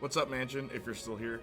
What's up, Mansion, if you're still here?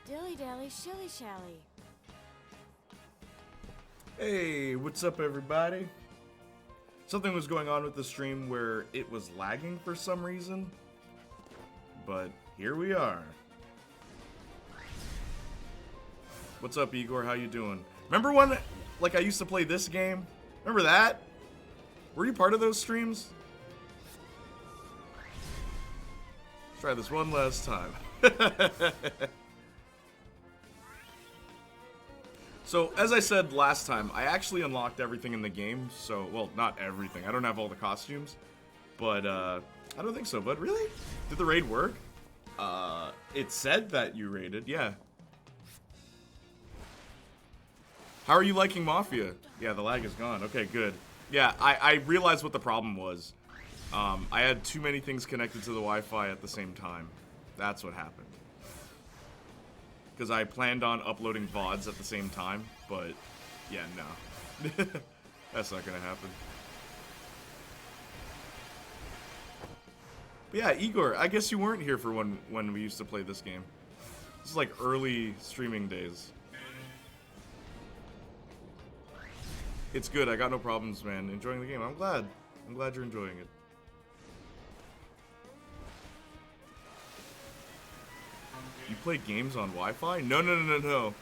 Dilly-dally, shilly-shally. Hey, what's up, everybody? Something was going on with the stream where it was lagging for some reason, but here we are. What's up, Igor? How you doing? Remember when, like, I used to play this game? Remember that? Were you part of those streams? Let's try this one last time. So, as I said last time, I actually unlocked everything in the game, so, well, not everything. I don't have all the costumes, but, I don't think so, but really? Did the raid work? It said that you raided, yeah. How are you liking Mafia? Yeah, the lag is gone. Okay, good. Yeah, I realized what the problem was. I had too many things connected to the Wi-Fi at the same time. That's what happened. Because I planned on uploading VODs at the same time, but yeah, no. That's not gonna happen. But yeah, Igor, I guess you weren't here for when we used to play this game. This is like early streaming days. It's good, I got no problems, man. Enjoying the game. I'm glad you're enjoying it. play games on Wi-Fi? No.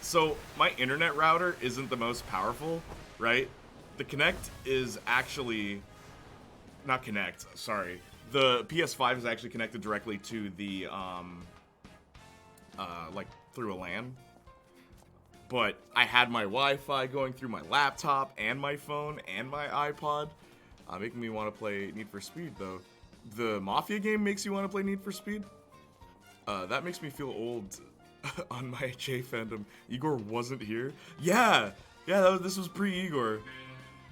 So my internet router isn't the most powerful, right? The Kinect is actually... Not Kinect, sorry. The PS5 is actually connected directly to the, like, through a LAN. But I had my Wi-Fi going through my laptop and my phone and my iPod, making me want to play Need for Speed, though. The Mafia game makes you want to play Need for Speed? That makes me feel old on my J fandom. Igor wasn't here? Yeah, this was pre-Igor.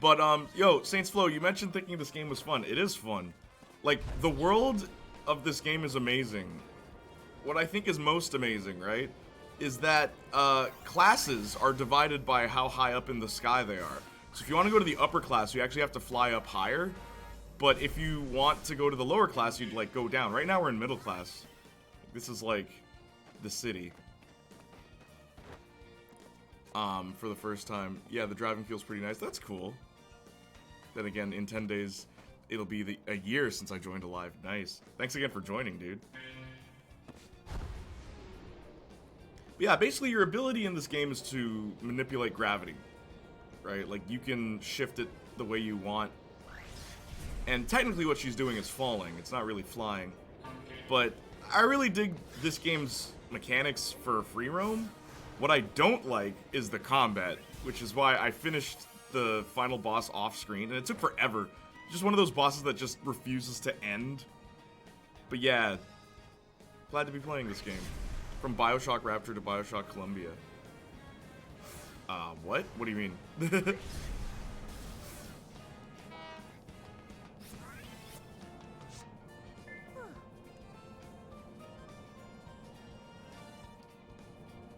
But, yo, Saints Flow, you mentioned thinking this game was fun. It is fun. Like, the world of this game is amazing. What I think is most amazing, right, is that, classes are divided by how high up in the sky they are. So if you want to go to the upper class, you actually have to fly up higher. But if you want to go to the lower class, you'd, like, go down. Right now we're in middle class. This is, like, the city. For the first time. Yeah, the driving feels pretty nice. That's cool. Then again, in 10 days, it'll be a year since I joined Alive. Nice. Thanks again for joining, dude. But yeah, basically your ability in this game is to manipulate gravity. Right? Like, you can shift it the way you want. And technically what she's doing is falling. It's not really flying. But I really dig this game's mechanics for free roam. What I don't like is the combat, which is why I finished the final boss off screen, and it took forever. Just one of those bosses that just refuses to end. But yeah, glad to be playing this game. From BioShock Rapture to BioShock Columbia. What? What do you mean? Do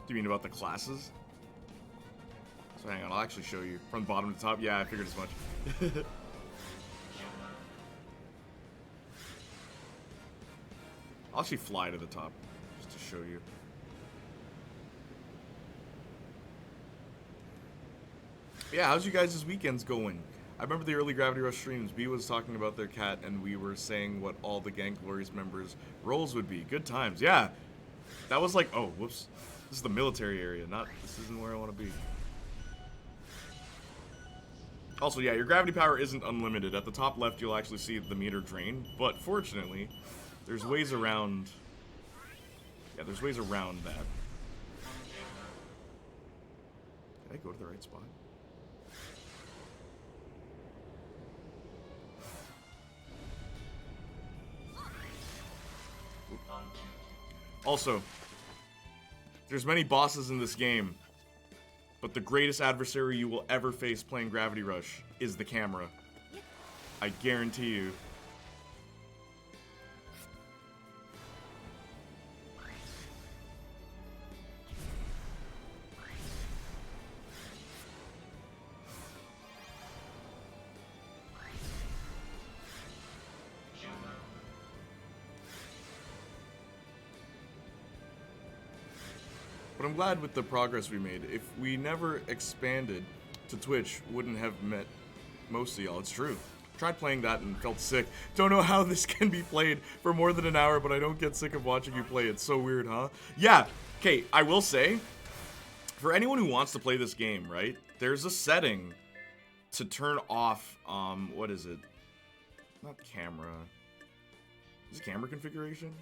you mean about the classes? So hang on, I'll actually show you. From bottom to top? Yeah, I figured as much. I'll actually fly to the top, just to show you. Yeah, how's you guys' weekends going? I remember the early Gravity Rush streams. B was talking about their cat, and we were saying what all the Gang Glories members' roles would be. Good times, yeah. That was like, oh, whoops. This is the military area, this isn't where I want to be. Also, yeah, your gravity power isn't unlimited. At the top left, you'll actually see the meter drain, but fortunately, there's ways around... Yeah, there's ways around that. Did I go to the right spot? Also, there's many bosses in this game, but the greatest adversary you will ever face playing Gravity Rush is the camera. I guarantee you. But I'm glad with the progress we made. If we never expanded to Twitch, wouldn't have met most of y'all. It's true. Tried playing that and felt sick. Don't know how this can be played for more than an hour, but I don't get sick of watching you play. It's so weird, huh? Yeah. Okay, I will say, for anyone who wants to play this game, right, there's a setting to turn off, what is it? Not camera. Is it camera configuration?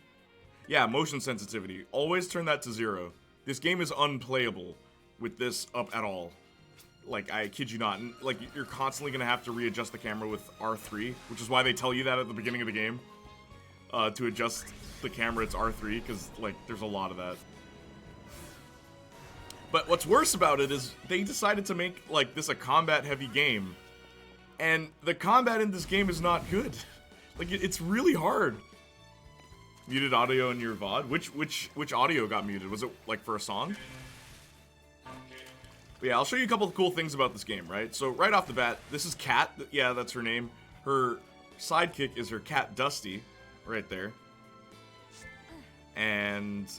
Yeah, motion sensitivity. Always turn that to 0. This game is unplayable with this up at all. Like, I kid you not. And, like, you're constantly gonna have to readjust the camera with R3, which is why they tell you that at the beginning of the game. To adjust the camera, it's R3, because, like, there's a lot of that. But what's worse about it is they decided to make, like, this a combat-heavy game. And the combat in this game is not good. Like, it's really hard. Muted audio in your VOD? Which audio got muted? Was it, like, for a song? But yeah, I'll show you a couple of cool things about this game, right? So, right off the bat, this is Cat. Yeah, that's her name. Her sidekick is her cat, Dusty, right there. And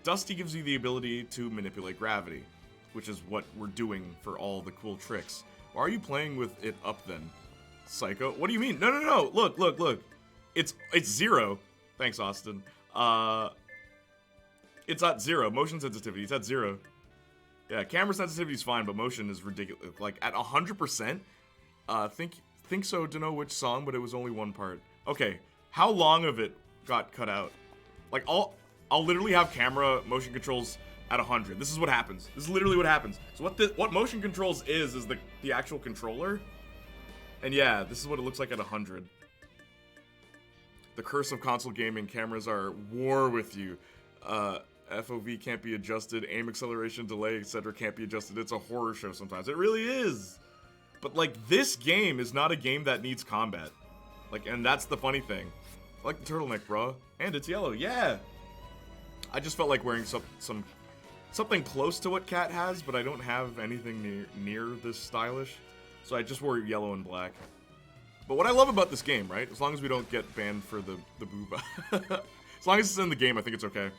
Dusty gives you the ability to manipulate gravity, which is what we're doing for all the cool tricks. Why are you playing with it up, then? Psycho? What do you mean? No. Look. It's 0. Thanks, Austin. It's at 0. Motion sensitivity, it's at 0. Yeah, camera sensitivity is fine, but motion is ridiculous. Like, at 100%, think so to know which song, but it was only one part. Okay, how long of it got cut out? Like, I'll literally have camera motion controls at 100. This is what happens. This is literally what happens. So what motion controls is the actual controller. And yeah, this is what it looks like at 100. The curse of console gaming, cameras are war with you. FOV can't be adjusted, aim acceleration, delay, etc. can't be adjusted. It's a horror show sometimes. It really is. But like, this game is not a game that needs combat. Like, and that's the funny thing. I like the turtleneck, bro. And it's yellow, yeah. I just felt like wearing something close to what Cat has, but I don't have anything near this stylish. So I just wore yellow and black. But what I love about this game, right? As long as we don't get banned for the booba. As long as it's in the game, I think it's okay.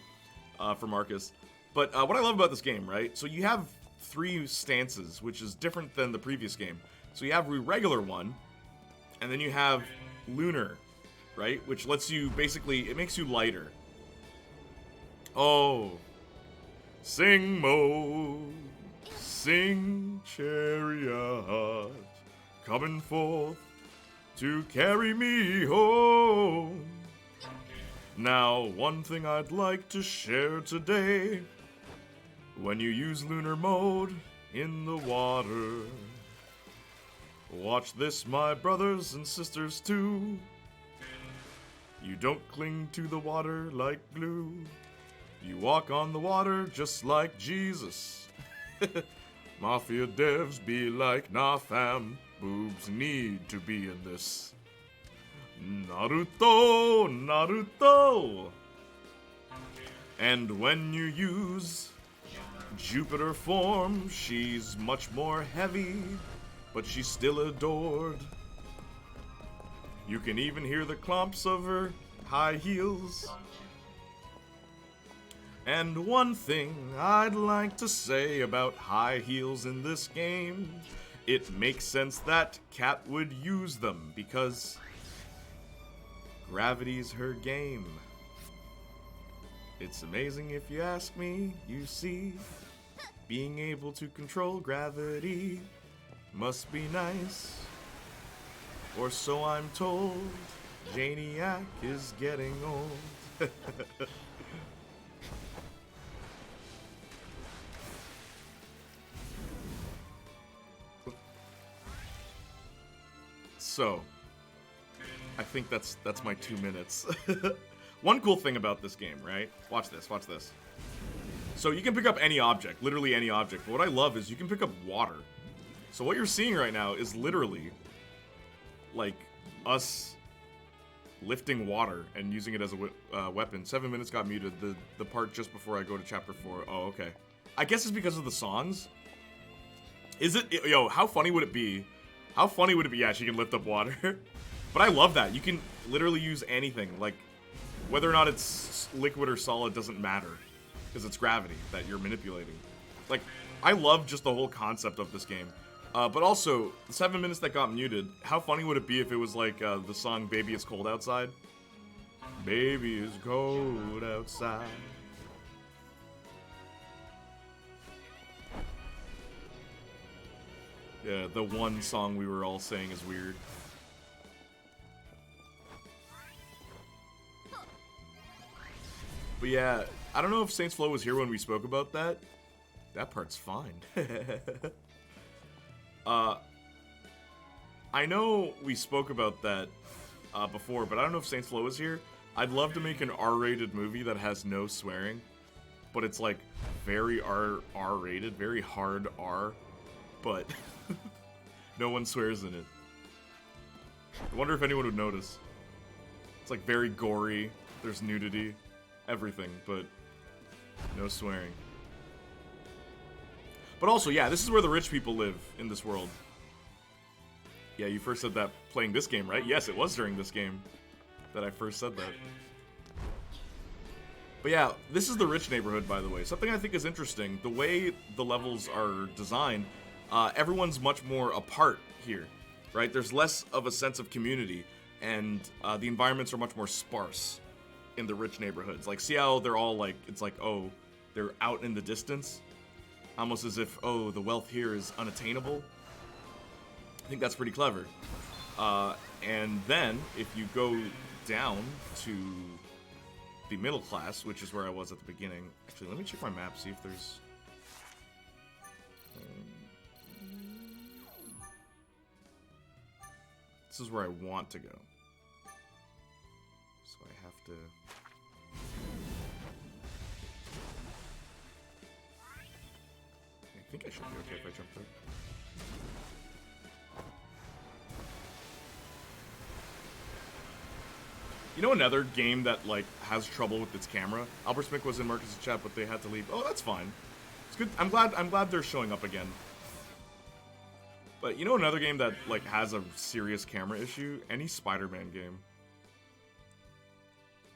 For Marcus. But what I love about this game, right? So you have 3 stances, which is different than the previous game. So you have a regular one, and then you have lunar, right? Which lets you, basically, it makes you lighter. Oh. Sing Mo, sing chariot, coming forth to carry me home. Now, one thing I'd like to share today. When you use lunar mode in the water, watch this, my brothers and sisters, too. You don't cling to the water like glue. You walk on the water just like Jesus. Mafia devs be like, nah fam, boobs need to be in this. Naruto, Naruto. And when you use Jupiter form, she's much more heavy, but she's still adored. You can even hear the clomps of her high heels. And one thing I'd like to say about high heels in this game, it makes sense that Cat would use them, because gravity's her game. It's amazing if you ask me, you see. Being able to control gravity must be nice. Or so I'm told, Janiac is getting old. So, I think that's my 2 minutes. One cool thing about this game, right? Watch this, watch this. So you can pick up any object, literally any object. But what I love is you can pick up water. So what you're seeing right now is literally like us lifting water and using it as a weapon. 7 minutes got muted. The part just before I go to chapter 4. Oh, okay. I guess it's because of the songs. Is it? Yo, how funny would it be? How funny would it be? Yeah, she can lift up water. But I love that. You can literally use anything. Like, whether or not it's liquid or solid doesn't matter. Because it's gravity that you're manipulating. Like, I love just the whole concept of this game. But also, the 7 minutes that got muted, how funny would it be if it was like the song Baby It's Cold Outside? Baby it's cold outside. Yeah, the one song we were all saying is weird. But yeah, I don't know if Saints Flow was here when we spoke about that. That part's fine. I know we spoke about that before, but I don't know if Saints Flow is here. I'd love to make an R-rated movie that has no swearing, but it's like very R-rated, very hard R, but no one swears in it. I wonder if anyone would notice. It's like very gory, there's nudity, everything, but no swearing. But also, yeah, this is where the rich people live in this world. Yeah, you first said that playing this game, right? Yes, it was during this game that I first said that. But yeah, this is the rich neighborhood, by the way. Something I think is interesting, the way the levels are designed, everyone's much more apart here, right? There's less of a sense of community, and the environments are much more sparse. in the rich neighborhoods. Like, see how they're all like, it's like, oh, they're out in the distance? Almost as if, oh, the wealth here is unattainable. I think that's pretty clever. And then, if you go down to the middle class, which is where I was at the beginning. Actually, let me check my map, see if there's... This is where I want to go. So I have to... I think I should be okay if I jump through. You know another game that, like, has trouble with its camera? Albert Smith was in Marcus' chat, but they had to leave. Oh, that's fine. It's good. I'm glad they're showing up again. But you know another game that, like, has a serious camera issue? Any Spider-Man game.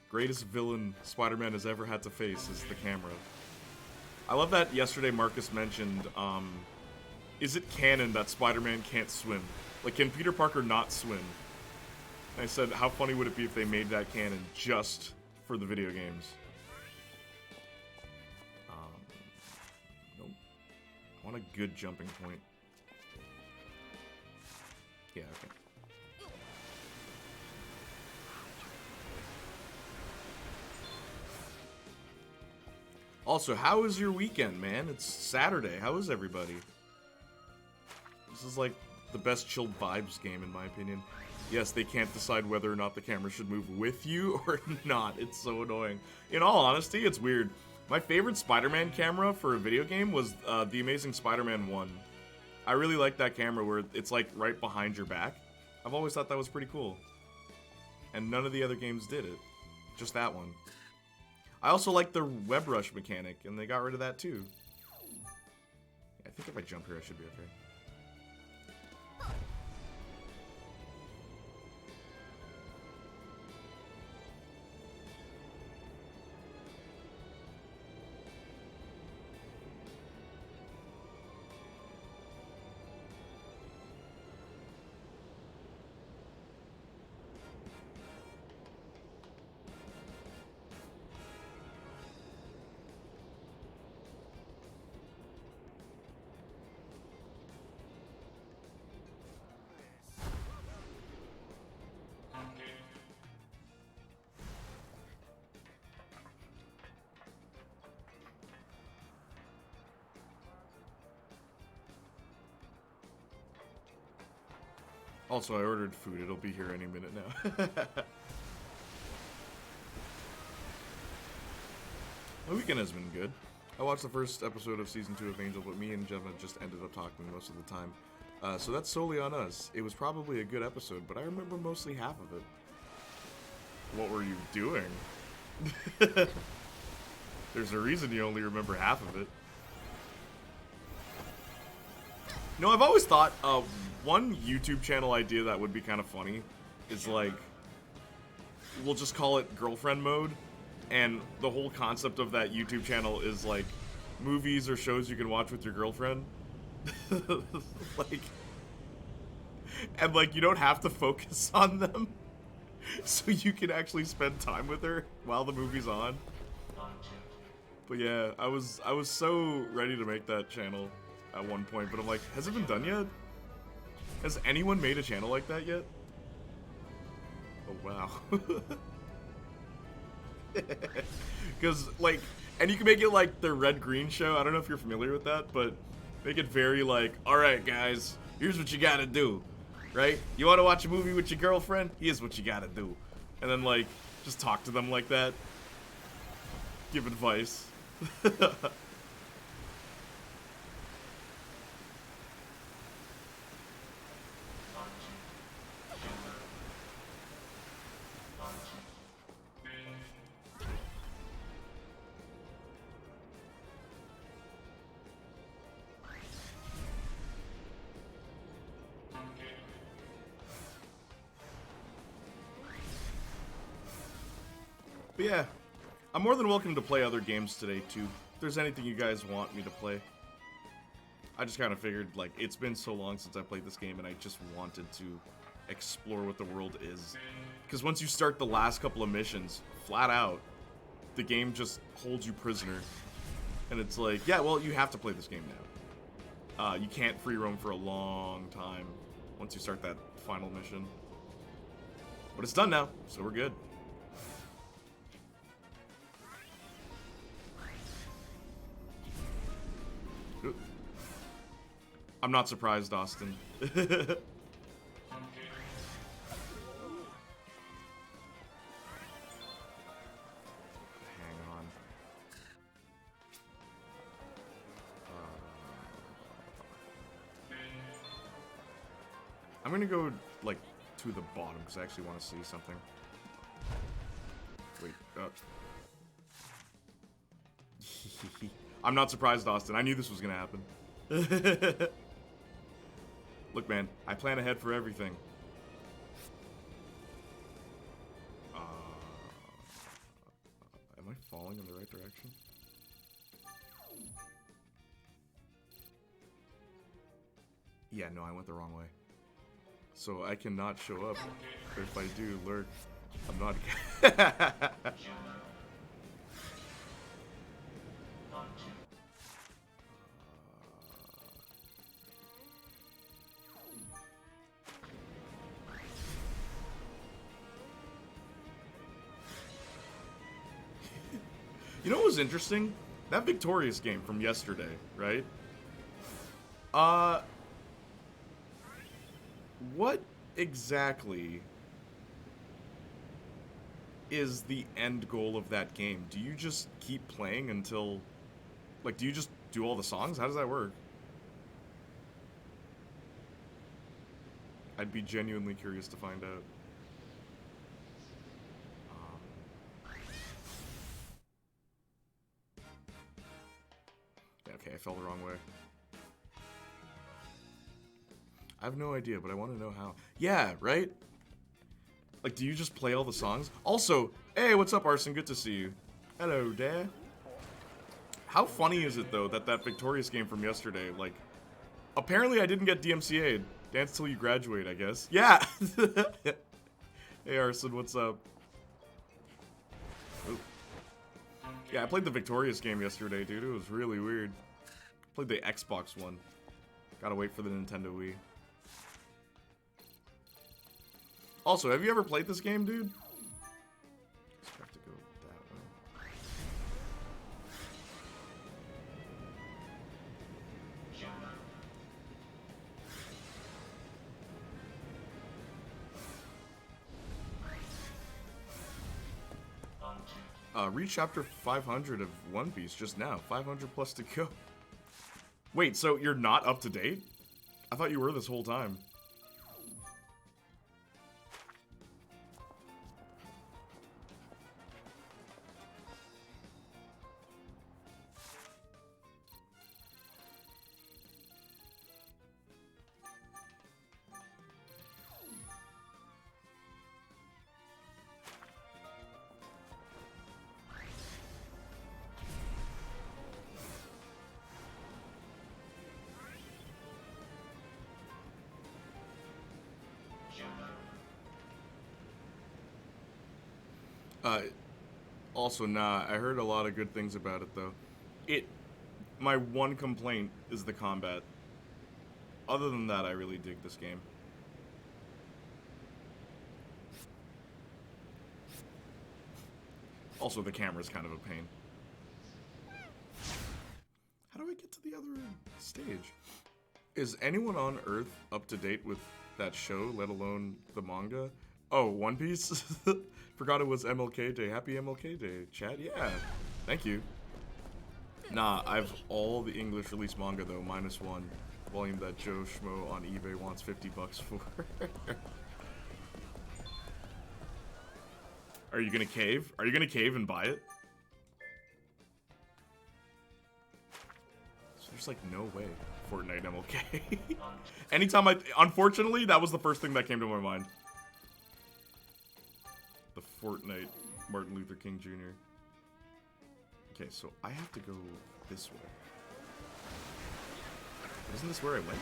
Greatest villain Spider-Man has ever had to face is the camera. I love that yesterday Marcus mentioned, is it canon that Spider-Man can't swim? Like, can Peter Parker not swim? I said, how funny would it be if they made that canon just for the video games? Nope. I want a good jumping point. Yeah, okay. Also, how is your weekend, man? It's Saturday. How is everybody? This is like the best chilled vibes game, in my opinion. Yes, they can't decide whether or not the camera should move with you or not. It's so annoying. In all honesty, it's weird. My favorite Spider-Man camera for a video game was The Amazing Spider-Man 1. I really like that camera where it's like right behind your back. I've always thought that was pretty cool. And none of the other games did it. Just that one. I also like the web rush mechanic, and they got rid of that too. I think if I jump here, I should be okay. Also, I ordered food. It'll be here any minute now. My weekend has been good. I watched the first episode of Season 2 of Angel, but me and Gemma just ended up talking most of the time. So that's solely on us. It was probably a good episode, but I remember mostly half of it. What were you doing? There's a reason you only remember half of it. You know, I've always thought one YouTube channel idea that would be kind of funny is like, we'll just call it girlfriend mode, and the whole concept of that YouTube channel is like movies or shows you can watch with your girlfriend. Like, and like you don't have to focus on them, so you can actually spend time with her while the movie's on. But yeah, I was so ready to make that channel at one point, but I'm like, has it been done yet? Has anyone made a channel like that yet? Oh wow. Because like, and you can make it like the red-green show. I don't know if you're familiar with that, but make it very like, alright guys, here's what you gotta do, right? You wanna watch a movie with your girlfriend? Here's what you gotta do. And then like, just talk to them like that. Give advice. But yeah, I'm more than welcome to play other games today too. If there's anything you guys want me to play. I just kind of figured, like, it's been so long since I played this game and I just wanted to explore what the world is. Because once you start the last couple of missions, flat out, the game just holds you prisoner. And it's like, yeah, well, you have to play this game now. You can't free roam for a long time once you start that final mission. But it's done now, so we're good. Ooh. I'm not surprised, Austin. Hang on. I'm gonna go, like, to the bottom, because I actually want to see something. Wait, I'm not surprised, Austin. I knew this was gonna happen. Look, man, I plan ahead for everything. Am I falling in the right direction? Yeah, no, I went the wrong way. So I cannot show up. Or if I do, lurk. I'm not... You know what was interesting? That Victorious game from yesterday, right? What exactly is the end goal of that game? Do you just keep playing until... Like, do you just do all the songs? How does that work? I'd be genuinely curious to find out. Okay, I fell the wrong way. I have no idea, but I want to know how. Yeah, right? Like, do you just play all the songs? Also, hey, what's up, Arson? Good to see you. Hello, Dad. How funny is it, though, that Victorious game from yesterday, like, apparently I didn't get DMCA'd. Dance till you graduate, I guess. Yeah! Hey, Arson, what's up? Ooh. Yeah, I played the Victorious game yesterday, dude. It was really weird. Played the Xbox one. Gotta wait for the Nintendo Wii. Also, have you ever played this game, dude? Just have to go that way. Reach chapter 500 of One Piece just now. 500 plus to go. Wait, so you're not up to date? I thought you were this whole time. Also, nah, I heard a lot of good things about it, though. My one complaint is the combat. Other than that, I really dig this game. Also, the camera's kind of a pain. How do I get to the other stage? Is anyone on Earth up to date with that show, let alone the manga? Oh, One Piece? Forgot it was MLK Day. Happy MLK Day, chat. Yeah, thank you. Nah, I've all the English release manga, though, -1. Volume that Joe Schmo on eBay wants $50 for. Are you gonna cave? Are you gonna cave and buy it? So there's like no way. Fortnite MLK. Anytime unfortunately, that was the first thing that came to my mind. The Fortnite Martin Luther King Jr. Okay, so I have to go this way. Isn't this where I went?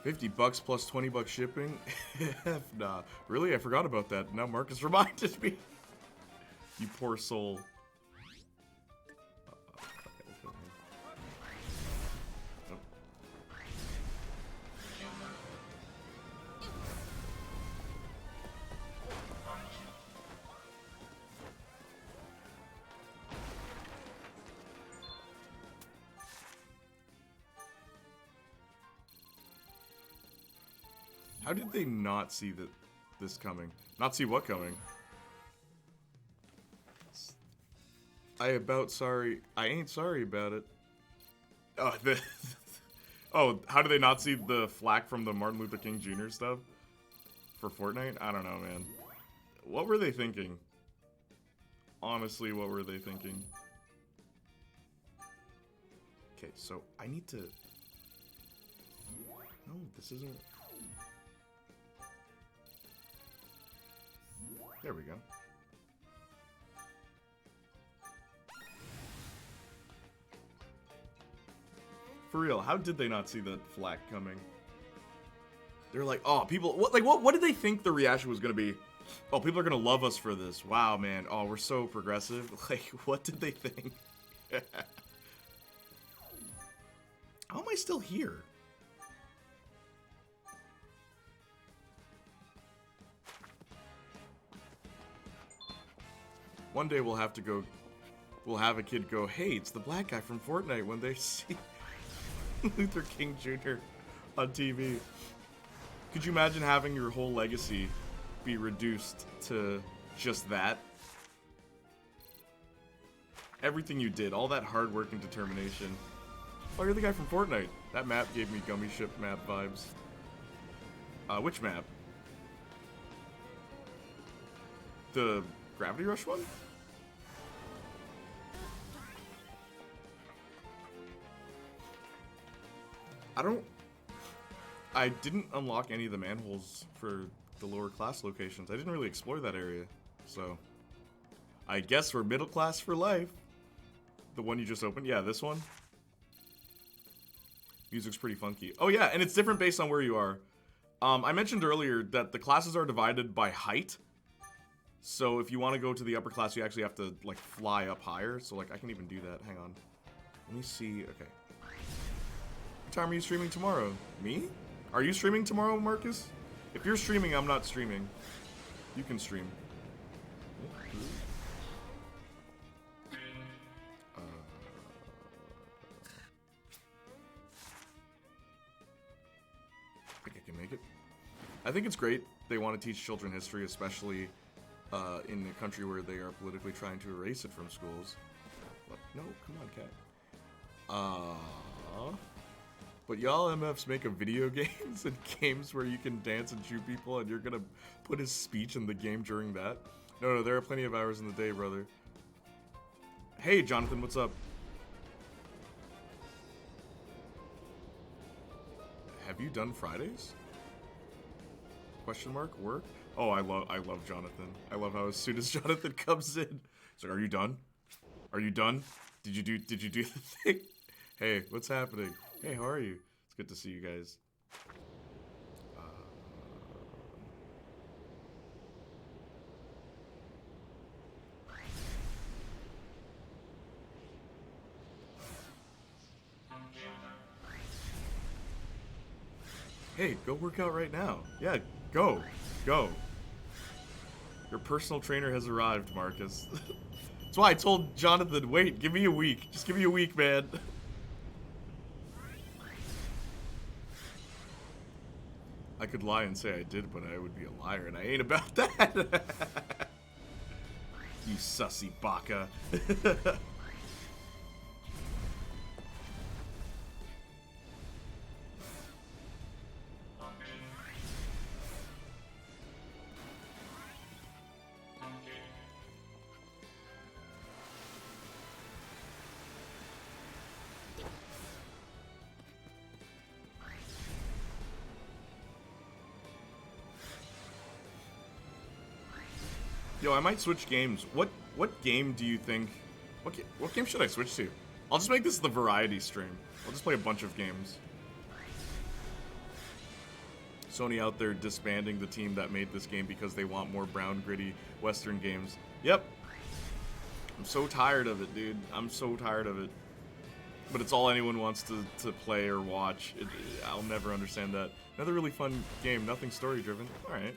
$50 plus $20 shipping? Nah. Really? I forgot about that. Now Marcus reminded me. You poor soul. How did they not see this coming? Not see what coming? I ain't sorry about it. Oh, oh, how do they not see the flack from the Martin Luther King Jr. stuff? For Fortnite? I don't know, man. What were they thinking? Honestly, what were they thinking? Okay, so I need to... No, this isn't... There we go. For real, how did they not see that flack coming? They're like, oh, people, what did they think the reaction was gonna be? Oh, people are gonna love us for this. Wow, man. Oh, we're so progressive. Like, what did they think? How am I still here? One day we'll have a kid go, hey, it's the black guy from Fortnite when they see Luther King Jr. on TV. Could you imagine having your whole legacy be reduced to just that? Everything you did, all that hard work and determination. Oh, you're the guy from Fortnite. That map gave me Gummy Ship map vibes. Which map? The Gravity Rush one? I didn't unlock any of the manholes for the lower class locations. I didn't really explore that area, so I guess we're middle class for life. The one you just opened? Yeah, this one. Music's pretty funky. Oh yeah, and it's different based on where you are. I mentioned earlier that the classes are divided by height. So if you want to go to the upper class, you actually have to, like, fly up higher. So, like, I can even do that. Hang on. Let me see. Okay. What time are you streaming tomorrow? Me? Are you streaming tomorrow, Marcus? If you're streaming, I'm not streaming. You can stream. I think I can make it. I think it's great they want to teach children history, especially in a country where they are politically trying to erase it from schools. What? No, come on, cat. But y'all MFs make a video games and games where you can dance and shoot people, and you're gonna put his speech in the game during that? No, there are plenty of hours in the day, brother. Hey, Jonathan, what's up? Have you done Fridays? Question mark? Work? Oh, I love Jonathan. I love how as soon as Jonathan comes in, he's like, "Are you done? Are you done? Did you do the thing? Hey, what's happening? Hey, how are you? It's good to see you guys." Hey, go work out right now. Yeah, go. Your personal trainer has arrived, Marcus. That's why I told Jonathan, wait, give me a week. Just give me a week, man. I could lie and say I did, but I would be a liar, and I ain't about that. You sussy baka. Yo, I might switch games. What game do you think... What game should I switch to? I'll just make this the variety stream. I'll just play a bunch of games. Sony out there disbanding the team that made this game because they want more brown, gritty Western games. Yep. I'm so tired of it, dude. I'm so tired of it. But it's all anyone wants to play or watch. I'll never understand that. Another really fun game, nothing story-driven. Alright.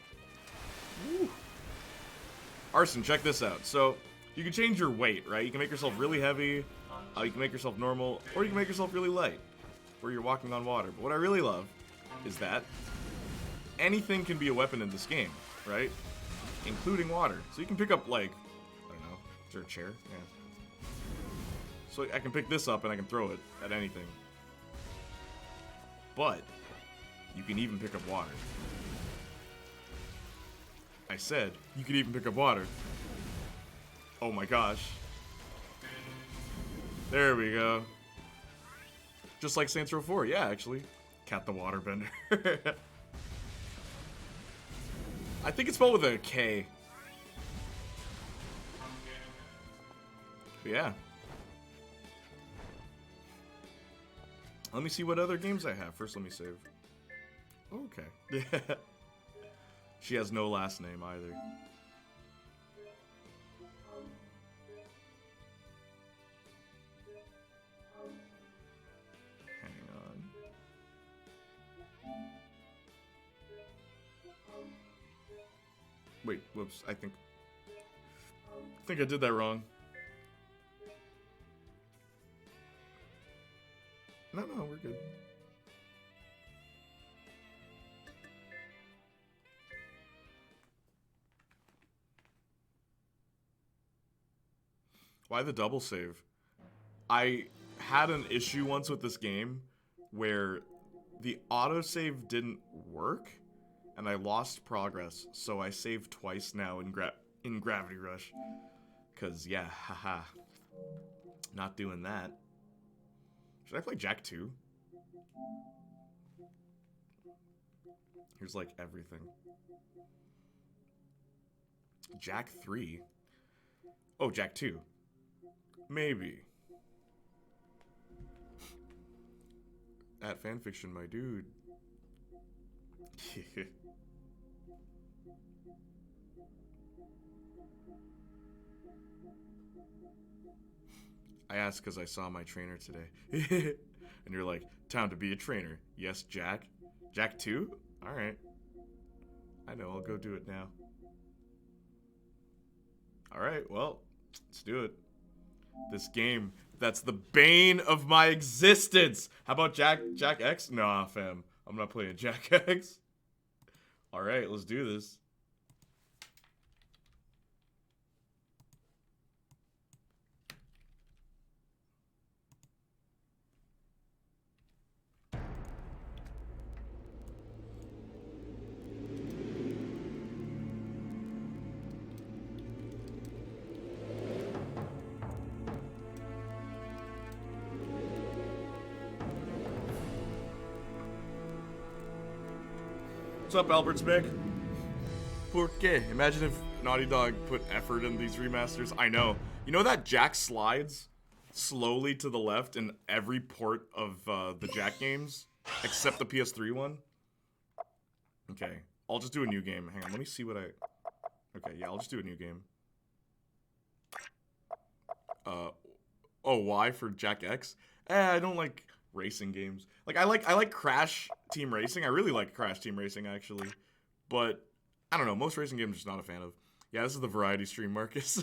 Arson, check this out. So, you can change your weight, right? You can make yourself really heavy, you can make yourself normal, or you can make yourself really light, where you're walking on water. But what I really love is that anything can be a weapon in this game, right? Including water. So you can pick up, like, I don't know, is there a chair? Yeah. So I can pick this up and I can throw it at anything. But you can even pick up water. I said you could even pick up water. Oh my gosh. There we go. Just like Saints Row 4, yeah, actually. Cat the Waterbender. I think it's spelled with a K. But yeah. Let me see what other games I have. First, let me save. Okay. She has no last name either. Hang on. Wait, whoops. I think I did that wrong. No, we're good. Why the double save? I had an issue once with this game where the autosave didn't work and I lost progress, so I saved twice now in Gravity Rush. Cause yeah, haha. Not doing that. Should I play Jack 2? Here's like everything. Jack 3? Oh, Jack 2. Maybe. At fanfiction, my dude. I asked because I saw my trainer today. And you're like, time to be a trainer. Yes, Jack. Jack 2? Alright. I know, I'll go do it now. Alright, well, let's do it. This game, that's the bane of my existence. How about Jack X? Nah, fam. I'm not playing Jack X. Alright, let's do this. What's up, Albert's Mick? Por qué? Imagine if Naughty Dog put effort in these remasters. I know. You know that Jack slides slowly to the left in every port of the Jack games? Except the PS3 one? Okay. I'll just do a new game. Hang on, let me see what I... Okay, yeah, I'll just do a new game. Oh, why for Jack X? I don't like racing games. Like I like Crash Team Racing. I really like Crash Team Racing actually. But I don't know, most racing games I'm just not a fan of. Yeah, this is the variety stream, Marcus.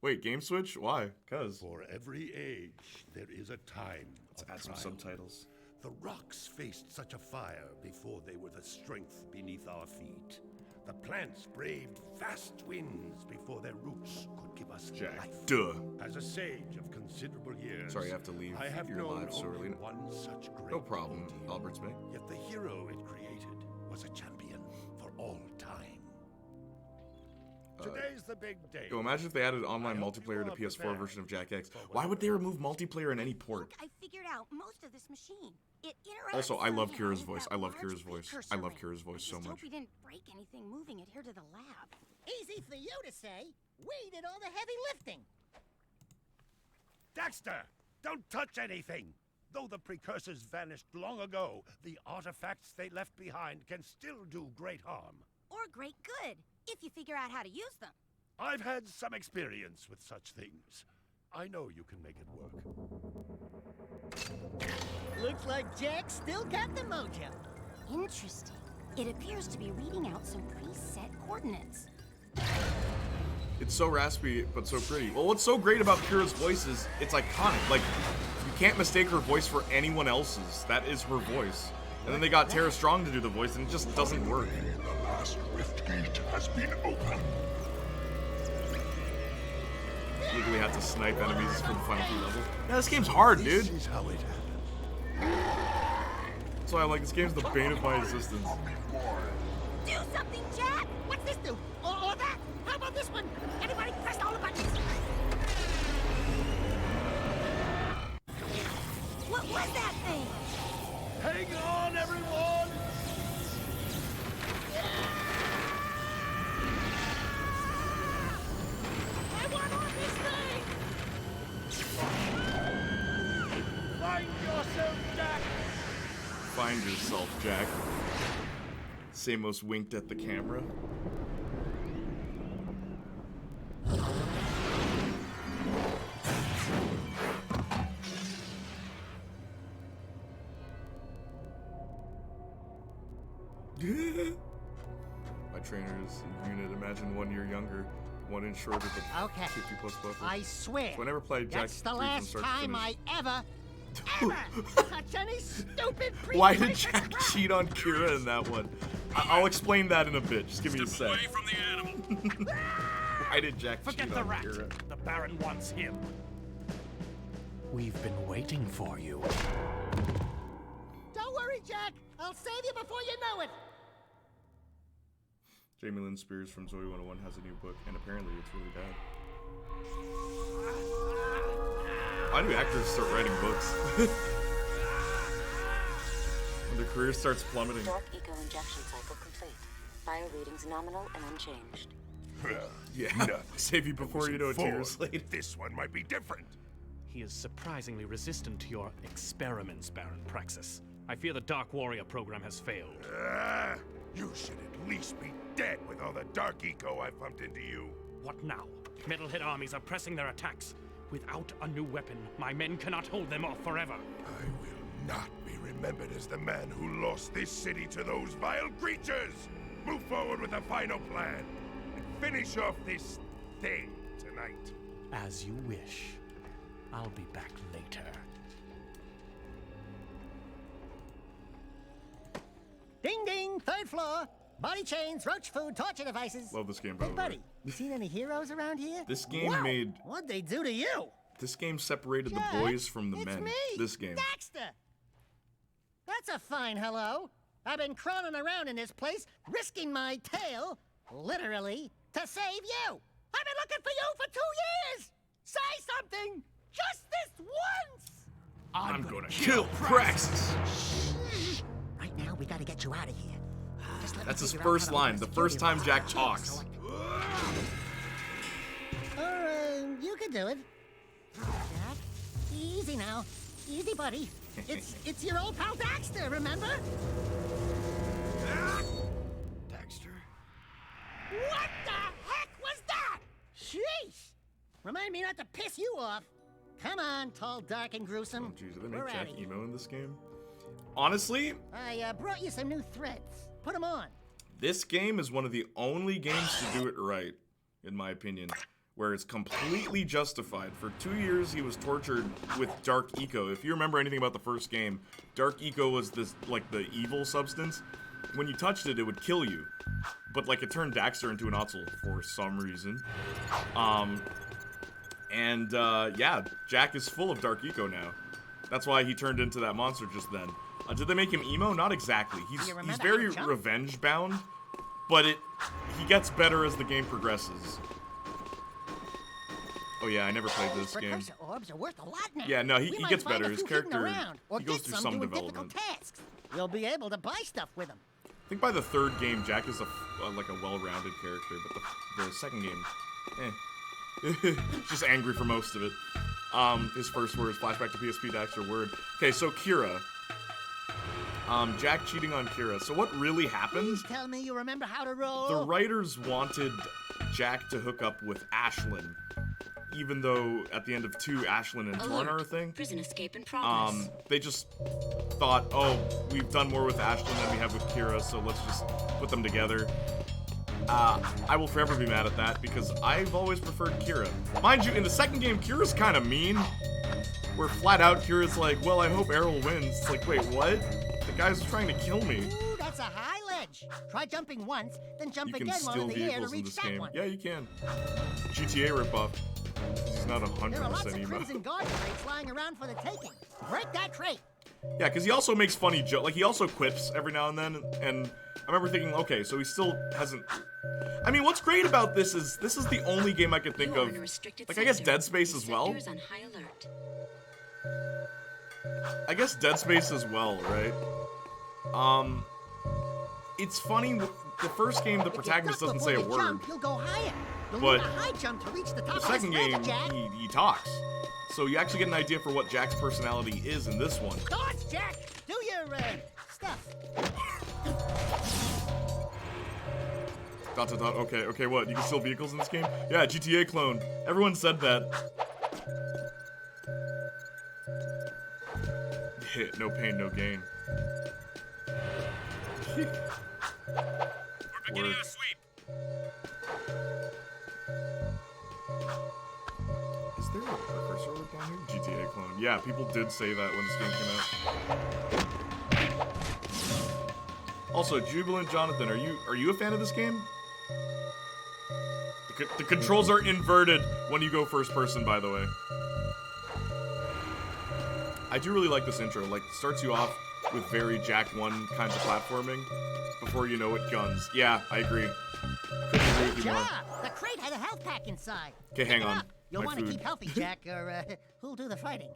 Wait, Game Switch? Why? Cuz. For every age there is a time. Let's add some subtitles. The rocks faced such a fire before they were the strength beneath our feet. The plants braved vast winds before their roots could give us life. Duh. As a sage of considerable years, Sorry, I have to leave. I have your known live so only early. one such great No problem, ordeal. Albert Smith. Yet the hero it created was a champion for all time. Today's the big day. Yo, imagine if they added online multiplayer to PS4 version of Jack X. Why would they remove multiplayer in any port? Look, I figured out most of this machine. It interacts. Also, I love somehow Kira's with voice. that I love large Kira's voice. precursor I love ring. Kira's voice so I just much. hope we didn't break anything moving it here to the lab. Easy for you to say. We did all the heavy lifting. Dexter, don't touch anything. Though the precursors vanished long ago, the artifacts they left behind can still do great harm. Or great good, if you figure out how to use them. I've had some experience with such things. I know you can make it work. Looks like Jack still got the mojo. Interesting. It appears to be reading out some preset coordinates. It's so raspy, but so pretty. Well, what's so great about Kira's voice is it's iconic. Like, you can't mistake her voice for anyone else's. That is her voice. And then they got Tara Strong to do the voice, and it just doesn't work. The last rift gate has been opened. Legally have to snipe enemies for the final 3 levels. Yeah, this game's hard, dude. This is how it happened. That's why I'm like, this game's the bane of my existence. Do something, Jack! What's this do? Or that? How about this one? Anybody press all the buttons? What was that thing? Hang on, everyone! I want on this thing! Find yourself, Jack! Find yourself, Jack. Samos winked at the camera. My trainer's unit, imagine 1 year younger, 1 inch shorter, but Okay. 50 plus buffer. I swear. So I never played Jack That's the 3 from last start to time finish. I ever touch any stupid Why did precursor Jack crap. cheat on Kira in that one? I'll explain that in a bit. Just give me a sec. Away from the animal. Why did Jack Forget cheat the on rat. Kira? The Baron wants him. We've been waiting for you. Don't worry, Jack. I'll save you before you know it. Jamie Lynn Spears from Zoe 101 has a new book, and apparently it's really bad. Why do actors start writing books? When their career starts plummeting. Dark eco injection cycle complete. Bio readings nominal and unchanged. Yeah, save you before you know it 2 years later. This one might be different. He is surprisingly resistant to your experiments, Baron Praxis. I fear the Dark Warrior program has failed. You should at least be dead with all the dark eco I pumped into you. What now? Metalhead armies are pressing their attacks. Without a new weapon, my men cannot hold them off forever. I will not be remembered as the man who lost this city to those vile creatures. Move forward with the final plan and finish off this thing tonight. As you wish. I'll be back later. Ding ding, 3rd floor. Body chains, roach food, torture devices. Love this game, by Hey, the way. buddy, you seen any heroes around here? This game Wow, made. What'd they do to you? This game separated Jack, the boys from the it's men. Me, This game. Daxter. That's a fine hello. I've been crawling around in this place, risking my tail, literally, to save you. I've been looking for you for 2 years. Say something, just this once. I'm gonna kill Praxis. Right now, we gotta get you out of here. Just let me That's his figure out first how to line, open the security first time lock. Jack talks. You can do it. Jack, easy now. Easy, buddy. It's your old pal Daxter, remember? Daxter. What the heck was that? Sheesh! Remind me not to piss you off. Come on, tall, dark, and gruesome. Oh, jeez, did they We're make Jack outta here. emo in this game? Honestly, I brought you some new threads. Put them on. this game is one of the only games to do it right, in my opinion, where it's completely justified. For 2 years, he was tortured with Dark Eco. If you remember anything about the first game, Dark Eco was this, like, the evil substance. When you touched it, it would kill you. But, like, it turned Daxter into an Otzel for some reason. Yeah, Jack is full of Dark Eco now. That's why he turned into that monster just then. Did they make him emo? Not exactly. He's remember very how to jump? revenge bound, but he gets better as the game progresses. Oh yeah, I never played this game. Precursor orbs are worth a lot now. Yeah, no, he We might gets find better. a His few hidden character, around, or he goes get through some doing development. difficult tasks. We'll be able to buy stuff with them. I think by the third game, Jack is like a well-rounded character, but the second game, just angry for most of it. His first words, flashback to PSP Daxter word. Okay, so Kira. Jack cheating on Kira. So what really happened? Please tell me you remember how to roll. The writers wanted Jack to hook up with Ashlyn, even though at the end of 2, Ashlyn and Torn are a thing. Prison escape in progress. They just thought, oh, we've done more with Ashlyn than we have with Kira, so let's just put them together. I will forever be mad at that because I've always preferred Kira. Mind you, in the second game, Kira's kind of mean. Where flat out Kira's like, well, I hope Errol wins. It's like, wait, what? The guy's trying to kill me. Ooh, that's a high ledge. Try jumping once, then jump You can again while steal in the air to vehicles in reach this that game. one. Yeah, you can. GTA ripoff. He's not There are lots 100% of emo. Crimson Guard crates lying around for the taking. Break that crate. Yeah, because he also makes funny jokes. Like, he also quips every now and then, and I remember thinking, okay, so he still hasn't... I mean, what's great about this is the only game I could think of... Like, I guess Dead Space as well? On high alert. I guess Dead Space as well, right? It's funny, the first game, the protagonist doesn't say a word. Jump, you'll go higher. You'll But need a high jump to reach the top The of this second ledge, game, Jack. he talks. So you actually get an idea for what Jack's personality is in this one. Dodge, Jack. Do your, stuff. Dot dot dot. Okay, what? You can steal vehicles in this game? Yeah, GTA clone. Everyone said that. Hit, no pain, no gain. We're beginning a sweep. Is there a precursor word down here? GTA clone. Yeah, people did say that when this game came out. Also, Jubilant Jonathan, are you a fan of this game? The controls are inverted when you go first person, by the way. I do really like this intro. Like, it starts you off with very Jack 1 kinds of platforming before you know it guns. Yeah, I agree. Couldn't agree with you more. The crate had a health pack inside. Okay, hang Pick it on. up. You'll My want to food. keep healthy, Jack, or who'll do the fighting?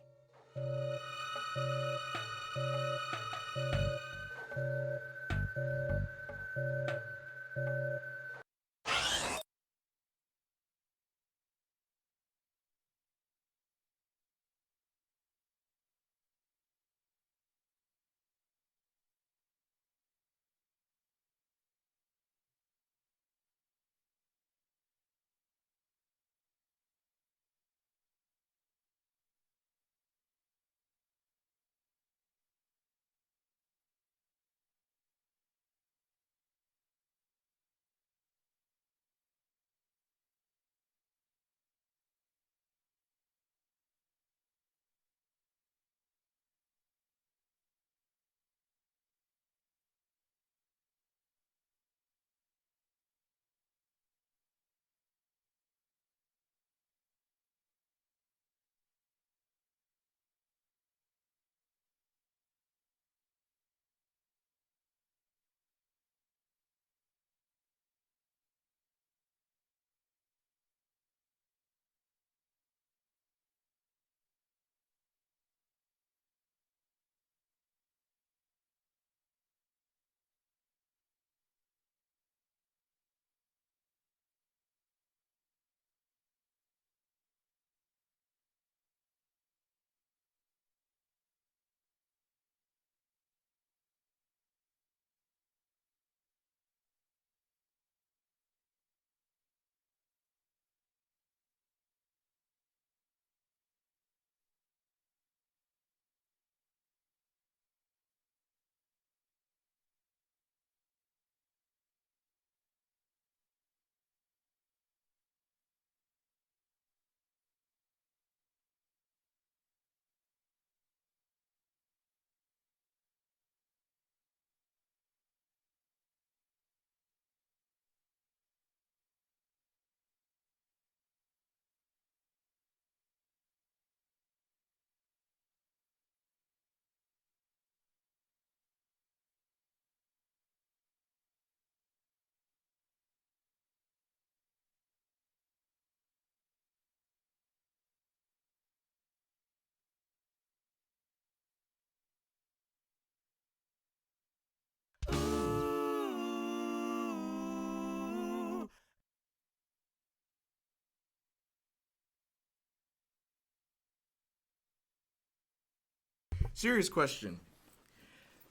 Serious question.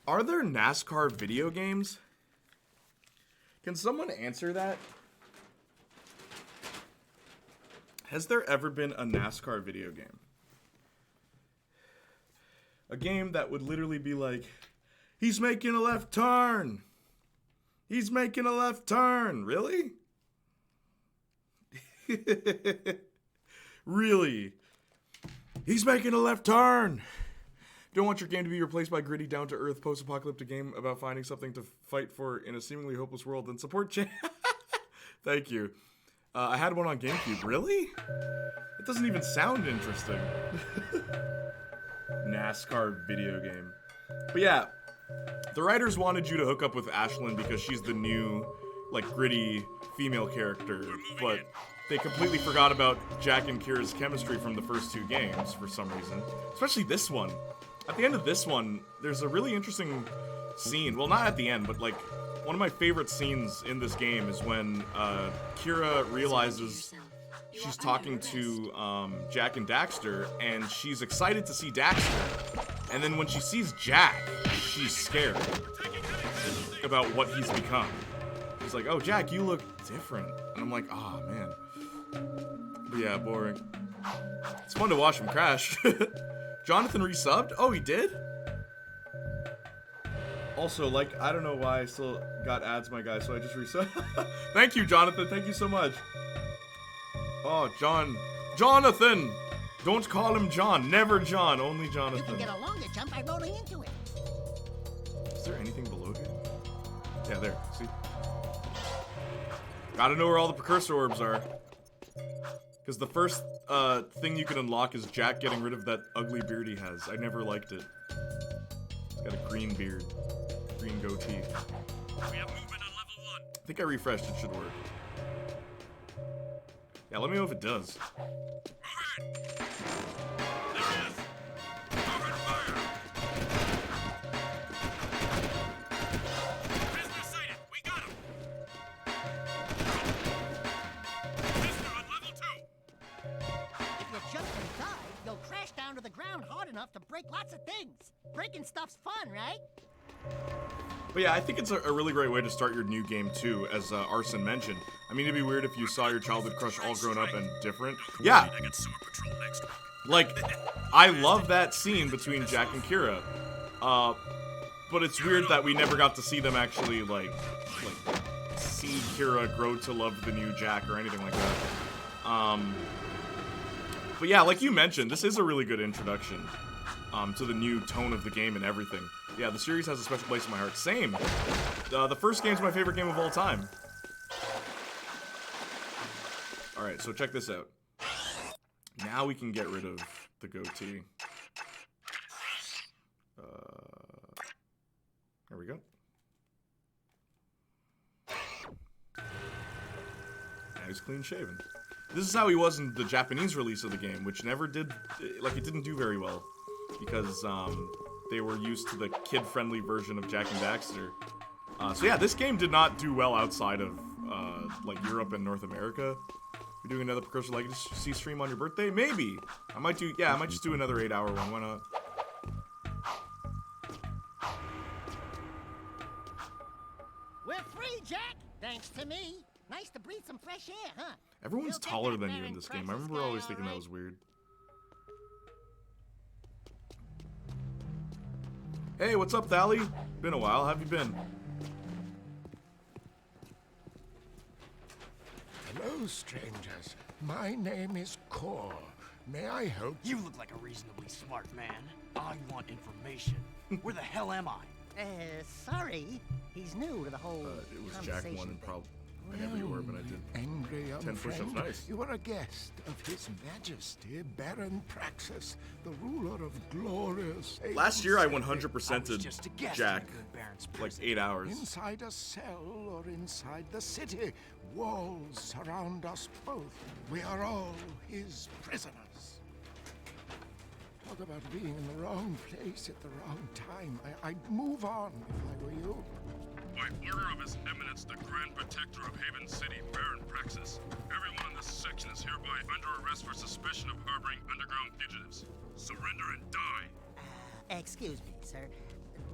Are there NASCAR video games? Can someone answer that? Has there ever been a NASCAR video game? A game that would literally be like, he's making a left turn. He's making a left turn. Really? Really? He's making a left turn. Don't want your game to be replaced by gritty, down-to-earth, post-apocalyptic game about finding something to fight for in a seemingly hopeless world. Then support Thank you. I had one on GameCube. Really? It doesn't even sound interesting. NASCAR video game. But yeah, the writers wanted you to hook up with Ashlyn because she's the new, like, gritty female character, but they completely forgot about Jack and Kira's chemistry from the first two games for some reason. Especially this one. At the end of this one, there's a really interesting scene. Well, not at the end, but like one of my favorite scenes in this game is when Kira realizes she's talking to Jack and Daxter, and she's excited to see Daxter. And then when she sees Jack, she's scared about what he's become. She's like, "Oh, Jack, you look different." And I'm like, "Oh, man." But yeah, boring. It's fun to watch him crash. Jonathan resubbed? Oh, he did? Also, like, I don't know why I still got ads, my guy, so I just resubbed. Thank you, Jonathan. Thank you so much. Oh, Jonathan! Don't call him John. Never John. Only Jonathan. You can get a longer jump by rolling into it. Is there anything below here? Yeah, there. See? Gotta know where all the precursor orbs are. Because the first thing you can unlock is Jack getting rid of that ugly beard he has. I never liked it. He's got a green beard. Green goatee. We have movement on level 1. I think I refreshed. It should work. Yeah, let me know if it does. To the ground hard enough to break lots of things. Breaking stuff's fun, right? But yeah, I think it's a really great way to start your new game too, as Arson mentioned. I mean, it'd be weird if you saw your childhood crush all grown up and different. Yeah. Like, I love that scene between Jack and Kira. But it's weird that we never got to see them actually, like see Kira grow to love the new Jack or anything like that. But yeah, like you mentioned, this is a really good introduction to the new tone of the game and everything. Yeah, the series has a special place in my heart. Same. The first game's my favorite game of all time. Alright, so check this out. Now we can get rid of the goatee. There we go. Now he's clean shaven. This is how he was in the Japanese release of the game, which never did, like, it didn't do very well. Because, they were used to the kid-friendly version of Jack and Daxter. So yeah, this game did not do well outside of, like, Europe and North America. We're doing another Precursor Legacy stream on your birthday? Maybe! I might just do another 8-hour one, why not? We're free, Jack! Thanks to me. Nice to breathe some fresh air, huh? Everyone's taller than you in this game. I remember always thinking that was weird. Hey, what's up, Thally? Been a while. How have you been? Hello, strangers. My name is Core. May I help? You look like a reasonably smart man. I want information. Where the hell am I? Sorry. He's new to the whole It was Jack 1 and probably... I never you were, but I did. Angry young 10 push-ups, friend, nice. You are a guest of His Majesty Baron Praxis, the ruler of glorious. Last year, I 100%ed Jack, like 8 hours. Inside a cell or inside the city, walls surround us both. We are all his prisoners. Talk about being in the wrong place at the wrong time. I'd move on if I were you. By order of His Eminence, the Grand Protector of Haven City, Baron Praxis, everyone in this section is hereby under arrest for suspicion of harboring underground fugitives. Surrender and die. Excuse me, sir.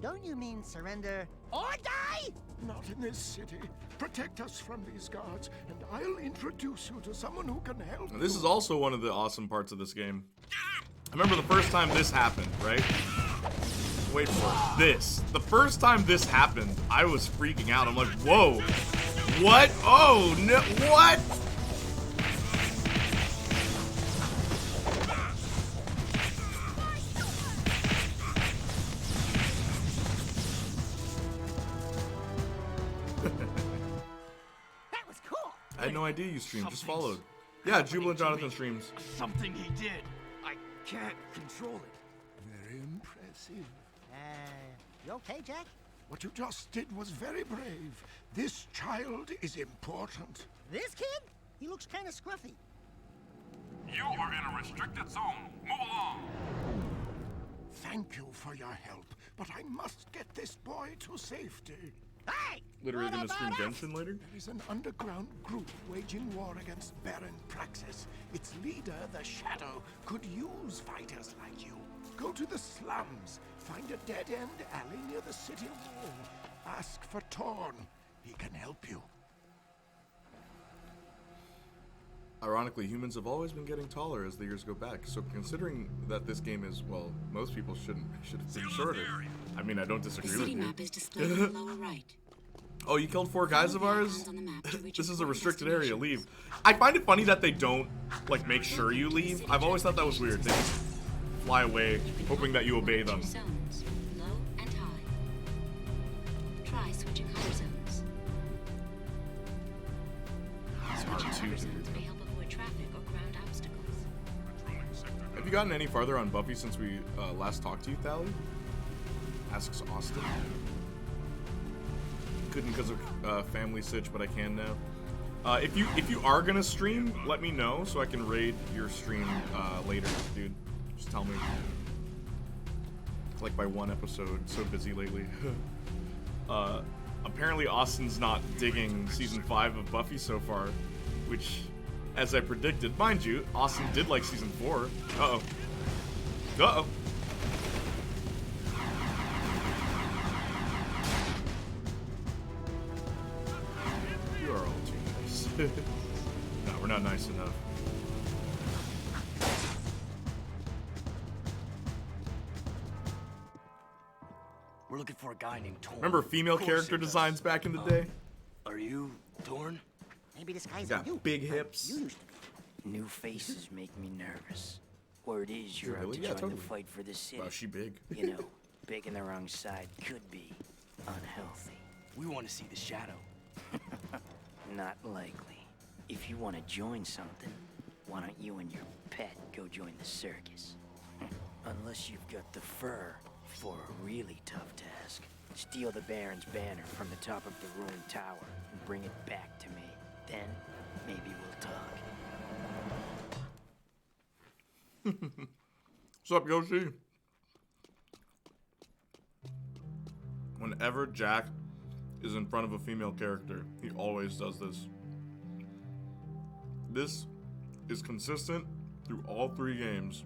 Don't you mean surrender or die? Not in this city. Protect us from these guards, and I'll introduce you to someone who can help. And this is also one of the awesome parts of this game. I remember the first time this happened, right? Wait for it. This. The first time this happened, I was freaking out. I'm like, whoa. What? Oh, no. What? That was cool. I had no idea you streamed. Just followed. Yeah, Jubilant Jonathan streams. Something he did. I can't control it. Very impressive. You okay, Jack? What you just did was very brave. This child is important. This kid? He looks kind of scruffy. You are in a restricted zone. Move along. Thank you for your help, but I must get this boy to safety. Hey! Literally what gonna stream about us? Genshin later? There is an underground group waging war against Baron Praxis. Its leader, the Shadow, could use fighters like you. Go to the slums, find a dead-end alley near the city wall. Ask for Torn. He can help you. Ironically, humans have always been getting taller as the years go back, so considering that this game is, well, most people should have been shorter. I mean, I don't The disagree city with you. map is displayed in the lower right. Oh, you killed 4 guys of ours? On the map to reach This is a important restricted area, destinations. leave. I find it funny that they don't, like, make sure you leave. I've always thought that was weird. They just fly away, hoping that you obey them. Two zones, low and high. Try switching higher zones. Switching higher zones may help avoid traffic or ground obstacles. Have you gotten any farther on Buffy since we last talked to you, Thally? Asks Austin. Couldn't because of family sitch, but I can now. If you are gonna stream, let me know so I can raid your stream later, dude. Just tell me. Like by one episode. So busy lately. Apparently Austin's not digging season 5 of Buffy so far, which, as I predicted, mind you, Austin did like season 4. Uh-oh. Uh-oh. You are all too nice. No, we're not nice enough. We're looking for a guy named Torn. Remember female character designs back in the day? Are you Torn? Maybe this guy's Got you. big hips. You used to be. New faces make me nervous. Word is you're Really? out to Yeah, join totally. the fight for the city. Wow, she big. You know, big on the wrong side could be unhealthy. We want to see the Shadow. Not likely. If you want to join something, why don't you and your pet go join the circus? Unless you've got the fur for a really tough task. Steal the Baron's banner from the top of the ruined tower and bring it back to me. Then, maybe we'll talk. What's up, Yoshi? Whenever Jack is in front of a female character, he always does this. This is consistent through all 3 games.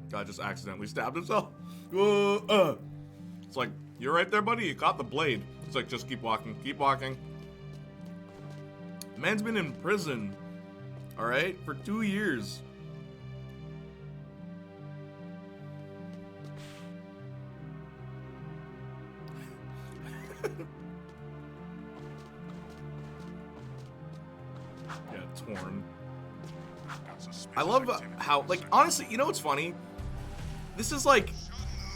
Guy just accidentally stabbed himself. It's like, you're right there, buddy. You caught the blade. It's like, just keep walking. Keep walking. Man's been in prison, all right, for 2 years. Yeah, Torn. I love how, like, honestly, you know what's funny? This is like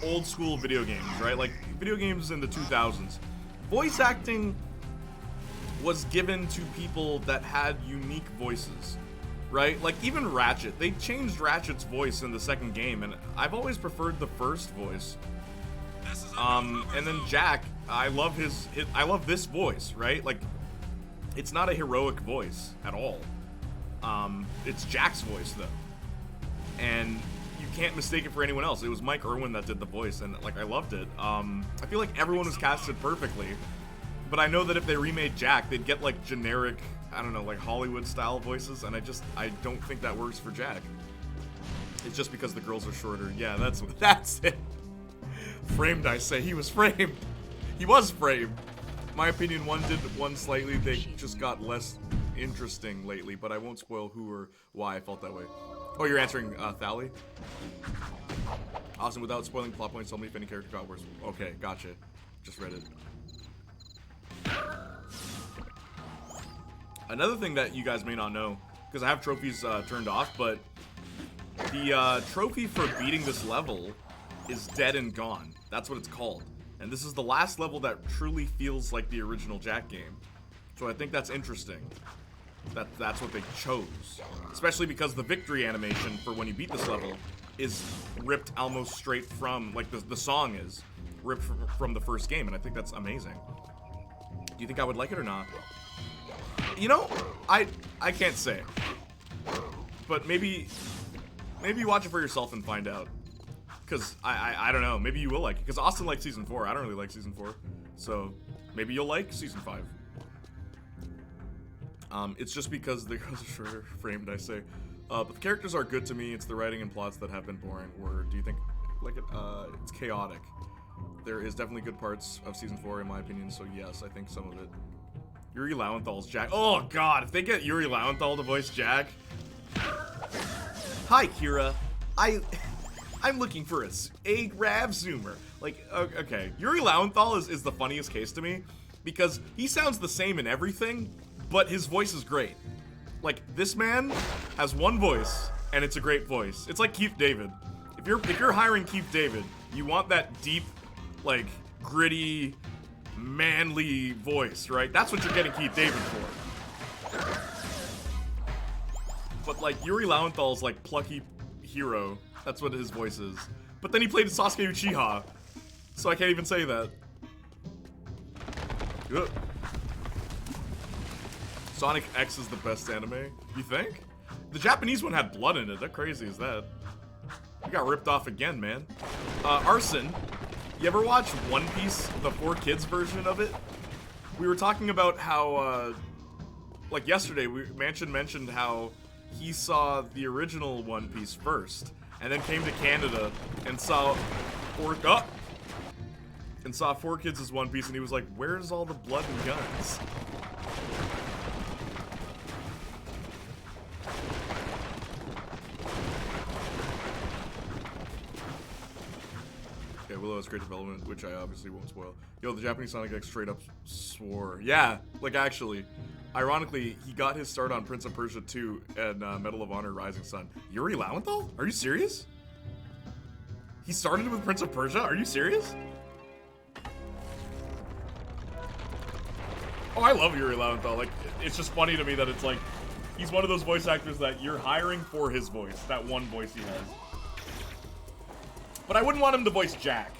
old school video games, right? Like video games in the 2000s. Voice acting was given to people that had unique voices, right? Like even Ratchet, they changed Ratchet's voice in the second game, and I've always preferred the first voice. And then Jack, I love I love this voice, right? Like, it's not a heroic voice at all. It's Jack's voice though, and you can't mistake it for anyone else. It was Mike Irwin that did the voice, and like I loved it. I feel like everyone was casted perfectly, but I know that if they remade Jack, they'd get like generic, I don't know, like Hollywood style voices, and I don't think that works for Jack. It's just because the girls are shorter. Yeah, that's it. Framed, I say. He was framed. He was framed. My opinion, one did one slightly. They just got less interesting lately, but I won't spoil who or why I felt that way. Oh, you're answering Thali? Awesome. Without spoiling plot points, tell me if any character got worse. Okay, gotcha. Just read it. Another thing that you guys may not know, because I have trophies turned off, but the trophy for beating this level is Dead and Gone. That's what it's called. And this is the last level that truly feels like the original Jak game. So I think that's interesting. That's what they chose. Especially because the victory animation for when you beat this level is ripped almost straight from, like the song is ripped from the first game, and I think that's amazing. Do you think I would like it or not? You know, I can't say. But maybe watch it for yourself and find out. Because I don't know, maybe you will like it. Because Austin liked Season 4, I don't really like Season 4. So, maybe you'll like Season 5. It's just because the girls are shorter framed, I say. But the characters are good to me, it's the writing and plots that have been boring. Or do you think, like, it's chaotic? There is definitely good parts of Season 4, in my opinion, so yes, I think some of it. Yuri Lowenthal's Jak. Oh god, if they get Yuri Lowenthal to voice Jak. Hi, Kira. I'm looking for a grav zoomer. Like, okay. Yuri Lowenthal is the funniest case to me because he sounds the same in everything, but his voice is great. Like, this man has one voice, and it's a great voice. It's like Keith David. If you're hiring Keith David, you want that deep, like, gritty, manly voice, right? That's what you're getting Keith David for. But, like, Yuri Lowenthal's, like, plucky hero. That's what his voice is. But then he played Sasuke Uchiha, so I can't even say that. Ugh. Sonic X is the best anime, you think? The Japanese one had blood in it. How crazy is that? We got ripped off again, man. Arson, you ever watch One Piece, the 4Kids version of it? We were talking about how, like yesterday, Mansion mentioned how he saw the original One Piece first, and then came to Canada and saw 4Kids as One Piece, and he was like, "Where's all the blood and guns?" Okay, Willow has great development, which I obviously won't spoil. Yo, the Japanese Sonic X straight up swore. Yeah, like actually. Ironically, he got his start on Prince of Persia 2 and Medal of Honor Rising Sun. Yuri Lowenthal? Are you serious? He started with Prince of Persia? Are you serious? Oh, I love Yuri Lowenthal. Like, it's just funny to me that it's like, he's one of those voice actors that you're hiring for his voice. That one voice he has. But I wouldn't want him to voice Jak.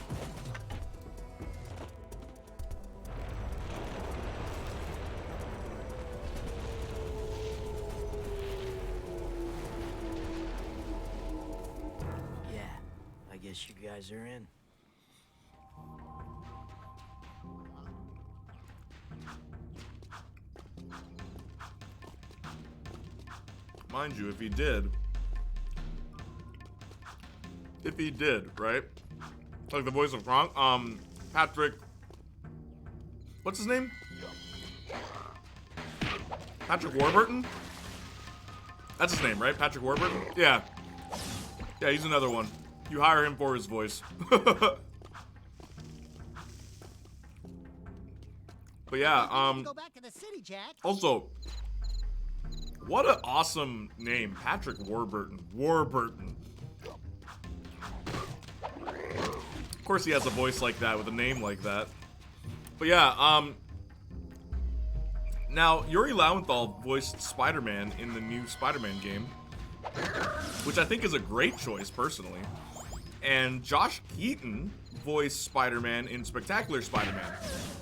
Guess you guys are in. Mind you, if he did, right? Like the voice of Kronk, Patrick, what's his name? Patrick Warburton? That's his name, right? Patrick Warburton? Yeah. Yeah, he's another one. You hire him for his voice. But yeah, Go back to the city, Jak. Also, what an awesome name, Patrick Warburton. Warburton. Of course he has a voice like that with a name like that. But yeah, now Yuri Lowenthal voiced Spider-Man in the new Spider-Man game, which I think is a great choice personally. And Josh Keaton voiced Spider-Man in Spectacular Spider-Man.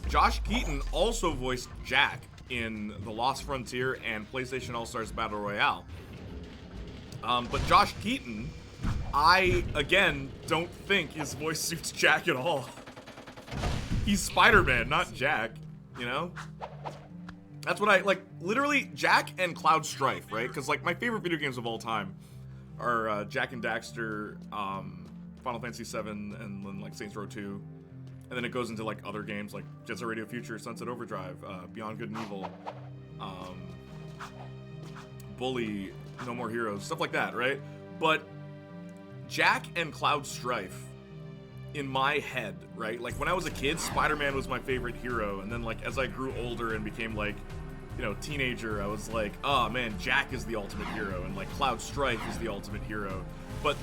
Josh Keaton also voiced Jak in The Lost Frontier and PlayStation All-Stars Battle Royale. But Josh Keaton, I, again, don't think his voice suits Jak at all. He's Spider-Man, not Jak, you know? That's what I, like, literally, Jak and Cloud Strife, right? Because, like, my favorite video games of all time are Jack and Daxter, Final Fantasy VII, and then like Saints Row 2. And then it goes into like other games like Jet Set Radio Future, Sunset Overdrive, Beyond Good and Evil, Bully, No More Heroes, stuff like that, right? But Jack and Cloud Strife, in my head, right? Like when I was a kid, Spider-Man was my favorite hero, and then like as I grew older and became like, you know, teenager, I was like, oh man, Jack is the ultimate hero, and like Cloud Strife is the ultimate hero. But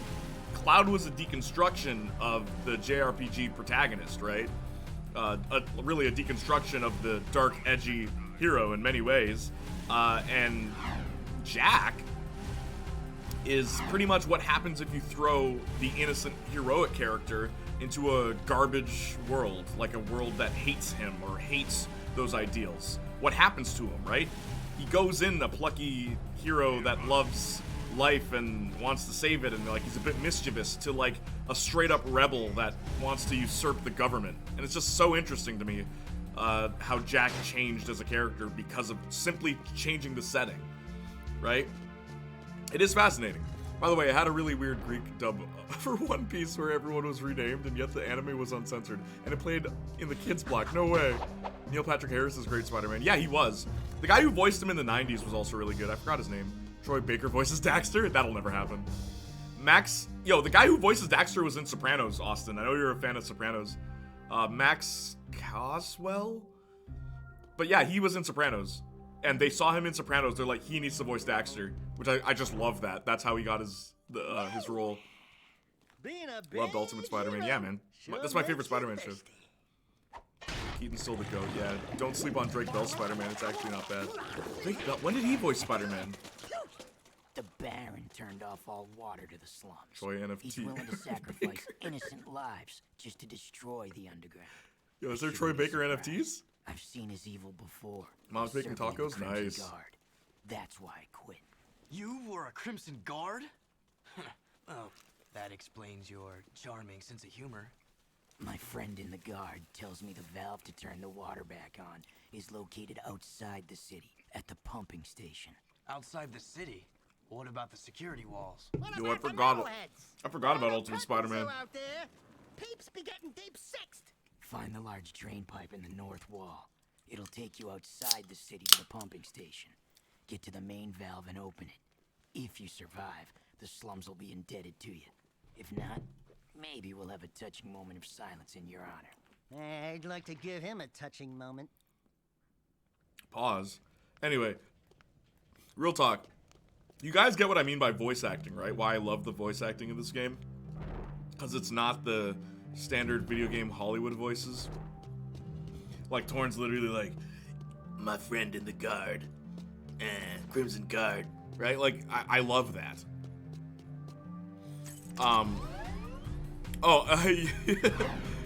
Cloud was a deconstruction of the JRPG protagonist, right? Really a deconstruction of the dark, edgy hero in many ways. And Jack is pretty much what happens if you throw the innocent, heroic character into a garbage world, like a world that hates him or hates those ideals. What happens to him, right? He goes in a plucky hero that loves life and wants to save it, and like he's a bit mischievous, to like a straight up rebel that wants to usurp the government. And it's just so interesting to me how Jack changed as a character because of simply changing the setting, right? It is fascinating. By the way, I had a really weird Greek dub for One Piece where everyone was renamed and yet the anime was uncensored. And it played in the kids block. No way. Neil Patrick Harris is great Spider-Man. Yeah, he was. The guy who voiced him in the 90s was also really good. I forgot his name. Troy Baker voices Daxter? That'll never happen. Max... Yo, the guy who voices Daxter was in Sopranos, Austin. I know you're a fan of Sopranos. Max Coswell? But yeah, he was in Sopranos. And they saw him in Sopranos. They're like, he needs to voice Daxter, which I just love that. That's how he got his role. Loved Ultimate Spider-Man. Yeah, man. That's my favorite Spider-Man show. Keaton's still the GOAT. Yeah, don't sleep on Drake Bell's Spider-Man. It's actually not bad. Drake Bell. When did he voice Spider-Man? The Baron turned off all water to the slums. Troy NFT. He's willing to sacrifice innocent lives just to destroy the underground. Yo, is there Troy Baker NFTs? I've seen his evil before. Mom's making tacos? Nice. Guard. That's why I quit. You were a Crimson Guard? Oh, that explains your charming sense of humor. My friend in the guard tells me the valve to turn the water back on is located outside the city, at the pumping station. Outside the city? What about the security walls? Yo, I forgot about Ultimate Spider-Man. Out there, peeps be getting deep sixed. Find the large drain pipe in the north wall. It'll take you outside the city to the pumping station. Get to the main valve and open it. If you survive, the slums will be indebted to you. If not, maybe we'll have a touching moment of silence in your honor. I'd like to give him a touching moment. Pause. Anyway, real talk. You guys get what I mean by voice acting, right? Why I love the voice acting in this game? Because it's not the standard video game Hollywood voices. Like Torn's literally like, my friend in the guard, Crimson Guard, right? Like I love that.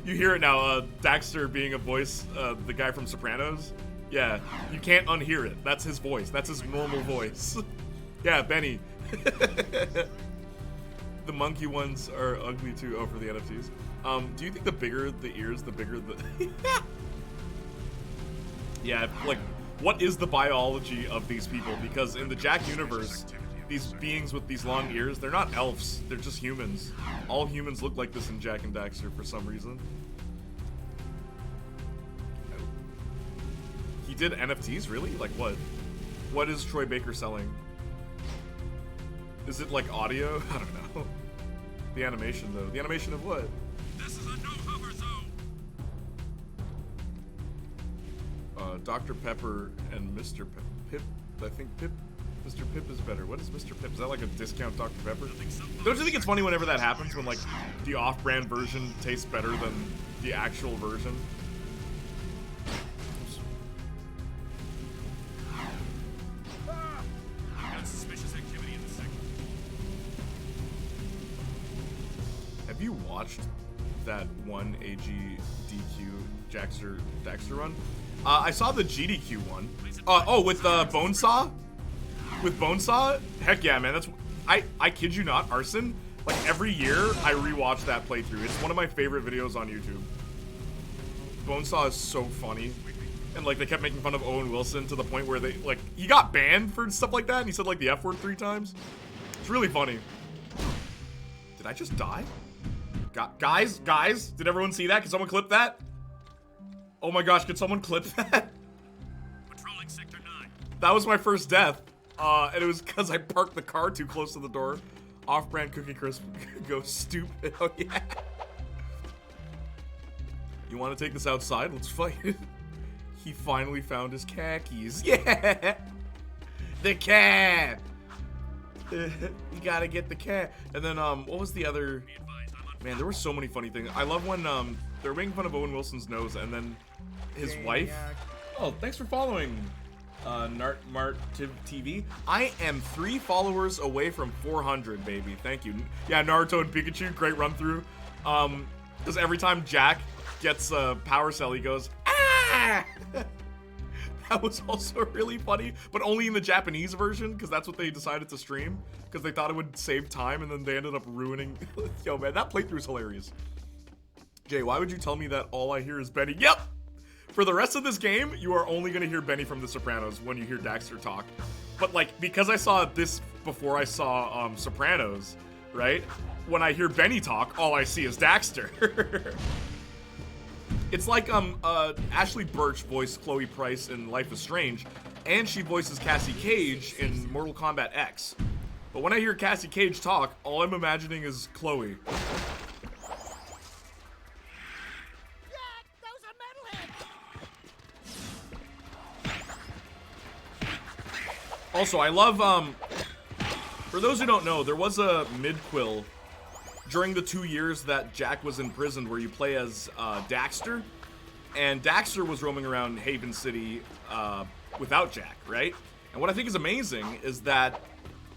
You hear it now. Daxter being a voice, the guy from Sopranos. Yeah, you can't unhear it. That's his voice. That's his normal voice. Yeah, Benny. The monkey ones are ugly too. Oh, for the NFTs. Do you think the bigger the ears, the bigger the... Yeah, like, what is the biology of these people? Because in the Jack universe, these beings with these long ears, they're not elves. They're just humans. All humans look like this in Jack and Daxter for some reason. He did NFTs? Really? Like what? What is Troy Baker selling? Is it like audio? I don't know. The animation though. The animation of what? This is a no-hover zone. Dr. Pepper and Mr. Pip. I think Mr. Pip is better. What is Mr. Pip? Is that like a discount Dr. Pepper? Don't you think it's funny whenever that happens, when like the off-brand version tastes better than the actual version? Got suspicious activity in the sector. Have you watched that one AGDQ Daxter run? I saw the GDQ one. With Bonesaw? With Bonesaw? Heck yeah, man. That's I kid you not, Arson. Like every year I rewatch that playthrough. It's one of my favorite videos on YouTube. Bonesaw is so funny. And like they kept making fun of Owen Wilson to the point where he got banned for stuff like that, and he said like the F word 3 times. It's really funny. Did I just die? Guys, did everyone see that? Can someone clip that? Oh my gosh, could someone clip that? Patrolling Sector 9. That was my first death. And it was because I parked the car too close to the door. Off-brand Cookie Crisp goes stupid. Oh yeah. You want to take this outside? Let's fight it. He finally found his khakis. Yeah! The cat! You gotta get the cat. And then, what was the other... Man, there were so many funny things. I love when, they were making fun of Owen Wilson's nose, and then his wife... Oh, thanks for following, Nartmart TV. I am 3 followers away from 400, baby. Thank you. Yeah, Naruto and Pikachu, great run-through. Because every time Jack gets a power cell, he goes, ah! That was also really funny, but only in the Japanese version, because that's what they decided to stream, because they thought it would save time, and then they ended up ruining... Yo, man, that playthrough is hilarious. Jay, why would you tell me that all I hear is Benny? Yep! For the rest of this game, you are only going to hear Benny from The Sopranos when you hear Daxter talk. But, like, because I saw this before I saw Sopranos, right? When I hear Benny talk, all I see is Daxter. It's like Ashley Birch voiced Chloe Price in Life is Strange, and she voices Cassie Cage in Mortal Kombat X. But when I hear Cassie Cage talk, all I'm imagining is Chloe. Jack, those are metalheads! Also, I love, for those who don't know, there was a midquill during the 2 years that Jack was in prison where you play as Daxter, and Daxter was roaming around Haven City without Jack, right? And what I think is amazing is that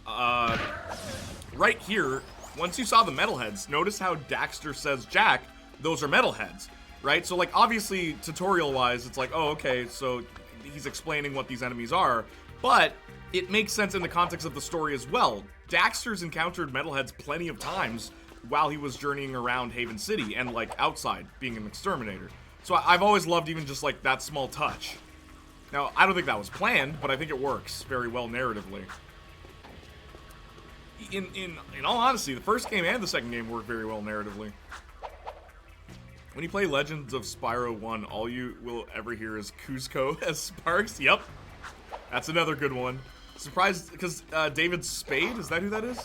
right here, once you saw the metalheads, notice how Daxter says, Jack, those are metalheads, right? So, like, obviously, tutorial-wise, it's like, oh, okay, so he's explaining what these enemies are, but it makes sense in the context of the story as well. Daxter's encountered metalheads plenty of times while he was journeying around Haven City and, like, outside, being an exterminator. So I've always loved even just, like, that small touch. Now, I don't think that was planned, but I think it works very well narratively. In all honesty, the first game and the second game work very well narratively. When you play Legends of Spyro 1, all you will ever hear is Cusco as Sparks. Yep. That's another good one. Surprised, because David Spade, is that who that is?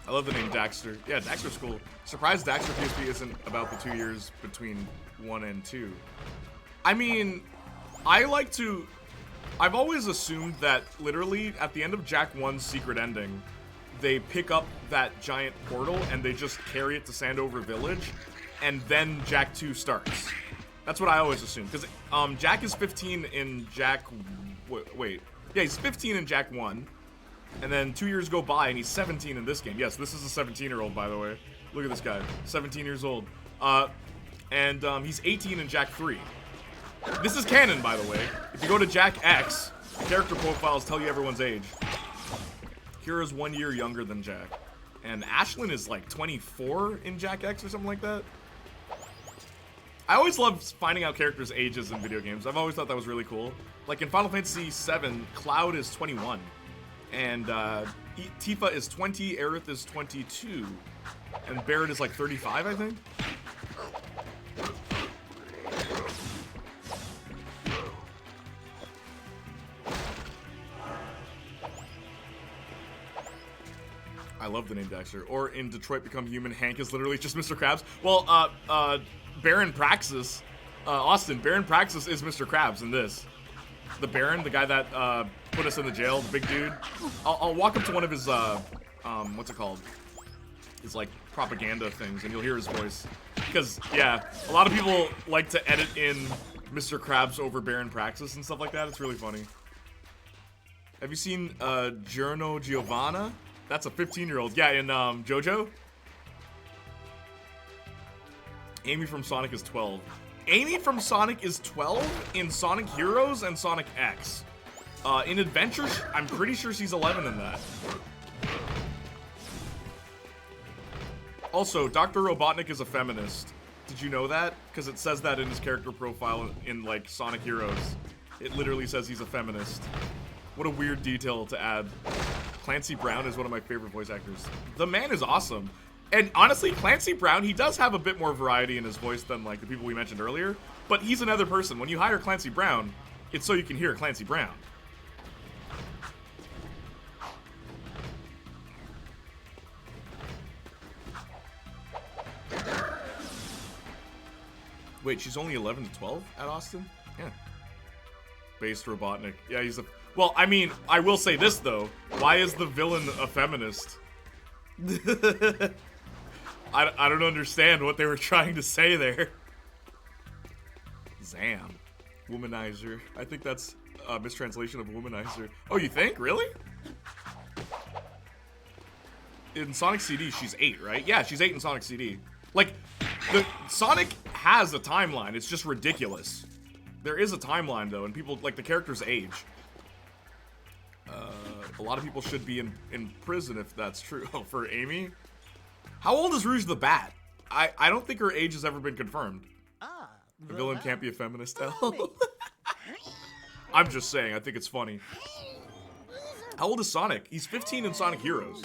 I love the name Daxter. Yeah, Daxter's cool. Surprised Daxter PSP isn't about the 2 years between 1 and 2. I mean, I've always assumed that literally at the end of Jak 1's secret ending, they pick up that giant portal and they just carry it to Sandover Village, and then Jak 2 starts. That's what I always assumed, because Jak is 15 in Jak... Wait. Yeah, he's 15 in Jak 1. And then 2 years go by, and he's 17 in this game. Yes, this is a 17-year-old, by the way. Look at this guy. 17 years old. And he's 18 in Jak 3. This is canon, by the way. If you go to Jak X, the character profiles tell you everyone's age. Kira's 1 year younger than Jak. And Ashlyn is, like, 24 in Jak X or something like that. I always love finding out characters' ages in video games. I've always thought that was really cool. Like, in Final Fantasy VII, Cloud is 21. And Tifa is 20, Aerith is 22, and Barrett is like 35, I think? I love the name Daxter. Or in Detroit Become Human, Hank is literally just Mr. Krabs. Well, Baron Praxis, Austin, Baron Praxis is Mr. Krabs in this. The Baron, the guy that put us in the jail, the big dude. I'll walk up to one of his, what's it called? His, like, propaganda things, and you'll hear his voice. Because, yeah, a lot of people like to edit in Mr. Krabs over Baron Praxis and stuff like that. It's really funny. Have you seen, Giorno Giovanna? That's a 15-year-old. Yeah, in, JoJo. Amy from Sonic is 12. Amy from Sonic is 12 in Sonic Heroes and Sonic X. In Adventure, I'm pretty sure she's 11 in that. Also, Dr. Robotnik is a feminist. Did you know that? Because it says that in his character profile in, like, Sonic Heroes. It literally says he's a feminist. What a weird detail to add. Clancy Brown is one of my favorite voice actors. The man is awesome. And honestly, Clancy Brown, he does have a bit more variety in his voice than like the people we mentioned earlier, but he's another person. When you hire Clancy Brown, it's so you can hear Clancy Brown. Wait, she's only 11 to 12 at Austin? Yeah. Based Robotnik. Yeah, he's a... Well, I mean, I will say this, though. Why is the villain a feminist? I don't understand what they were trying to say there. Zam. Womanizer. I think that's a mistranslation of womanizer. Oh, you think? Really? In Sonic CD, she's 8, right? Yeah, she's 8 in Sonic CD. Like, Sonic has a timeline. It's just ridiculous. There is a timeline, though, and people, like, the characters age. A lot of people should be in prison if that's true. Oh, for Amy? How old is Rouge the Bat? I don't think her age has ever been confirmed. The villain can't be a feminist. I'm just saying, I think it's funny. How old is Sonic? He's 15 in Sonic Heroes.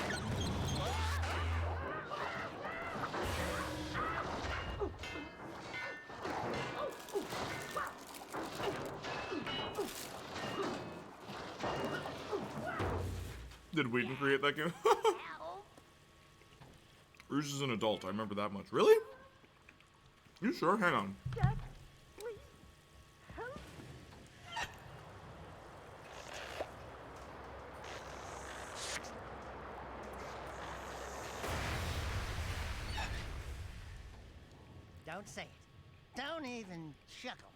Did Whedon create that game? Rouge is an adult, I remember that much. Really? You sure? Hang on. Don't say it. Don't even chuckle.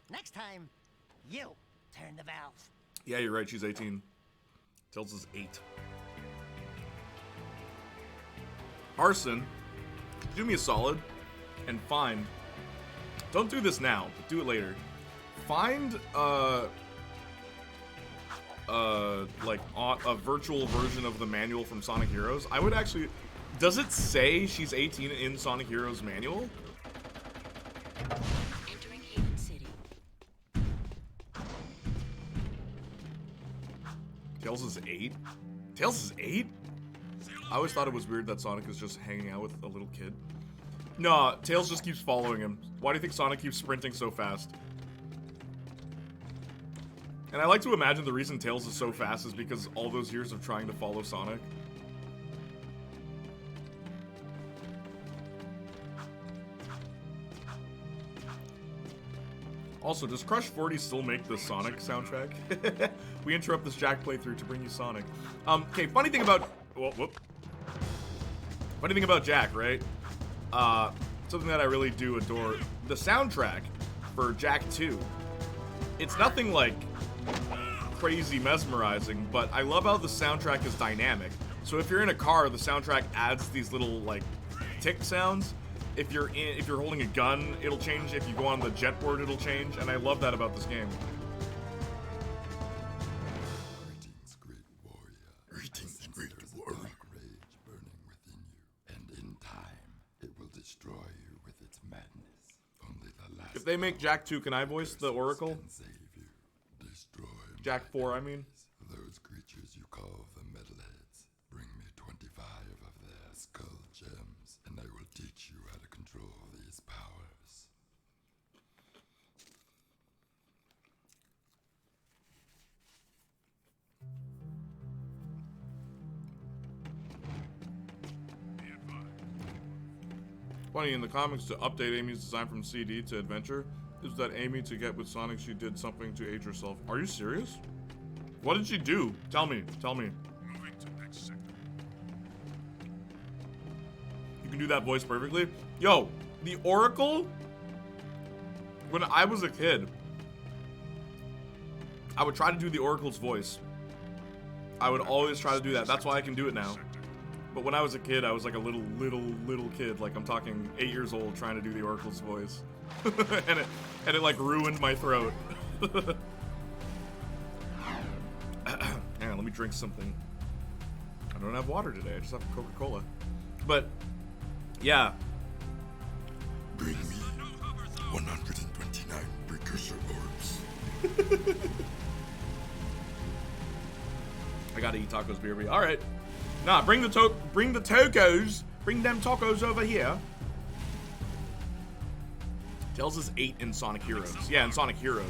Next time, you turn the valve. Yeah, you're right, she's 18. Tails is 8. Arson, do me a solid and find. Don't do this now, but do it later. Find like a virtual version of the manual from Sonic Heroes. I would actually. Does it say she's 18 in Sonic Heroes manual? Entering Haven City. Tails is 8? Tails is 8? I always thought it was weird that Sonic is just hanging out with a little kid. No, Tails just keeps following him. Why do you think Sonic keeps sprinting so fast? And I like to imagine the reason Tails is so fast is because all those years of trying to follow Sonic. Also, does Crush 40 still make the Sonic soundtrack? We interrupt this Jack playthrough to bring you Sonic. Okay, funny thing about... Whoop. Funny thing about Jack, right? Something that I really do adore. The soundtrack for Jack 2. It's nothing like crazy mesmerizing, but I love how the soundtrack is dynamic. So if you're in a car, the soundtrack adds these little like tick sounds. If you're holding a gun, it'll change. If you go on the jetboard, it'll change. And I love that about this game. Greetings, great warrior. Greetings, great warrior. Rage burning within you, and in time, it will destroy you with its madness. Only the last. If they make Jack 2, can I voice the Oracle? Destroy Jack 4, I mean. Those creatures you call the metalheads. Bring me 25 of their skull gems, and I will teach you how to control these powers. Funny, in the comics, to update Amy's design from CD to Adventure, is that Amy, to get with Sonic, she did something to age herself. Are you serious? What did she do? Tell me. Moving to next sector. You can do that voice perfectly? Yo, the Oracle? When I was a kid, I would try to do the Oracle's voice. I would always try to do that. That's why I can do it now. But when I was a kid, I was like a little kid. Like, I'm talking 8 years old trying to do the Oracle's voice. and it like ruined my throat. Hang on, let me drink something. I don't have water today, I just have Coca-Cola. But, yeah. Bring me 129 precursor orbs. I gotta eat tacos, BRB. All right. Nah, bring the tacos. Bring them tacos over here. Tails is 8 in Sonic Heroes. Yeah, in Sonic Heroes.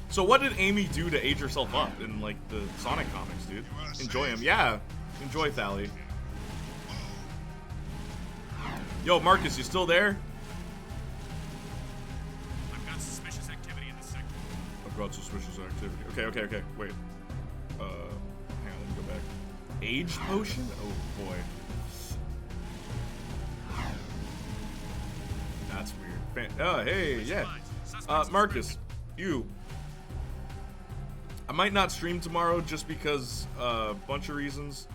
So what did Amy do to age herself up in, like, the Sonic comics, dude? Enjoy him. Yeah. Enjoy Thali. Yo, Marcus, you still there? I've got suspicious activity in the sector. I've got suspicious activity. Okay. Wait. Hang on, let me go back. Age potion? Oh, boy. That's weird. Oh, hey, yeah. Marcus, you. I might not stream tomorrow just because a bunch of reasons,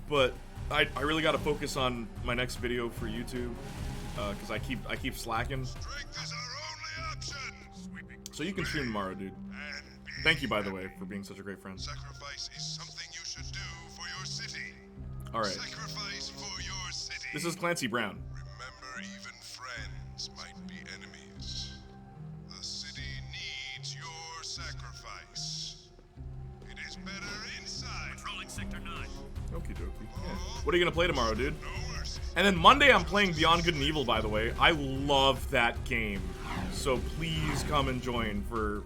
but I really got to focus on my next video for YouTube because I keep slacking. So you can stream tomorrow, dude. Thank you, by the way, for being such a great friend. Sacrifice is something you should do for your city. All right. Sacrifice for your city. This is Clancy Brown. Remember, even friends might be enemies. The city needs your sacrifice. It is better inside. Controlling Sector 9. Okie dokie. Yeah. What are you gonna play tomorrow, dude? And then Monday I'm playing Beyond Good and Evil, by the way. I love that game. So please come and join for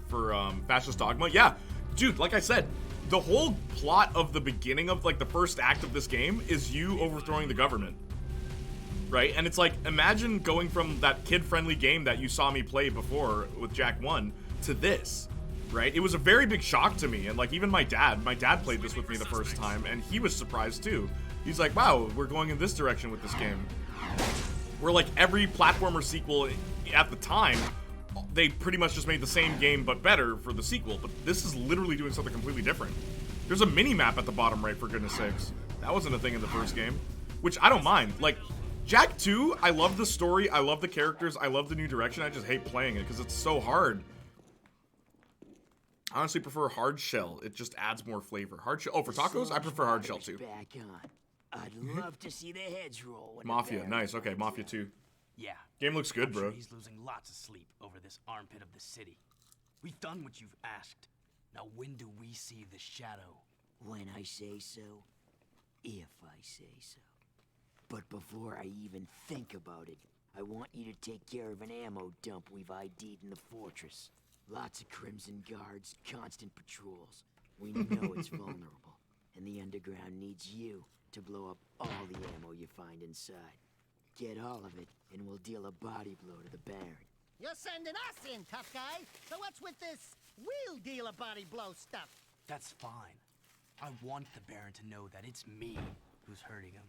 Fascist Dogma. Yeah, dude, like I said, the whole plot of the beginning of, like, the first act of this game is you overthrowing the government. Right? And it's like, imagine going from that kid-friendly game that you saw me play before with Jack 1 to this. Right? It was a very big shock to me, and, like, even my dad played this with me the first time, and he was surprised too. He's like, wow, we're going in this direction with this game. Where, like, every platformer sequel at the time, they pretty much just made the same game but better for the sequel, but this is literally doing something completely different. There's a mini-map at the bottom right, for goodness sakes. That wasn't a thing in the first game, which I don't mind. Like, Jak 2, I love the story, I love the characters, I love the new direction, I just hate playing it because it's so hard. I honestly prefer hard shell. It just adds more flavor. Hard shell. Oh, for tacos, I prefer hard shell too. Back on. I'd love to see the heads roll. Mafia, nice. Okay, Mafia 2. Yeah. Game looks good, I'm bro. Sure he's losing lots of sleep over this armpit of the city. We've done what you've asked. Now when do we see the shadow? When I say so. If I say so. But before I even think about it, I want you to take care of an ammo dump we've ID'd in the fortress. Lots of Crimson Guards, constant patrols. We know it's vulnerable, and the underground needs you to blow up all the ammo you find inside. Get all of it, and we'll deal a body blow to the Baron. You're sending us in, tough guy. So what's with this we'll deal a body blow stuff? That's fine. I want the Baron to know that it's me who's hurting him.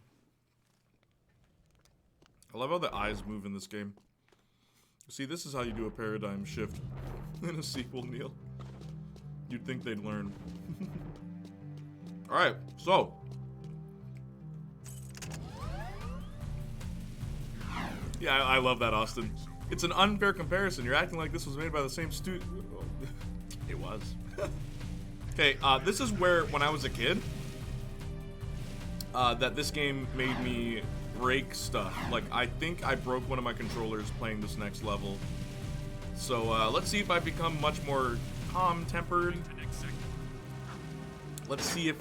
I love how the eyes move in this game. See, this is how you do a paradigm shift in a sequel, Neil. You'd think they'd learn. Alright, so. Yeah, I love that, Austin. It's an unfair comparison. You're acting like this was made by the same studio. It was. Okay, this is where, when I was a kid, that this game made me break stuff. Like, I think I broke one of my controllers playing this next level. So, let's see if I become much more calm-tempered. Let's see if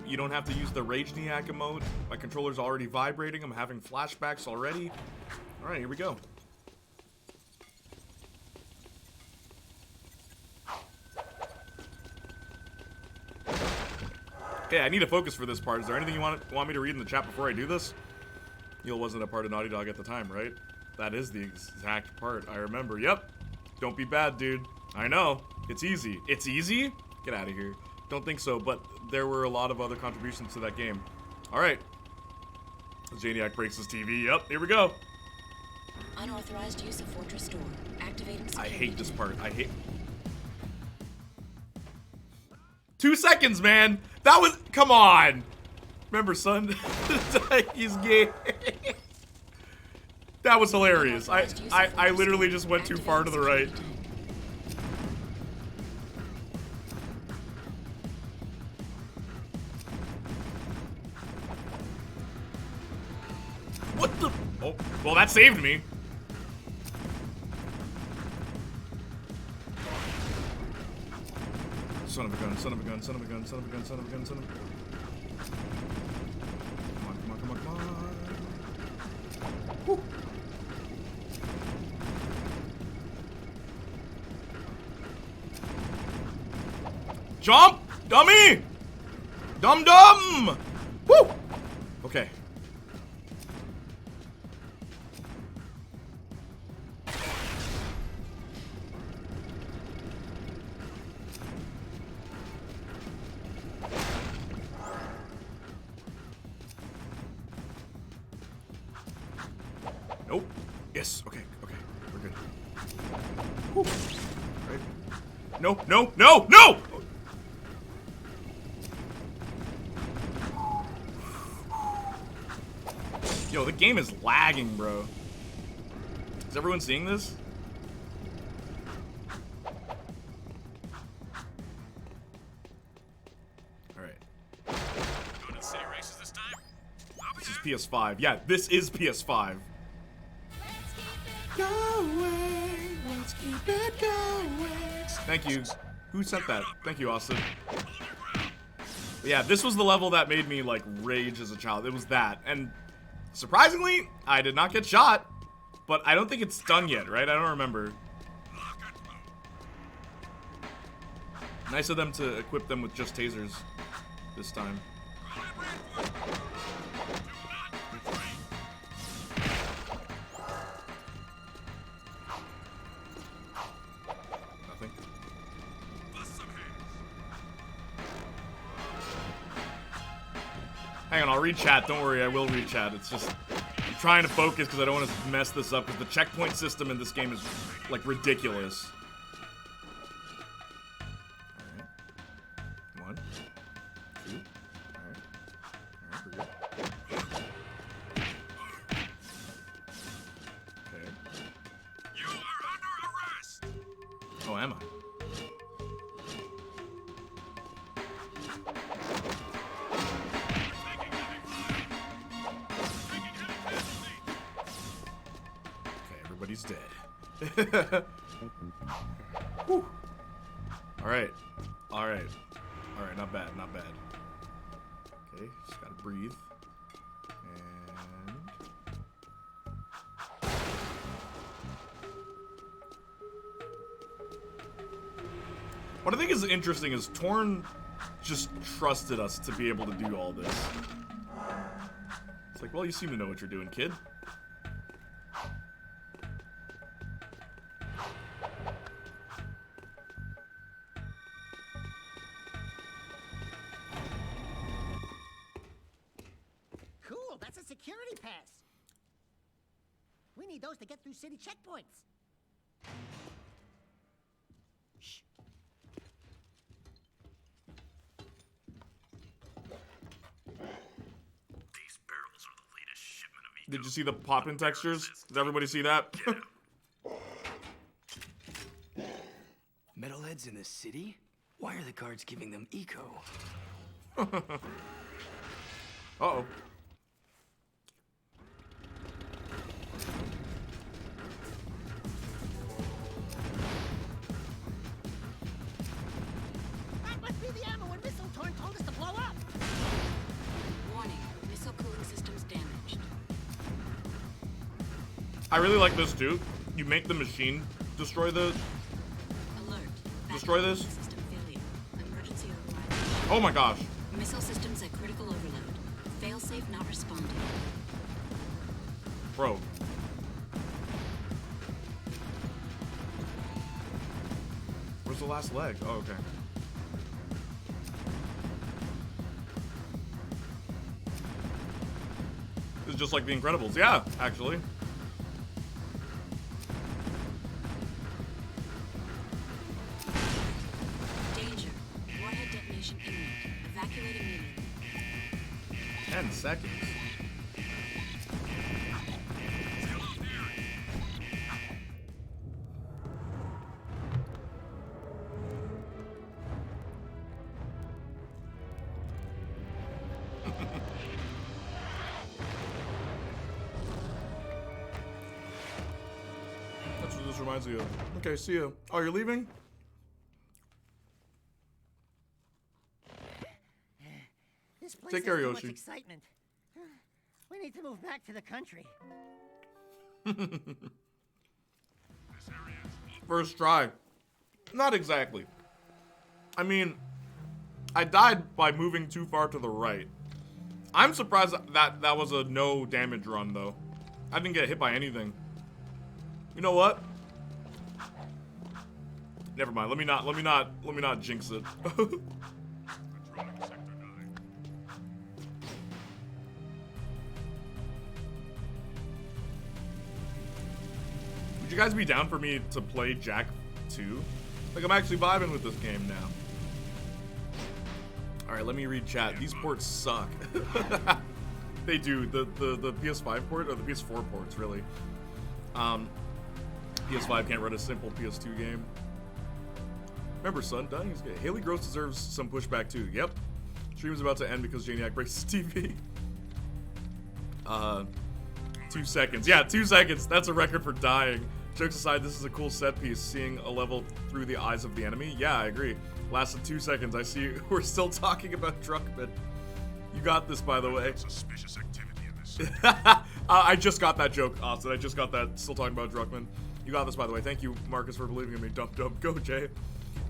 you don't have to use the Playniac emote. My controller's already vibrating. I'm having flashbacks already. Alright, here we go. Okay, I need to focus for this part. Is there anything you want me to read in the chat before I do this? Neil wasn't a part of Naughty Dog at the time, right? That is the exact part. I remember. Yep. Don't be bad, dude. I know. It's easy. It's easy? Get out of here. Don't think so, but there were a lot of other contributions to that game. Alright. Zaniac breaks his TV. Yep, here we go. Unauthorized use of fortress door. Activating security. I hate this part. I hate... 2 seconds, man! That was... Come on! Remember, son? He's gay. That was hilarious. I literally just went too far to the right. What the? Oh, well, that saved me. Son of a gun, son of a gun, son of a gun, son of a gun, son of a gun, son of a gun. Come on, come on, come on, come on. Woo. Jump! Dummy! Dum dum! Woo! Okay. Nope. Yes. Okay. Okay. We're good. Woo. Right. No. No. No. No. Yo, the game is lagging, bro. Is everyone seeing this? Alright. Going to city races this time? This is PS5. Yeah, this is PS5. Going, let's keep it going. Thank you. Who sent that? Thank you, Austin. But yeah, this was the level that made me, like, rage as a child. It was that. And surprisingly, I did not get shot. But I don't think it's done yet, right? I don't remember. Nice of them to equip them with just tasers this time. Nothing. Hang on, I'll read chat. Don't worry, I will read chat. It's just I'm trying to focus because I don't want to mess this up because the checkpoint system in this game is like ridiculous. Alright. 1, 2. Alright. Alright, we're good. Okay. You are under arrest! Oh, am I? Everybody's dead. Whew. Alright. Alright. Alright, not bad, not bad. Okay, just gotta breathe. And... what I think is interesting is Torn just trusted us to be able to do all this. It's like, well, you seem to know what you're doing, kid. Cool, that's a security pass. We need those to get through city checkpoints. Shh. These barrels are the latest shipment of Did you see the pop-in textures? Did everybody see that? Metalheads in the city? Why are the guards giving them eco? Uh-oh. That must be the ammo when Missile Torn told us to blow up. Warning, missile cooling systems damaged. I really like this too. You make the machine destroy the... Alert. destroy this? System failure. Emergency override. Oh my gosh. Missile systems at critical overload. Failsafe not responding. Bro. Where's the last leg? Oh, okay. This is just like The Incredibles. Yeah, actually. Danger. Warhead detonation imminent. Evacuate immediately. 10 seconds. That's what this reminds me of. Okay, see ya. Oh, you're leaving? Take care, has too much Yoshi. excitement. We need to move back to the country. First try. Not exactly. I mean, I died by moving too far to the right. I'm surprised that was a no damage run though. I didn't get hit by anything. You know what? Never mind. Let me not jinx it. Would you guys be down for me to play Jack 2? Like, I'm actually vibing with this game now. Alright, let me read chat. These ports suck. They do. The PS5 port, or the PS4 ports, really. PS5 can't run a simple PS2 game. Remember, son, dying is good. Haley Gross deserves some pushback, too. Yep. Stream is about to end because Janiac breaks his TV. 2 seconds. Yeah, 2 seconds. That's a record for dying. Jokes aside, this is a cool set piece, seeing a level through the eyes of the enemy. Yeah, I agree. Lasted 2 seconds. I see we're still talking about Druckmann. You got this, by the way. Suspicious activity in this. I just got that joke, Austin. I just got that. Still talking about Druckmann. You got this, by the way. Thank you, Marcus, for believing in me. Dump. Go, Jay.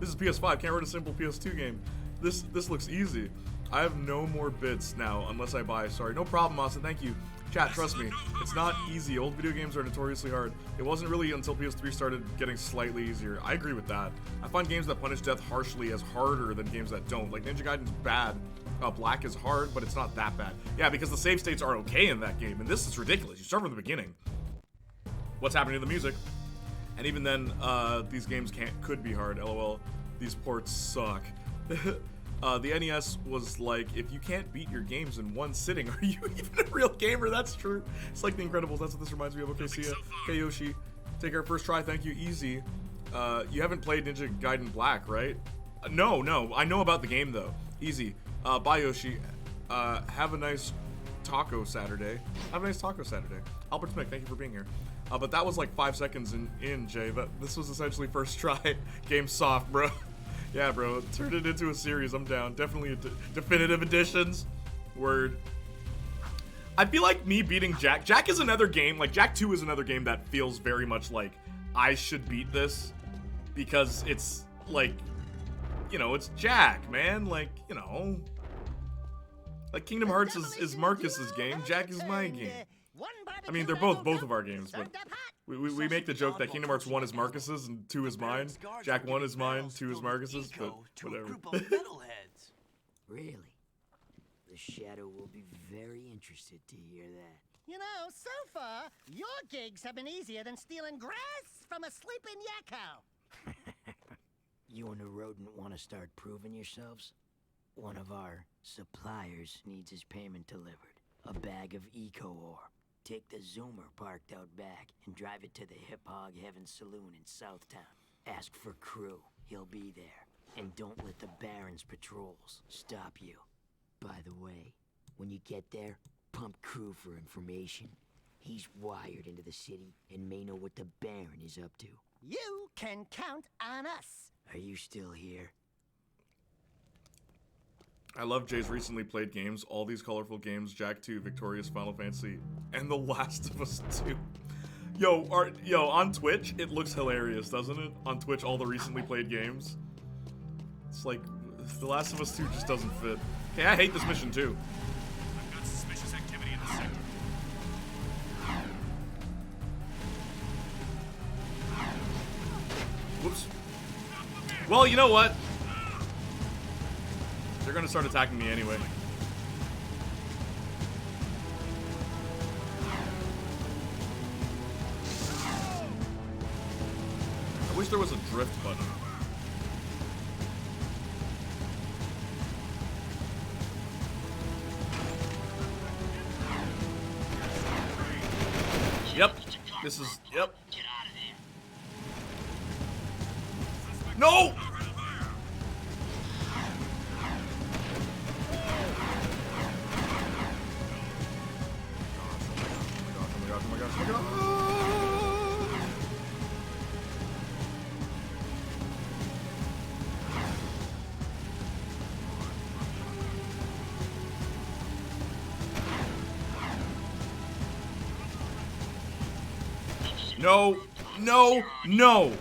This is PS5. Can't run a simple PS2 game. This looks easy. I have no more bits now, unless I buy. Sorry. No problem, Austin. Thank you. Chat, trust me, it's not easy. Old video games are notoriously hard. It wasn't really until PS3 started getting slightly easier. I agree with that. I find games that punish death harshly as harder than games that don't. Like, Ninja Gaiden's bad. Black is hard, but it's not that bad. Yeah, because the save states are okay in that game, and this is ridiculous. You start from the beginning. What's happening to the music? And even then, these games could be hard. LOL. These ports suck. The NES was like, if you can't beat your games in one sitting, are you even a real gamer? That's true. It's like The Incredibles. That's what this reminds me of. Okay, see ya. Okay, Yoshi. Take our first try. Thank you. Easy. You haven't played Ninja Gaiden Black, right? No. I know about the game, though. Easy. Bye, Yoshi. Have a nice taco Saturday. Have a nice taco Saturday. Albert Smith, thank you for being here. But that was like 5 seconds in, Jay. This was essentially first try. Game soft, bro. Yeah, bro, turn it into a series. I'm down. Definitely definitive editions. Word. I feel like me beating Jack. Jack is another game. Like, Jack 2 is another game that feels very much like I should beat this. Because it's, like, you know, it's Jack, man. Like, you know. Like, Kingdom Hearts is Marcus's game. Jack is my game. I mean, they're both of our games, but we make the joke that Kingdom Hearts 1 is Marcus's and 2 is mine. Jack 1 is mine, 2 is Marcus's, but whatever. Really? The Shadow will be very interested to hear that. You know, so far, your gigs have been easier than stealing grass from a sleeping yakko. You and the rodent want to start proving yourselves? One of our suppliers needs his payment delivered. A bag of eco-ore. Take the Zoomer parked out back and drive it to the Hip Hog Heaven Saloon in Southtown. Ask for Crew. He'll be there. And don't let the Baron's patrols stop you. By the way, when you get there, pump Crew for information. He's wired into the city and may know what the Baron is up to. You can count on us. Are you still here? I love Jay's recently played games, all these colorful games, Jack 2, Victorious, Final Fantasy, and The Last of Us 2. Yo, on Twitch, it looks hilarious, doesn't it? On Twitch, all the recently played games. It's like, The Last of Us 2 just doesn't fit. Okay, I hate this mission too. I've got suspicious activity in the sector. Whoops. Well, you know what? They're gonna start attacking me anyway. I wish there was a drift button. Yep. This is, yep. No! No, no, no!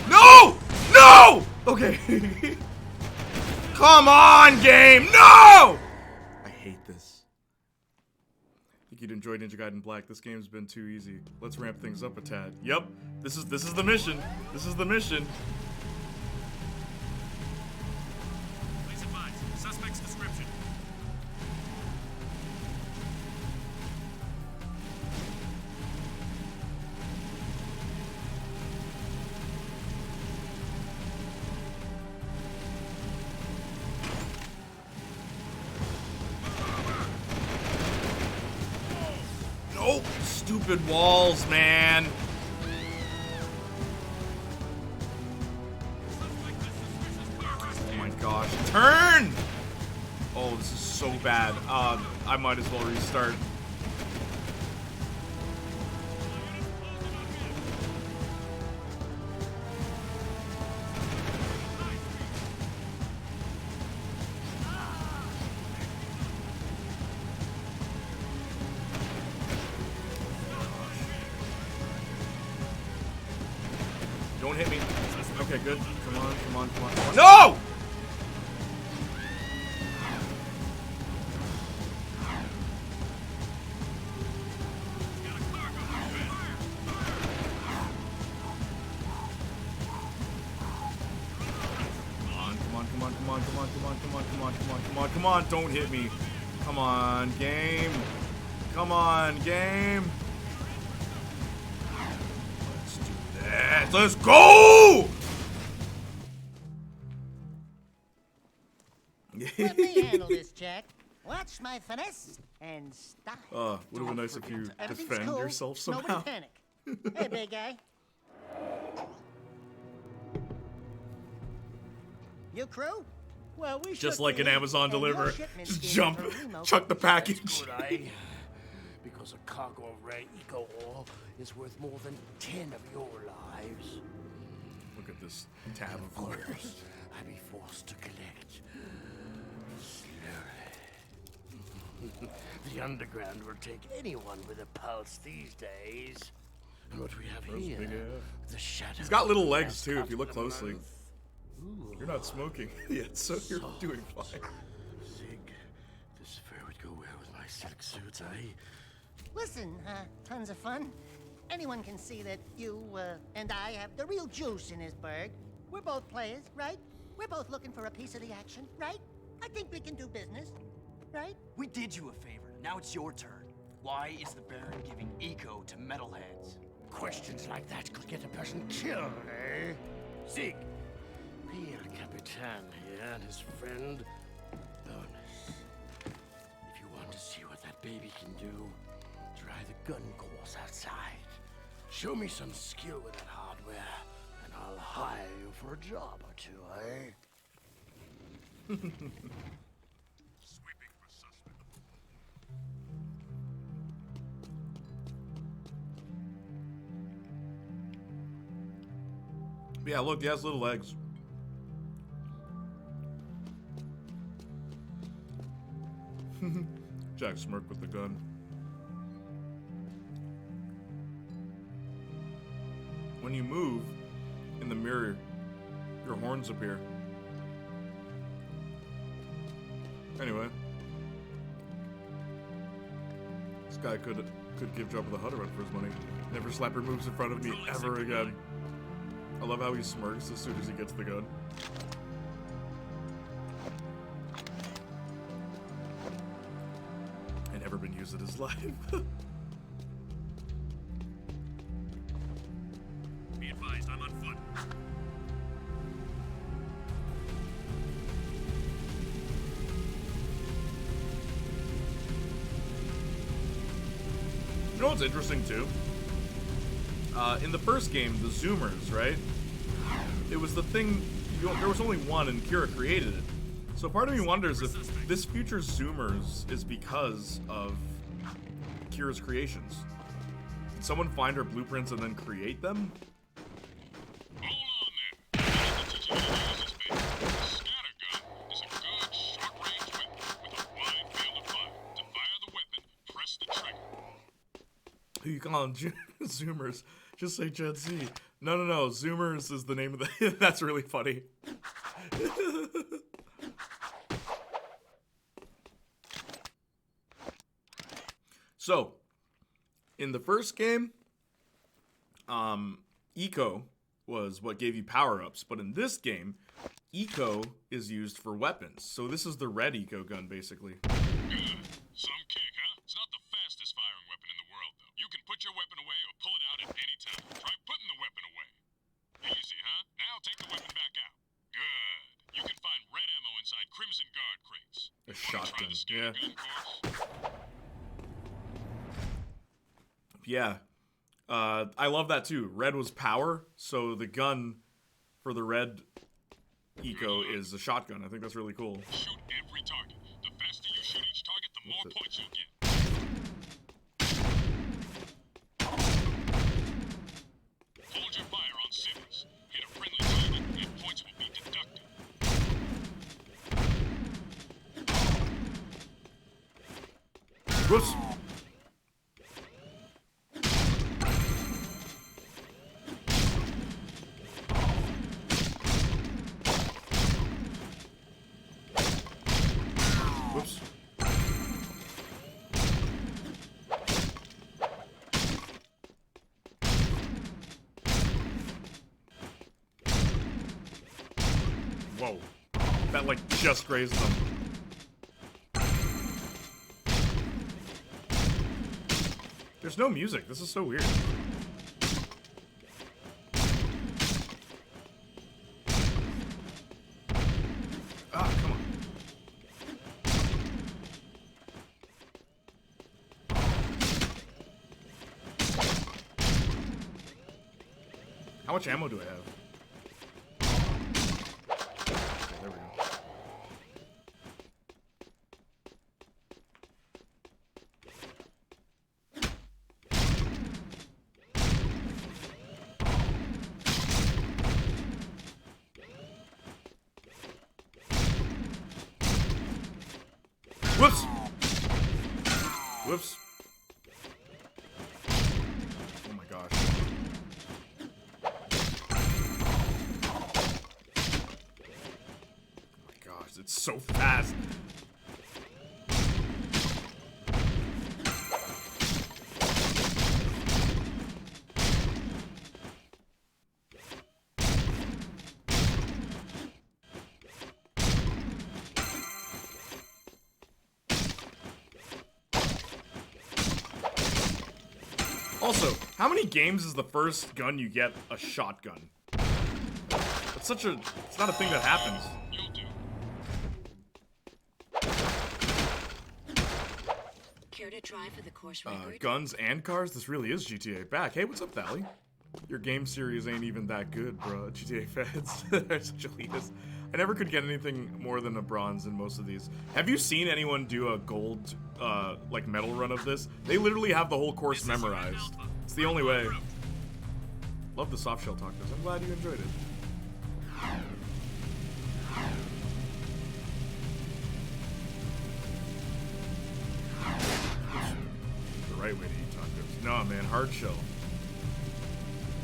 No! No! Okay. Come on, game! No! I hate this. I think you'd enjoy Ninja Gaiden Black. This game's been too easy. Let's ramp things up a tad. Yep. This is the mission. This is the mission. Please advise. Suspect's description. Nope. Stupid walls, man. Oh my gosh. Turn! Oh, this is so bad. I might as well restart. Don't hit me. Okay, good. Come on, come on, come on, come on. No! Come on, don't hit me. Come on, game. Come on, game. Let's do that. Let's go! Let me handle this, Jack. Watch my finesse and style. Would have been nice if you Everything's defend cool. yourself somehow. Nobody panic. Hey, big guy. You crew? Well, we Just should like be an in, Amazon and your deliver. shipment's Just due jump, for Remo. chuck the package. Good, eh? Because a cargo of rare eco ore is worth more than 10 of your lives. Look at this tab Of of course, letters. I'd be forced to collect. Slowly. The underground will take anyone with a pulse these days. And what we have here, the shadow. He's got little legs too, if you look closely. You're not smoking yet, so you're doing fine. Zig, this fur would go well with my silk suits, eh? Listen, tons of fun. Anyone can see that you and I have the real juice in this burg. We're both players, right? We're both looking for a piece of the action, right? I think we can do business, right? We did you a favor. Now it's your turn. Why is the Baron giving eco to metalheads? Questions like that could get a person killed, eh? Zig, Pierre Capitan here and his friend, Bonus. If you want to see what that baby can do, try the gun course outside. Show me some skill with that hardware, and I'll hire you for a job or two, eh? Sweeping for suspect. Yeah, look, he has little legs. Jack smirked with the gun. When you move in the mirror, your horns appear. Anyway, this guy could give Jabba the Hutt a run for his money. Never slap or moves in front of me ever again. I love how he smirks as soon as he gets the gun. And never been used in his life. Be advised, I'm on foot. You know what's interesting too? In the first game, the Zoomers, right? It was the thing, there was only one and Kira created it. So part of me wonders if this future Zoomers is because of Kira's creations. Did someone find her blueprints and then create them? Hold on there. Scattergun you call them Zoomers. Just say Gen Z. No. Zoomers is the name of the... That's really funny. So, in the first game, eco was what gave you power-ups. But in this game, eco is used for weapons. So this is the red eco gun, basically. Good. Some kick, huh? It's not the fastest firing weapon in the world, though. You can put your weapon away or pull it out at any time. Try putting the weapon away. Easy, huh? Now take the weapon back out. Good. You can find red ammo inside Crimson Guard crates. A shotgun, yeah. Yeah. I love that too. Red was power, so the gun for the red eco is a shotgun. I think that's really cool. Shoot every target. The faster you shoot each target, the more points you'll get. Hold your fire on civvies. Hit a friendly target, and points will be deducted. Whoops. Whoops. Whoa. That like just grazed them. There's no music. This is so weird. Ah, come on. How much ammo do I have? Okay, there we go. Whoops! Whoops. Oh my gosh. Oh my gosh, it's so fast. Also, how many games is the first gun you get a shotgun? It's not a thing that happens. Care to try for the course record? Guns and cars? This really is GTA back. Hey, what's up, Valley? Your game series ain't even that good, bro. GTA fans. They're such elitists. I never could get anything more than a bronze in most of these. Have you seen anyone do a gold, like, medal run of this? They literally have the whole course memorized. It's the only way. Love the soft shell tacos. I'm glad you enjoyed it. The right way to eat tacos. No, man, hard shell.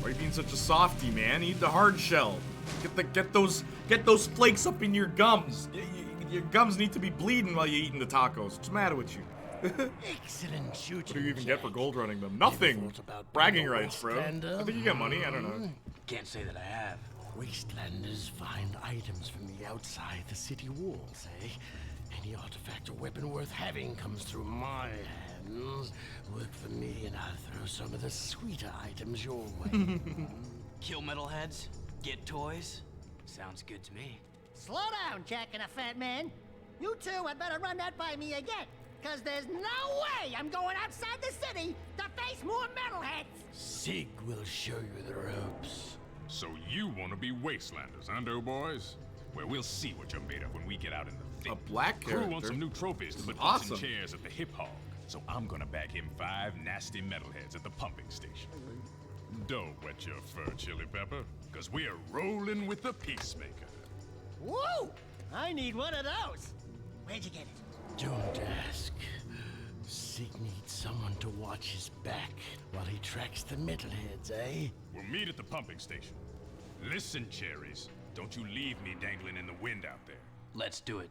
Why are you being such a softie, man? Eat the hard shell. Get those flakes up in your gums. Your gums need to be bleeding while you're eating the tacos. What's the matter with you? Excellent shooting. What do you even get for gold running them? Nothing. Bragging rights, bro. I think you get money. I don't know. Can't say that I have. Wastelanders find items from the outside the city walls, eh? Any artifact or weapon worth having comes through my hands. Work for me and I'll throw some of the sweeter items your way. Kill metalheads? Get toys? Sounds good to me. Slow down, Jack and a fat man. You two had better run that by me again, because there's no way I'm going outside the city to face more metalheads. Sig will show you the ropes. So you want to be Wastelanders, huh, doughboys? Well, we'll see what you're made of when we get out in the thick. A black character? Crew wants some new trophies to put awesome. some chairs at the hip hog, so I'm gonna bag him 5 nasty metalheads at the pumping station. Don't wet your fur, Chili Pepper, because we're rolling with the Peacemaker. Woo! I need one of those. Where'd you get it? Don't ask. Sig needs someone to watch his back while he tracks the metalheads, eh? We'll meet at the pumping station. Listen, cherries. Don't you leave me dangling in the wind out there. Let's do it.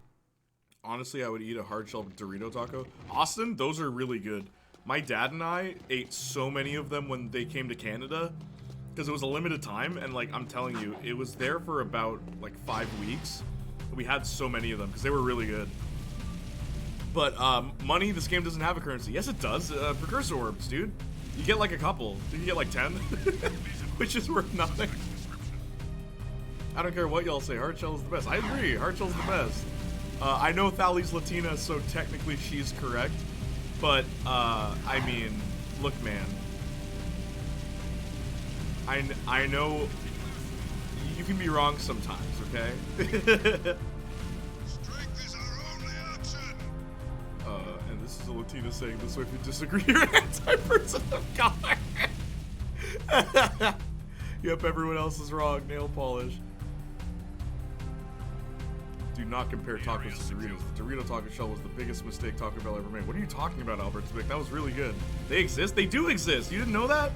Honestly, I would eat a hard-shell Dorito taco. Austin, those are really good. My dad and I ate so many of them when they came to Canada because it was a limited time, and like I'm telling you, it was there for about like 5 weeks. We had so many of them because they were really good. But money, this game doesn't have a currency. Yes, it does. Precursor orbs, dude. You get like a couple. You can get like 10, which is worth nothing. I don't care what y'all say. Hardshell is the best. I agree. Hardshell's the best. I know Thali's Latina, so technically she's correct. But, I mean, look, man. I know you can be wrong sometimes, okay? Strength is our only option. And this is a Latina saying this, so if you disagree, you're an anti-person of color. Yep, everyone else is wrong. Nail polish. Do not compare tacos to Doritos. The Dorito taco shell was the biggest mistake Taco Bell ever made. What are you talking about, Albert? That was really good. They exist? They do exist. You didn't know that?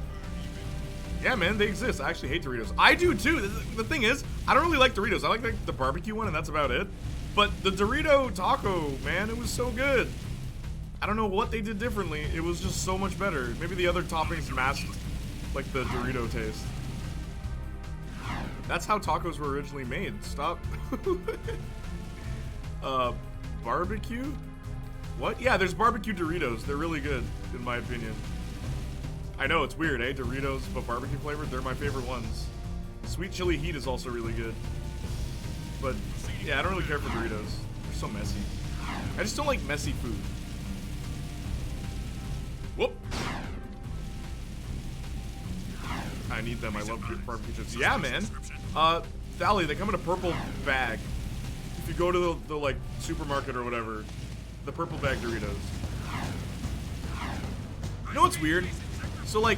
Yeah, man, they exist. I actually hate Doritos. I do, too. The thing is, I don't really like Doritos. I like the barbecue one, and that's about it. But the Dorito taco, man, it was so good. I don't know what they did differently. It was just so much better. Maybe the other toppings masked, like, the Dorito taste. That's how tacos were originally made. Stop. Barbecue? What? Yeah, there's barbecue Doritos. They're really good, in my opinion. I know, it's weird, eh? Doritos, but barbecue flavored, they're my favorite ones. Sweet chili heat is also really good. But, yeah, I don't really care for Doritos. They're so messy. I just don't like messy food. Whoop! I need them. I love barbecue chips. Yeah, man. Thali, they come in a purple bag. If you go to the like supermarket or whatever, the purple bag Doritos. You know what's weird? So like,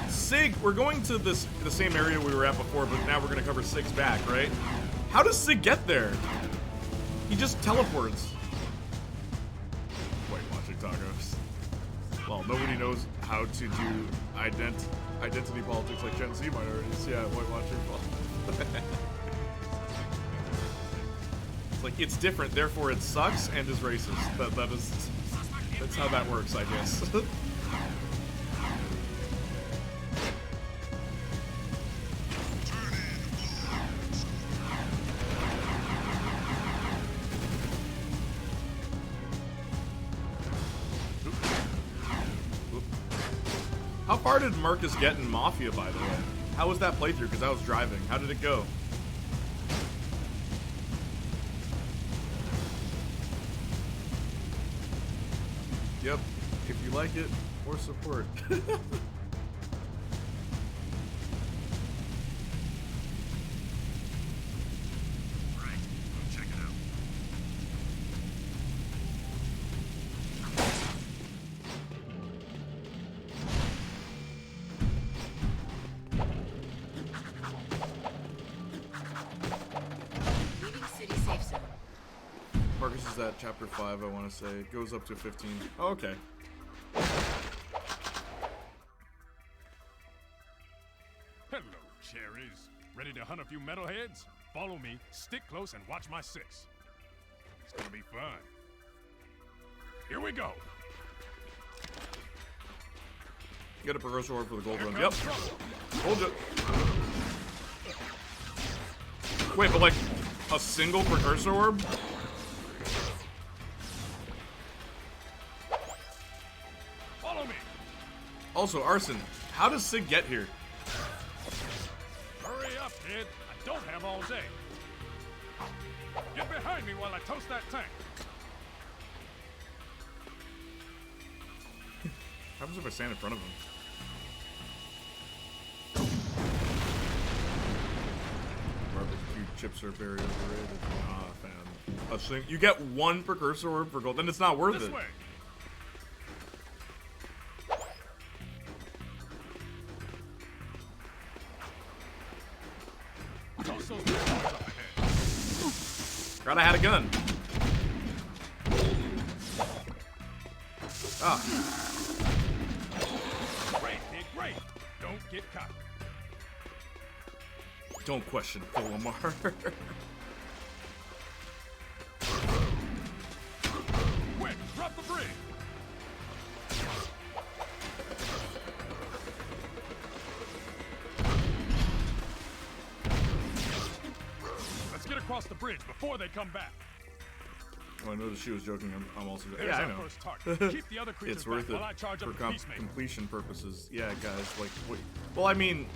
Sig, we're going to the same area we were at before, but now we're gonna cover Sig's back, right? How does Sig get there? He just teleports. White watching tacos. Well, nobody knows how to do identity politics like Gen Z minorities. Yeah, white watching politics. It's like, it's different, therefore it sucks and is racist. That's how that works, I guess. How far did Marcus get in Mafia, by the way? How was that playthrough? Because I was driving. How did it go? Yep. If you like it, more support. Marcus is at chapter 5, I want to say. It goes up to 15. Oh, okay. Hello, cherries. Ready to hunt a few metalheads? Follow me, stick close, and watch my six. It's gonna be fun. Here we go. Get a progression orb for the gold run. Yep. Hold it. Wait, but like a single precursor orb? Follow me. Also, Arson, how does Sig get here? Hurry up, kid. I don't have all day. Get behind me while I toast that tank. What happens if I stand in front of him? Barbecue chips are very overrated. Ah, fam. You get one precursor orb for gold, then it's not worth it. Way. Forgot I had a gun. Ah, Ah. Great, kid, great. Don't get caught. Don't question Philomar. Quick, drop the bridge. Let's get across the bridge before they come back. Oh, I noticed she was joking. I'm also. There's Yeah, I our know. first target. Keep the other creatures It's worth back it while I charge up for the peacemaker. completion purposes. Yeah, guys. Like, wait. Well, I mean.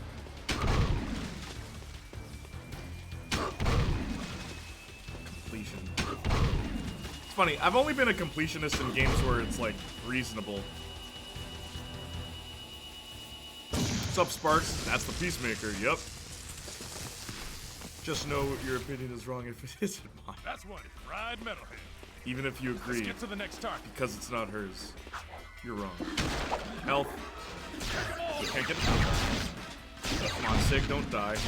Completion. It's funny. I've only been a completionist in games where it's like reasonable. What's up, Sparks? That's the Peacemaker. Yep. Just know your opinion is wrong if it isn't mine. That's one. Ride Metalhead. Even if you agree. Let's get to the next target. Because it's not hers. You're wrong. Health. You can't get it. Come on, Sig, don't die.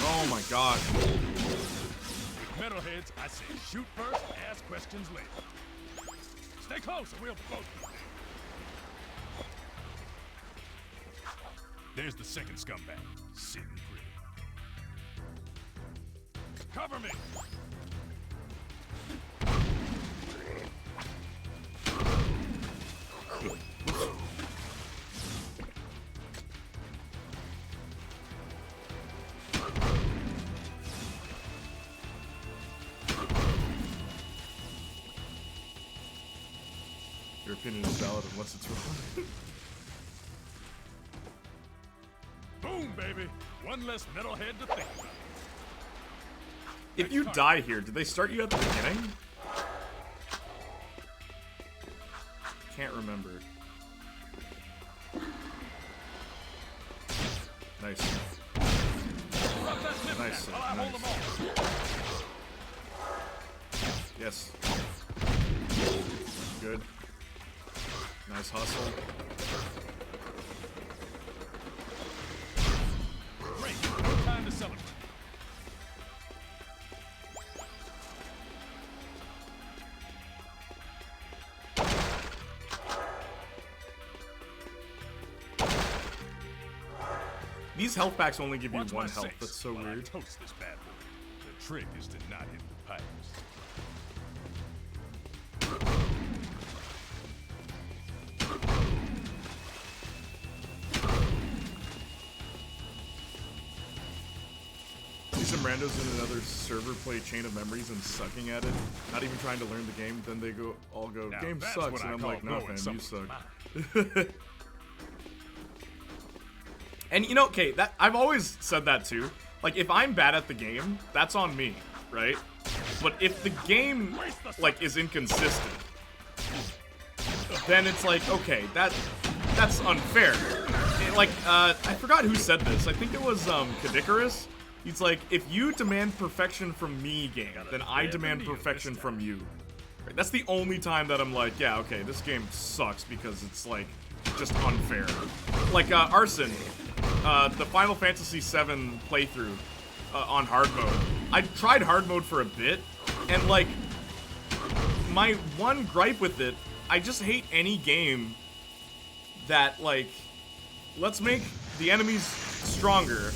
Oh my god. With Metalheads, I say shoot first, ask questions later. Stay close or we'll both. There's the second scumbag, sitting pretty. Cover me! Your opinion is valid unless it's wrong. Boom, baby! One less metalhead to think about. If you die here, did they start you at the beginning? Can't remember. Nice. Nice. Nice. Yes. Good. Nice hustle. Great. No time to celebrate. These health packs only give you one health. That's so weird. Toast this bad boy. The trick is to not hit the pipes. See some randos in another server play Chain of Memories and sucking at it, not even trying to learn the game. Then they all go, Now game that's sucks, what and I I'm call like, no, blowing fam, you someone's suck. And you know, okay, that I've always said that too. Like, if I'm bad at the game, that's on me, right? But if the game, like, is inconsistent, then it's like, okay, that's unfair. Like, I forgot who said this. I think it was, Kadikarus. He's like, if you demand perfection from me, game, then I demand perfection from you. Right? That's the only time that I'm like, yeah, okay, this game sucks because it's, like, just unfair. Like, Arson, the Final Fantasy VII playthrough on hard mode. I tried hard mode for a bit, and, like, my one gripe with it, I just hate any game that, like, let's make the enemies stronger,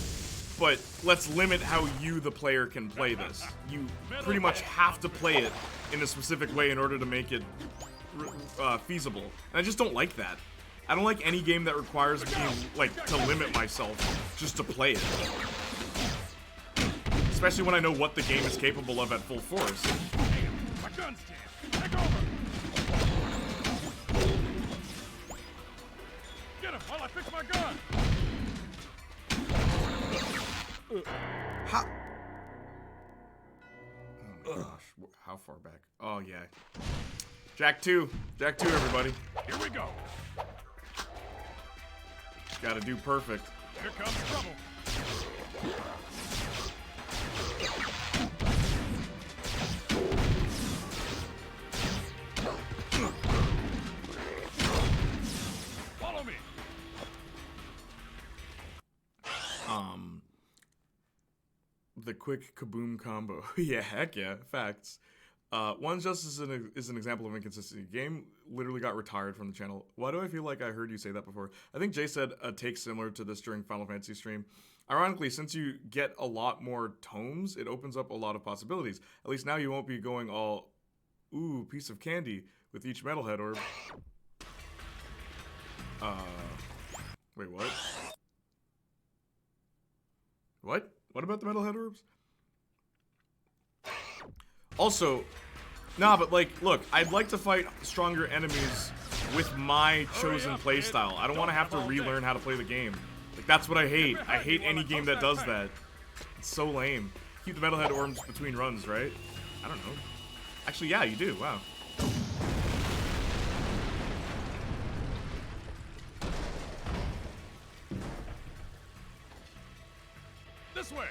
but let's limit how you, the player, can play this. You pretty much have to play it in a specific way in order to make it feasible. And I just don't like that. I don't like any game that requires me, like, to limit myself just to play it. Especially when I know what the game is capable of at full force. My gun's jammed. Take over. Get him while I fix my gun. How? Oh my gosh, how far back? Oh yeah. Jack 2, everybody. Here we go. Gotta do perfect. Here comes trouble. Follow me. The quick kaboom combo. Yeah, heck yeah. Facts. One's Justice is an example of inconsistency. Game literally got retired from the channel. Why do I feel like I heard you say that before? I think Jay said a take similar to this during Final Fantasy stream. Ironically, since you get a lot more tomes, it opens up a lot of possibilities. At least now you won't be going all, ooh, piece of candy with each metalhead orb. Wait, what? What? What about the metalhead orbs? Also, nah, but like, look, I'd like to fight stronger enemies with my chosen playstyle. I don't want to have to relearn how to play the game. Like, that's what I hate. I hate any game that does that. It's so lame. Keep the metalhead orbs between runs, right? I don't know. Actually, yeah, you do. Wow. This way.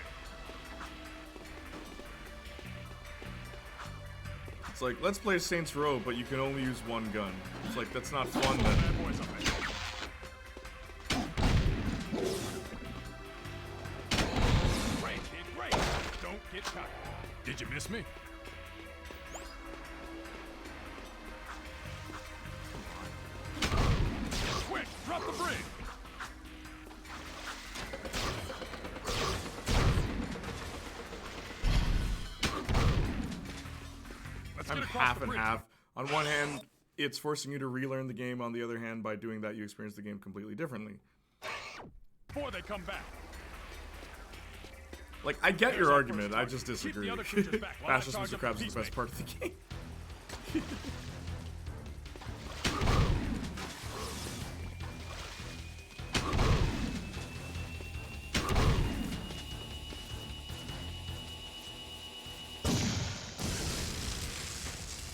It's like, let's play Saints Row, but you can only use one gun. It's like, that's not fun then. Great, kid, great. Don't get caught. Did you miss me? Quick, drop the bridge. I'm half and half. On one hand, it's forcing you to relearn the game. On the other hand, by doing that, you experience the game completely differently. Before they come back. Like, I get your argument, I just disagree. Fastest Mr. Krabs is the best part of the game.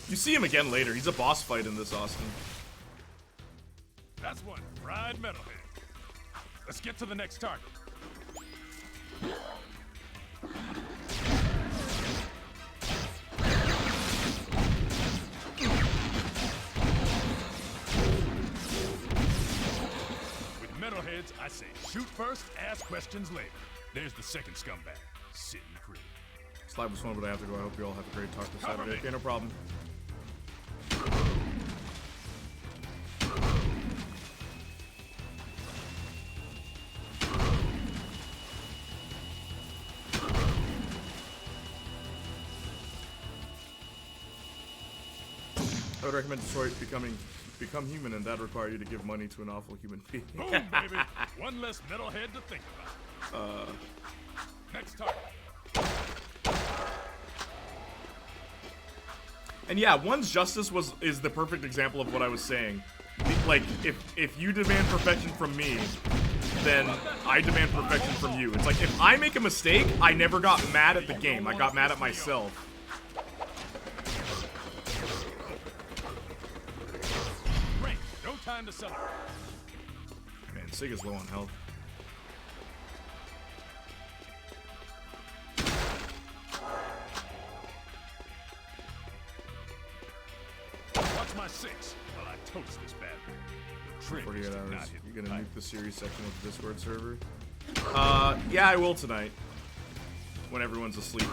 You see him again later. He's a boss fight in this, Austin. That's one fried metalhead. Let's get to the next target. With metalheads, I say shoot first, ask questions later. There's the second scumbag, sitting pretty. This live was fun, but I have to go. I hope you all have a great talk this Saturday. Okay, no problem. I would recommend Detroit become human, and that require you to give money to an awful human being. Boom, baby! One less metalhead to think about. Next target. And yeah, One's Justice is the perfect example of what I was saying. Like, if you demand perfection from me, then I demand perfection from you. It's like, if I make a mistake, I never got mad at the game. I got mad at myself. Great, no time to celebrate. Man, Sig is low on health. Watch my six while I toast this bad boy. 48 hours. You're gonna nuke the series section of the Discord server? Yeah, I will tonight. When everyone's asleep.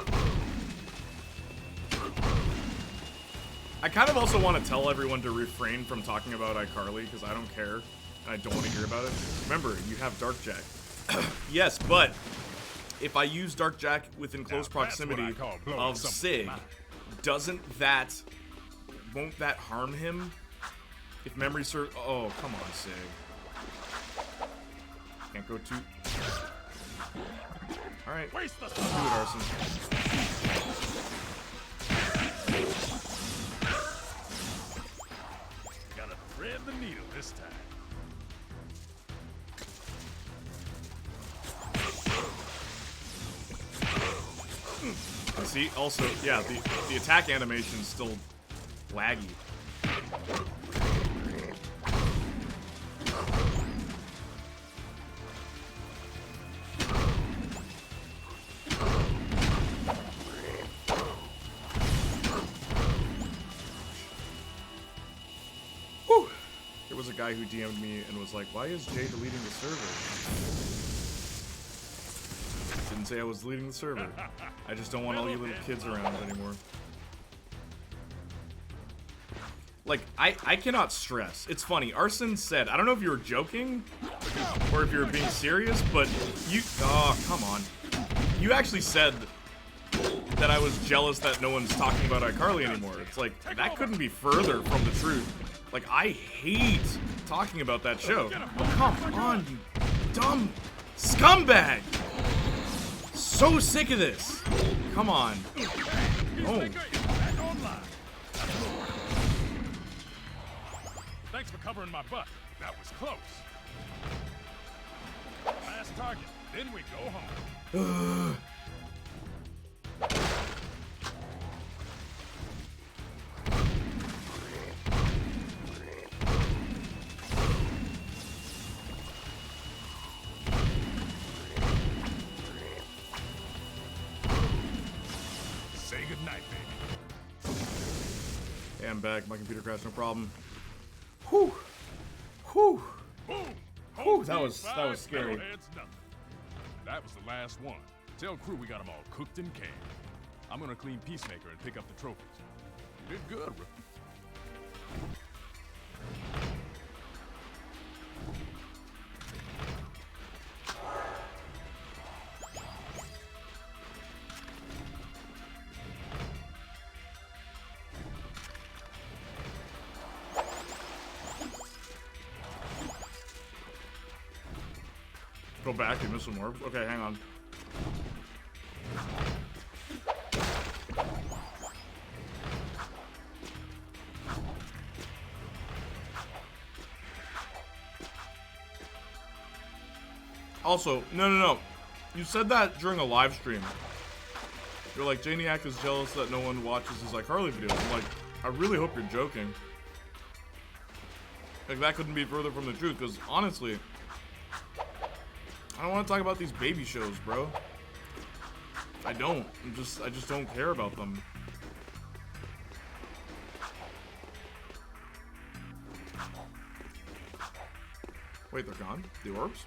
I kind of also want to tell everyone to refrain from talking about iCarly, because I don't care, and I don't want to hear about it. Remember, you have Dark Jack. Yes, but if I use Dark Jack within close proximity of Sig, won't that harm him? If memory serves... Oh, come on, Sig. Can't go too... Alright. Do it, Arson. Gotta thread the needle this time. See, also, yeah, the attack animation's still laggy. Whew. There was a guy who DM'd me and was like, why is Jay deleting the server? Didn't and say I was deleting the server. I just don't want all you little kids around anymore. Like, I cannot stress. It's funny. Arson said, I don't know if you were joking or if you were being serious, but you... Oh, come on. You actually said that I was jealous that no one's talking about iCarly anymore. It's like, that couldn't be further from the truth. Like, I hate talking about that show. Oh, come on, you dumb scumbag! So sick of this. Come on. Oh. Thanks for covering my butt. That was close. Last target, then we go home. Say goodnight, baby. Hey, I'm back. My computer crashed, no problem. Whew. Whew. Whew. That was scary. That was the last one. Tell crew we got them all cooked and canned. I'm gonna clean Peacemaker and pick up the trophies. You did good, rookie. Go back, you missed some orbs. Okay, hang on. Also, no. You said that during a live stream. You're like, Playniac is jealous that no one watches his iCarly videos. I'm like, I really hope you're joking. Like, that couldn't be further from the truth, because honestly, I don't want to talk about these baby shows, bro. I don't. I just don't care about them. Wait, they're gone? The orbs?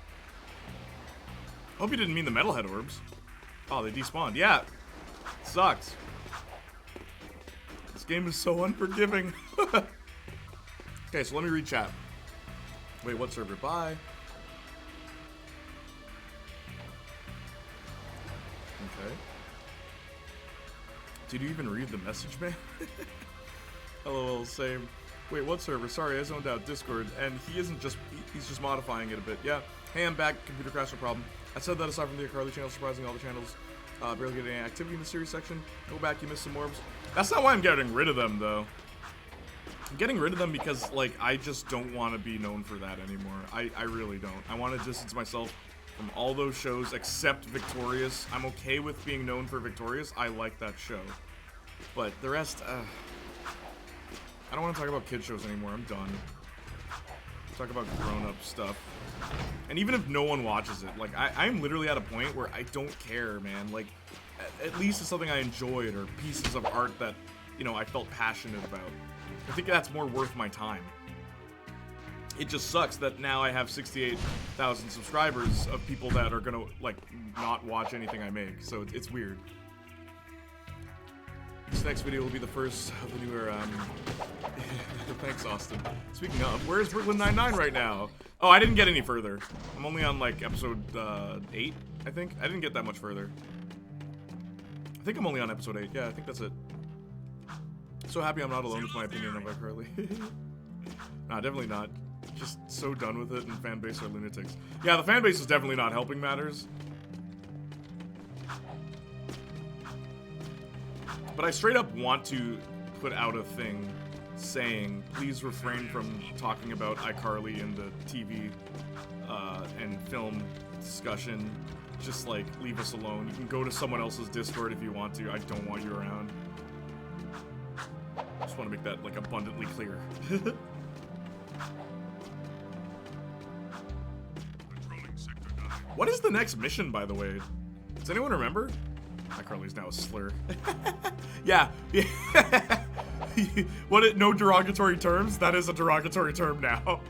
Hope you didn't mean the metalhead orbs. Oh, they despawned. Yeah. Sucks. This game is so unforgiving. Okay, so let me read chat. Wait, what server? Bye. Okay. Did you even read the message, man? LOL, same. Wait, what server? Sorry, I zoned out. Discord. And he isn't just... He's just modifying it a bit. Yeah. Hey, I'm back. Computer crash, no problem. I said that aside from the iCarly channel, surprising all the channels barely getting any activity in the series section. Go back, you missed some orbs. That's not why I'm getting rid of them, though. I'm getting rid of them because, like, I just don't want to be known for that anymore. I really don't. I want to distance myself from all those shows except Victorious. I'm okay with being known for Victorious. I like that show. But the rest, I don't want to talk about kid shows anymore. I'm done. Talk about grown-up stuff. And even if no one watches it, like, I'm literally at a point where I don't care, man. Like, at least it's something I enjoyed or pieces of art that, you know, I felt passionate about. I think that's more worth my time. It just sucks that now I have 68,000 subscribers of people that are gonna, like, not watch anything I make. So it's weird. This next video will be the first of the new era. Thanks, Austin. Speaking of, where's Brooklyn Nine-Nine right now? Oh, I didn't get any further. I'm only on, like, episode 8, I think. I didn't get that much further. I think I'm only on episode 8. Yeah, I think that's it. So happy I'm not alone with my opinion of iCarly. Nah, definitely not. Just so done with it, and fan base are lunatics. Yeah, the fan base is definitely not helping matters. But I straight up want to put out a thing saying, please refrain from talking about iCarly in the TV and film discussion. Just, like, leave us alone. You can go to someone else's Discord if you want to. I don't want you around. Just want to make that, like, abundantly clear. What is the next mission, by the way? Does anyone remember? iCarly's now a slur. Yeah. What? No derogatory terms? That is a derogatory term now.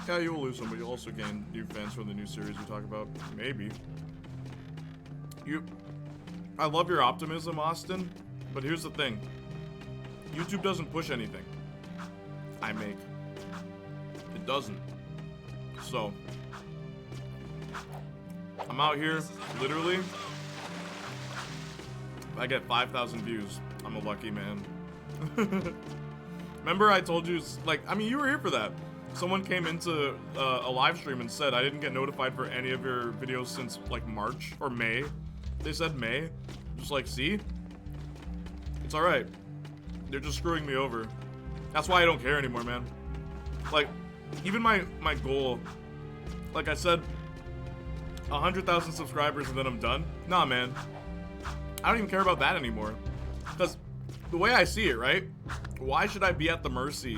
Yeah, you will lose some, but you'll also gain new fans from the new series we talk about. Maybe. I love your optimism, Austin, but here's the thing. YouTube doesn't push anything I make. It doesn't. So, I'm out here, literally. If I get 5,000 views, I'm a lucky man. Remember I told you, like, I mean, you were here for that. Someone came into a live stream and said, I didn't get notified for any of your videos since, like, March or May. They said May. Just like, see? It's alright. They're just screwing me over. That's why I don't care anymore, man. Like, even my goal, like I said, 100,000 subscribers and then I'm done. Nah, man. I don't even care about that anymore. Because the way I see it, right? Why should I be at the mercy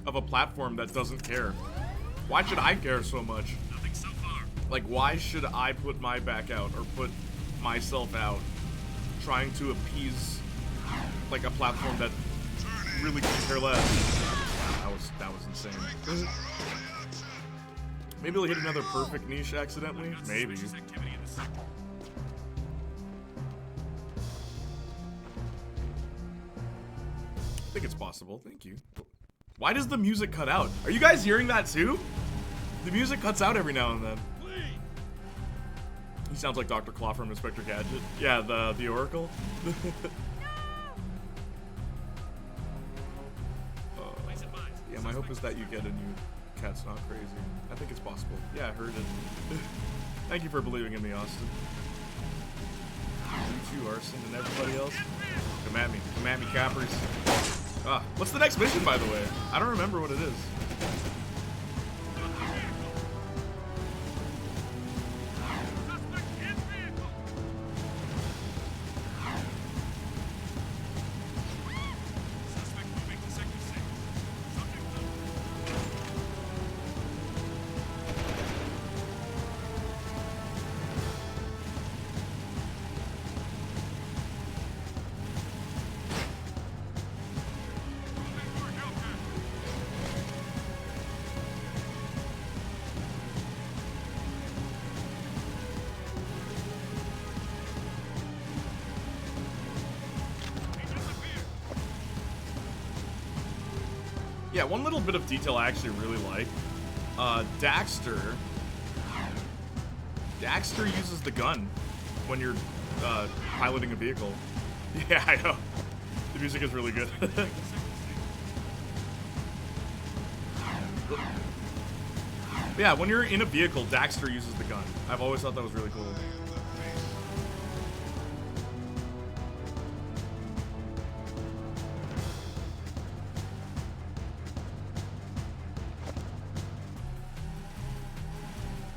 of a platform that doesn't care? Why should I care so much? Nothing so far. Like, why should I put my back out or put myself out trying to appease, like, a platform that really could care less? That was insane. Maybe he'll hit another perfect niche accidentally? Maybe. I think it's possible. Thank you. Why does the music cut out? Are you guys hearing that too? The music cuts out every now and then. He sounds like Dr. Claw from Inspector Gadget. Yeah, the Oracle. Yeah, my hope is that you get a new Cat's Not Crazy. I think it's possible. Yeah, I heard it. Thank you for believing in me, Austin. You too, Arson, and everybody else. Come at me, cappers. Ah, what's the next mission, by the way? I don't remember what it is. Yeah, one little bit of detail I actually really like. Daxter uses the gun when you're piloting a vehicle. Yeah, I know. The music is really good. Yeah, when you're in a vehicle, Daxter uses the gun. I've always thought that was really cool.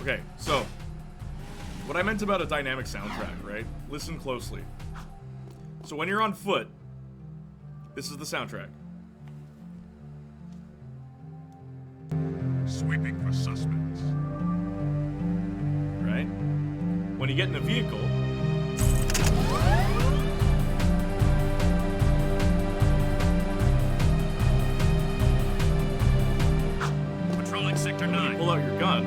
Okay, so what I meant about a dynamic soundtrack, right? Listen closely. So when you're on foot, this is the soundtrack. Sweeping for suspects. Right? When you get in a vehicle, Patrolling Sector 9. you pull out your gun.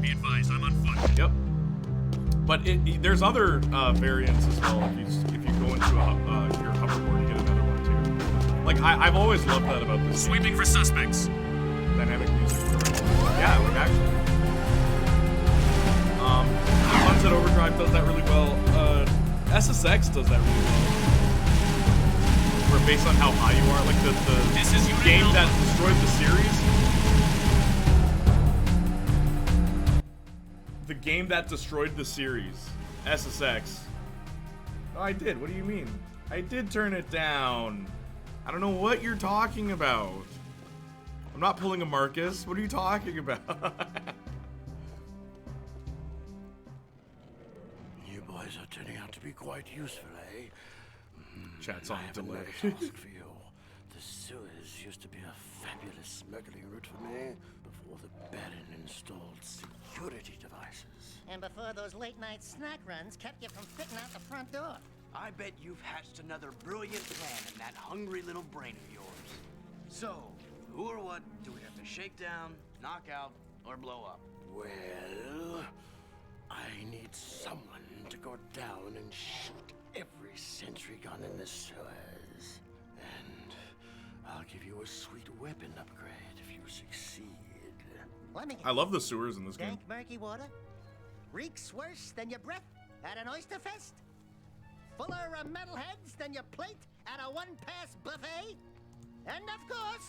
Be advised, I'm on foot. Yep. But there's other variants as well. If you go into your hoverboard, you get another one too. Like I've always loved that about this. Sweeping for suspects. Dynamic music. Yeah, like actually. Sunset Overdrive does that really well. SSX does that really well. Where based on how high you are, like the This is Yuri game Lowenthal. that destroyed the series. The game that destroyed the series, SSX. Oh, I did. What do you mean? I did turn it down. I don't know what you're talking about. I'm not pulling a Marcus. What are you talking about? You boys are turning out to be quite useful, eh? Chat's I on have a delay. task for you. The sewers sewers used to be a fabulous smuggling route for me before the Baron installed security devices. And before those late-night snack runs kept you from fitting out the front door. I bet you've hatched another brilliant plan in that hungry little brain of yours. So, who or what do we have to shake down, knock out, or blow up? Well, I need someone to go down and shoot every sentry gun in the sewers. And I'll give you a sweet weapon upgrade if you succeed. Let me I love the sewers in this game. dank murky water? Reeks worse than your breath at an oyster fest? Fuller of metalheads than your plate at a one-pass buffet? And of course,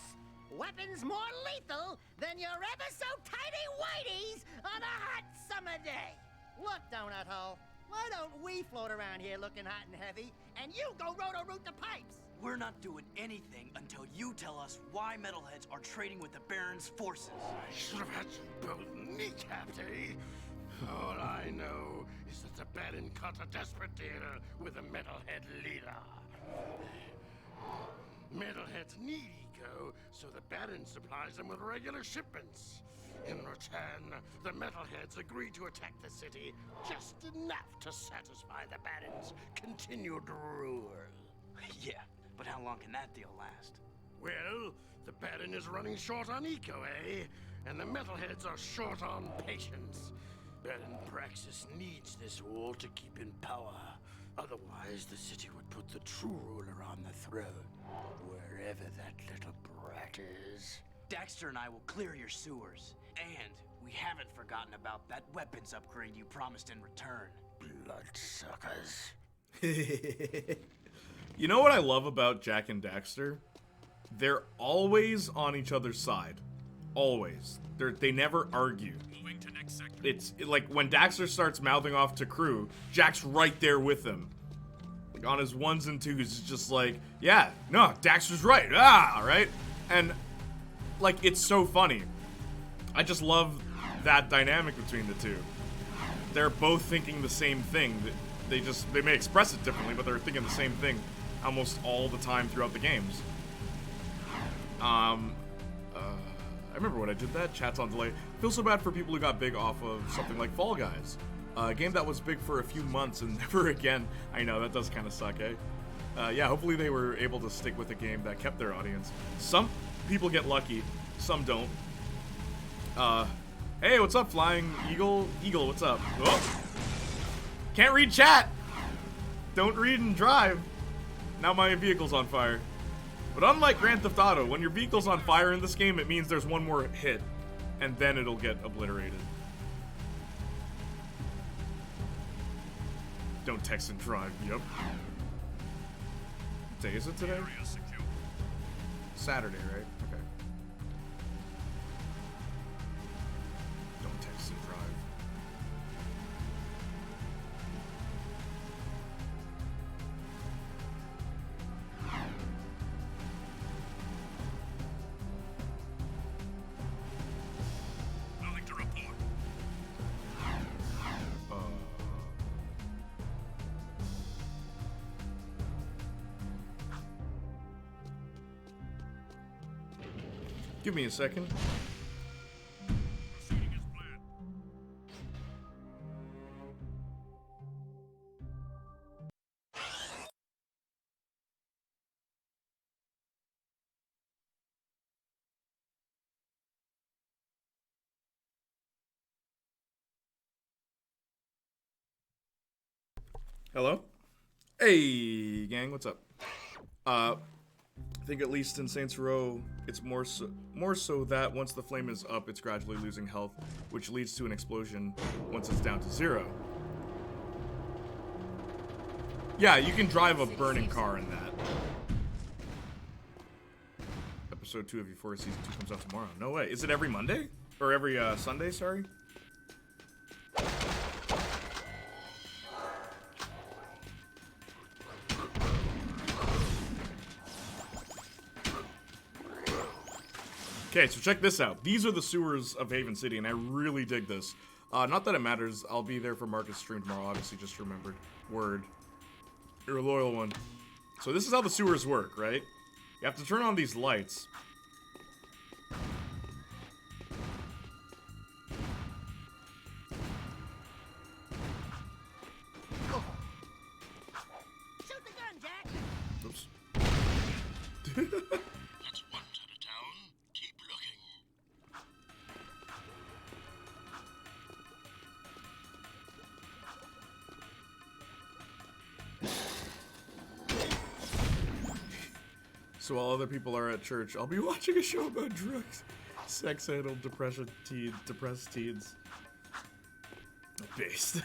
weapons more lethal than your ever-so-tiny whiteys on a hot summer day. Look, Donut Hole, why don't we float around here looking hot and heavy, and you go roto-root the pipes? We're not doing anything until you tell us why metalheads are trading with the Baron's forces. I should have had you both kneecapped, eh? All I know is that the Baron cut a desperate deal with the metalhead leader. Metalheads need eco, so the Baron supplies them with regular shipments. In return, the metalheads agree to attack the city just enough to satisfy the Baron's continued rule. Yeah, but how long can that deal last? Well, the Baron is running short on eco, eh? And the metalheads are short on patience. Baron Praxis needs this wall to keep in power. Otherwise, the city would put the true ruler on the throne, wherever that little brat is. Daxter and I will clear your sewers. And we haven't forgotten about that weapons upgrade you promised in return. Bloodsuckers. You know what I love about Jack and Daxter? They're always on each other's side. Always. They never argue. Moving to next sector. It's like when Daxter starts mouthing off to Crew, Jack's right there with him. Like on his ones and twos, it's just like, yeah, no, Daxter's right. Right? And like, it's so funny. I just love that dynamic between the two. They're both thinking the same thing. They may express it differently, but they're thinking the same thing almost all the time throughout the games. I remember when I did that. Chat's on delay. Feel so bad for people who got big off of something like Fall Guys. A game that was big for a few months and never again. I know, that does kind of suck, eh? Yeah, hopefully they were able to stick with a game that kept their audience. Some people get lucky, some don't. Hey, what's up, Flying Eagle? Eagle, what's up? Oh! Can't read chat! Don't read and drive. Now my vehicle's on fire. But unlike Grand Theft Auto, when your vehicle's on fire in this game, it means there's one more hit, and then it'll get obliterated. Don't text and drive, yep. What day is it today? Saturday, right? Okay. Don't text and drive. Nothing to report. Give me a second. Proceeding as planned. Hello? Hey, gang, what's up? I think at least in Saints Row, it's more so that once the flame is up, it's gradually losing health, which leads to an explosion once it's down to 0. Yeah, you can drive a burning car in that. Episode 2 of Euphoria Season 2 comes out tomorrow. No way. Is it every Monday? Or every Sunday, sorry? Okay, so check this out. These are the sewers of Haven City, and I really dig this. Not that it matters. I'll be there for Marcus' stream tomorrow, obviously, just remembered. Word. You're a loyal one. So this is how the sewers work, right? You have to turn on these lights. Shoot the gun, Jack! Oops. That's one side of town. Keep looking. So while other people are at church, I'll be watching a show about drugs, sex-handled, depressed teens. Based.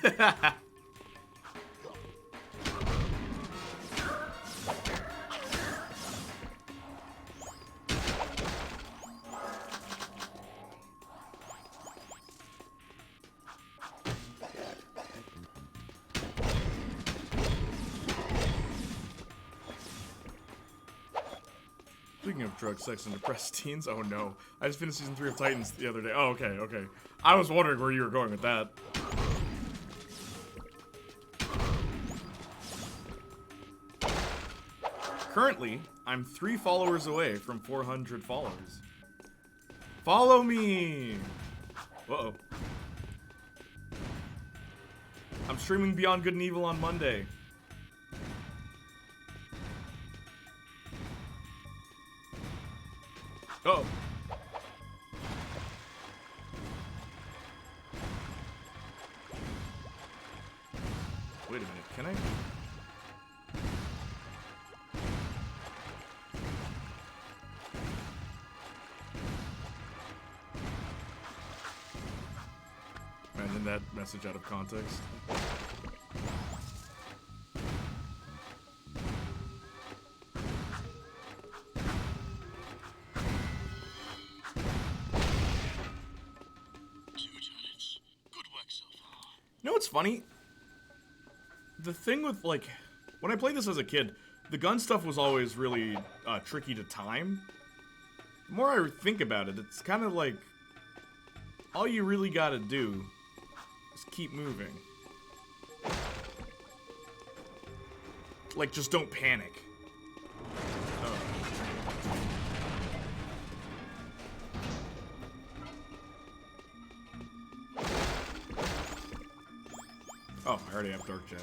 Speaking of drugs, sex, and depressed teens, oh no. I just finished season 3 of Titans the other day. Oh, okay, okay. I was wondering where you were going with that. Currently, I'm 3 followers away from 400 followers. Follow me! Uh-oh. I'm streaming Beyond Good and Evil on Monday. Oh. Wait a minute, can I? Imagine that message out of context. You know what's funny? The thing with, like, when I played this as a kid, the gun stuff was always really tricky to time. The more I think about it, it's kind of like, all you really gotta do is keep moving. Like, just don't panic. Oh, I already have Dark Jack.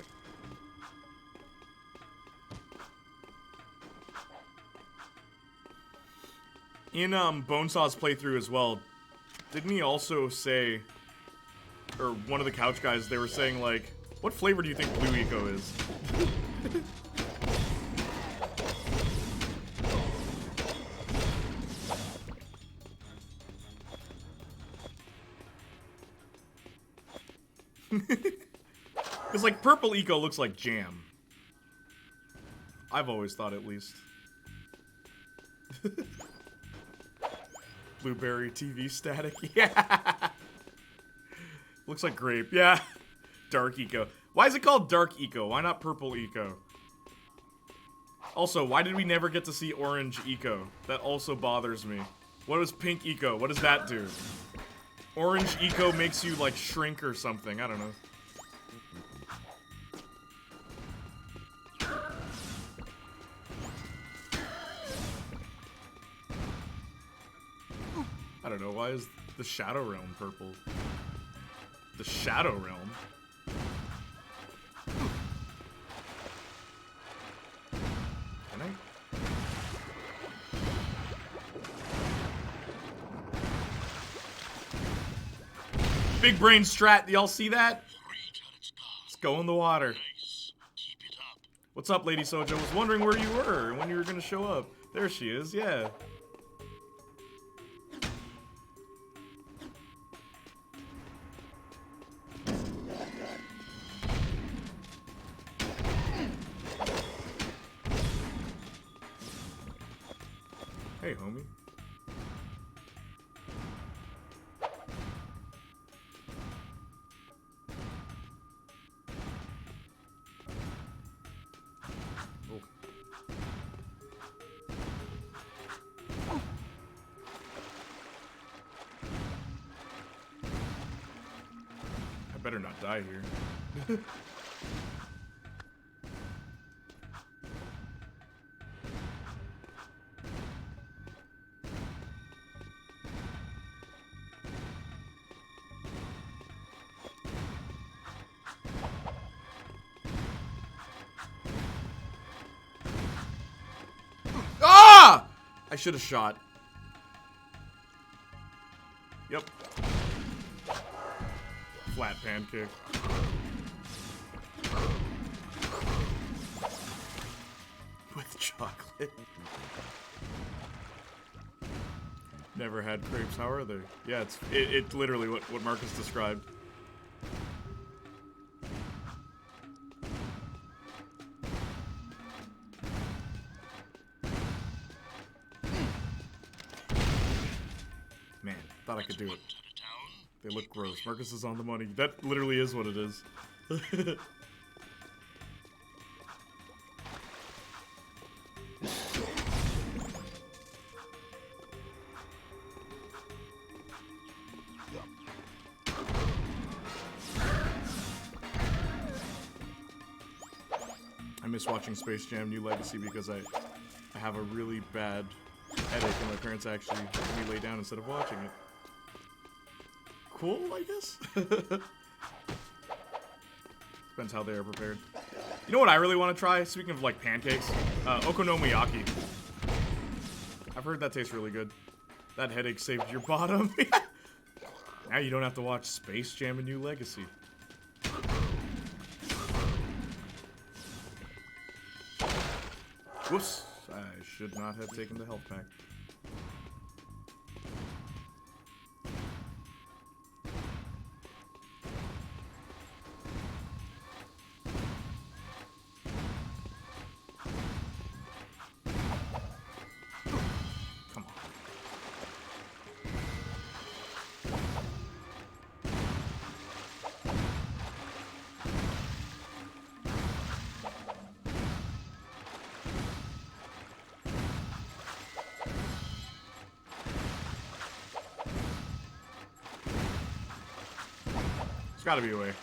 In Bonesaw's playthrough as well, didn't he also say, or one of the couch guys, they were saying like, what flavor do you think Blue Eco is? Because, like, purple eco looks like jam. I've always thought, at least. Blueberry TV static. Yeah! Looks like grape. Yeah. Dark eco. Why is it called dark eco? Why not purple eco? Also, why did we never get to see orange eco? That also bothers me. What is pink eco? What does that do? Orange eco makes you, like, shrink or something. I don't know. I don't know, why is the Shadow Realm purple? The Shadow Realm? Can I? Big brain strat, y'all see that? Let's go in the water. What's up, Lady Soja? Was wondering where you were and when you were gonna show up. There she is, yeah. Hey, homie. Oh. I better not die here. I should have shot. Yep. Flat pancake. With chocolate. Never had crepes. How are they? Yeah, it's literally what Marcus described. Man, thought I could do it. They look gross. Marcus is on the money. That literally is what it is. I miss watching Space Jam New Legacy because I have a really bad headache and my parents actually let me lay down instead of watching it. Cool, I guess? Depends how they are prepared. You know what I really want to try? Speaking of, like, pancakes? Okonomiyaki. I've heard that tastes really good. That headache saved your bottom. Now you don't have to watch Space Jam A New Legacy. Whoops. I should not have taken the health pack. There's gotta be a way.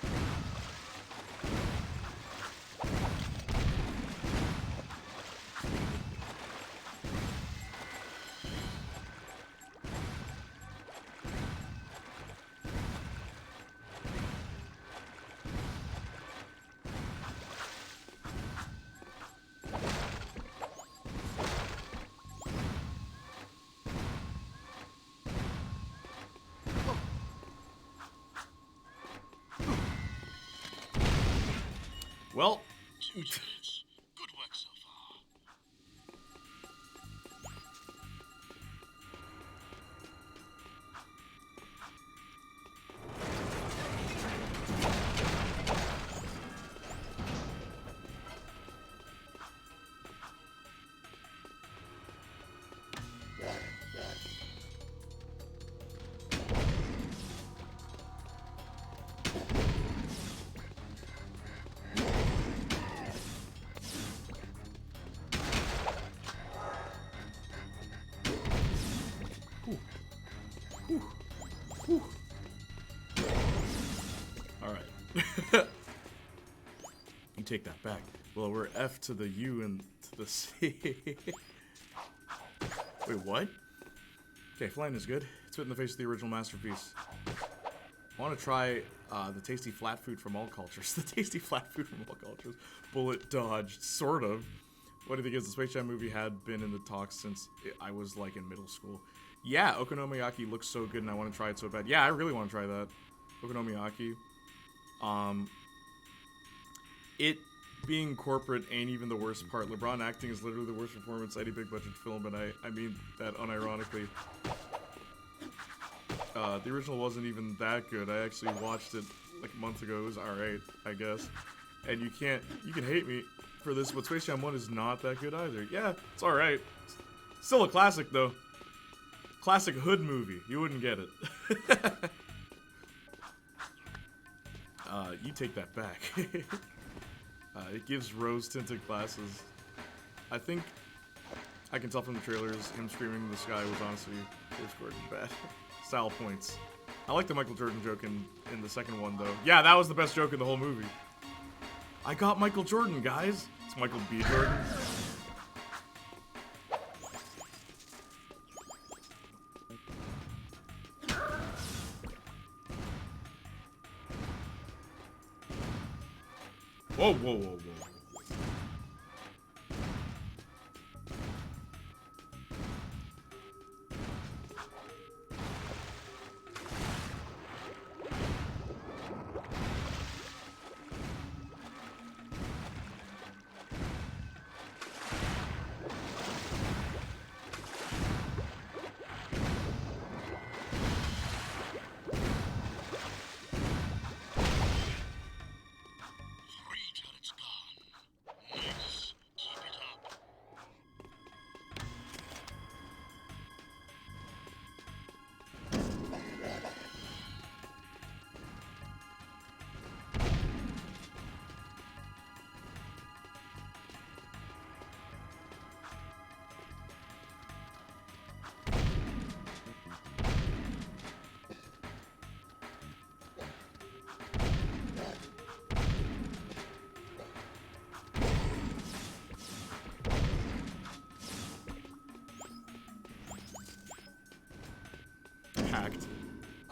Well, good work so far. Alright. You take that back. Well, we're F to the U and to the C. Wait, what? Okay, flying is good. It's in the face of the original masterpiece. I want to try the tasty flat food from all cultures. The tasty flat food from all cultures. Bullet dodged, sort of. What do you think is the Space Jam movie had been in the talks since I was like in middle school? Yeah, okonomiyaki looks so good and I want to try it so bad. Yeah, I really want to try that. Okonomiyaki. It being corporate ain't even the worst part. LeBron acting is literally the worst performance any big budget film, and I mean that unironically. The original wasn't even that good. I actually watched it like a month ago. It was alright, I guess. And you can hate me for this, but Space Jam 1 is not that good either. Yeah, it's alright. Still a classic though. Classic hood movie. You wouldn't get it. You take that back. It gives rose-tinted glasses. I think I can tell from the trailers, him screaming in the sky was honestly James Gordon bad. Style points. I like the Michael Jordan joke in the second one, though. Yeah, that was the best joke in the whole movie. I got Michael Jordan, guys. It's Michael B. Jordan. Whoa, whoa, whoa, whoa.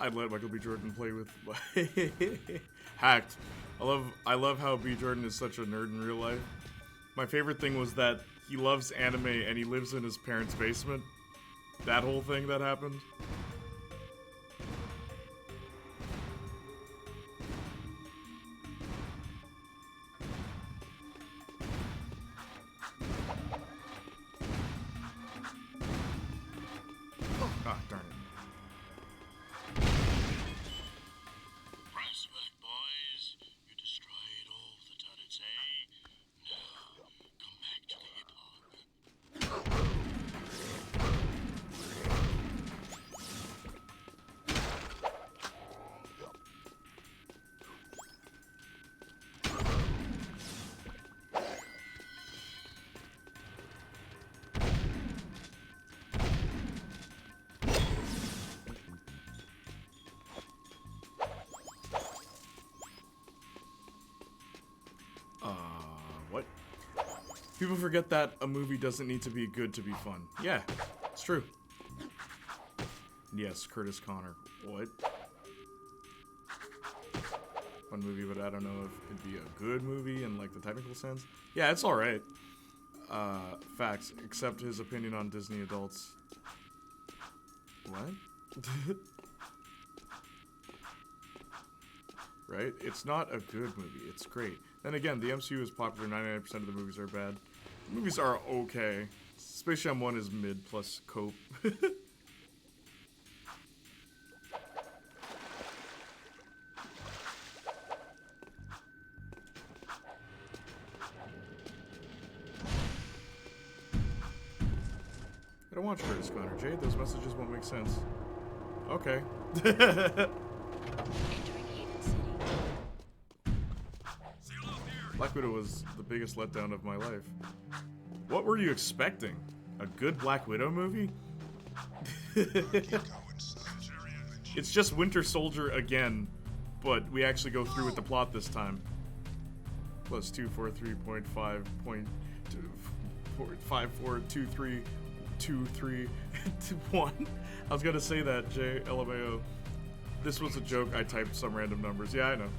I'd let Michael B. Jordan play with Hacked. I love how B. Jordan is such a nerd in real life. My favorite thing was that he loves anime and he lives in his parents' basement. That whole thing that happened. Ah, darn it. Press back, boys. You destroyed all the turrets, eh? Now, come back to the epilogue. What? People forget that a movie doesn't need to be good to be fun. Yeah, it's true. Yes, Curtis Connor. What? Fun movie, but I don't know if it'd be a good movie in like the technical sense. Yeah, it's alright. Facts, except his opinion on Disney adults. What? Right? It's not a good movie. It's great. Then again, the MCU is popular. 99% of the movies are bad. The movies are okay. Space Jam 1 is mid plus cope. I don't watch Curtis Connor, Jade. Those messages won't make sense. Okay. Black Widow was the biggest letdown of my life. What were you expecting? A good Black Widow movie? It's just Winter Soldier again, but we actually go through with the plot this time. Plus 243.5.54232321. I was gonna say that, J. LMAO. This was a joke. I typed some random numbers. Yeah, I know.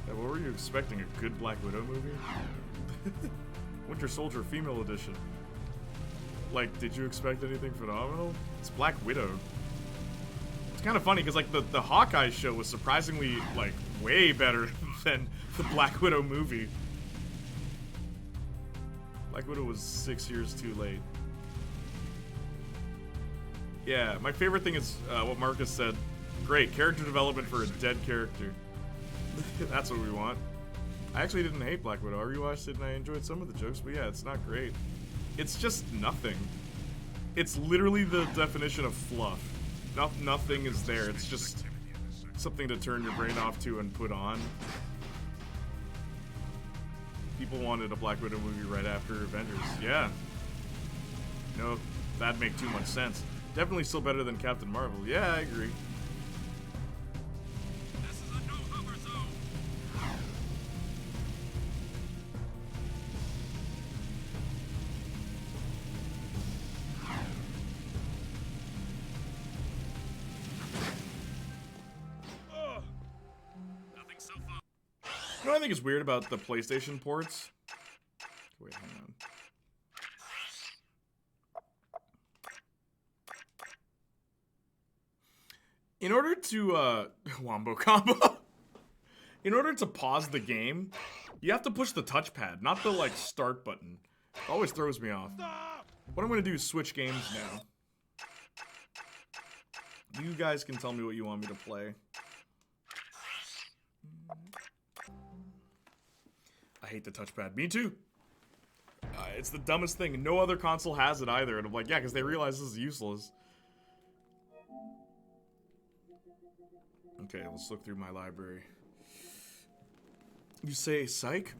Yeah, what were you expecting? A good Black Widow movie? Winter Soldier Female Edition. Like, did you expect anything phenomenal? It's Black Widow. It's kind of funny because like the Hawkeye show was surprisingly like way better than the Black Widow movie. Black Widow was 6 years too late. Yeah, my favorite thing is what Marcus said. Great character development for a dead character. That's what we want. I actually didn't hate Black Widow. I rewatched it and I enjoyed some of the jokes, but yeah, it's not great. It's just nothing. It's literally the definition of fluff. Nothing is there. It's just something to turn your brain off to and put on. People wanted a Black Widow movie right after Avengers. Yeah. No, that'd make too much sense. Definitely still better than Captain Marvel. Yeah, I agree. You know what I think is weird about the PlayStation ports? Wait, hang on. In order to, Wombo Combo. In order to pause the game, you have to push the touchpad, not the, like, start button. It always throws me off. What I'm gonna do is switch games now. You guys can tell me what you want me to play. I hate the touchpad. Me too. It's the dumbest thing. No other console has it either. And I'm like, yeah, because they realize this is useless. Okay, let's look through my library. You say psych?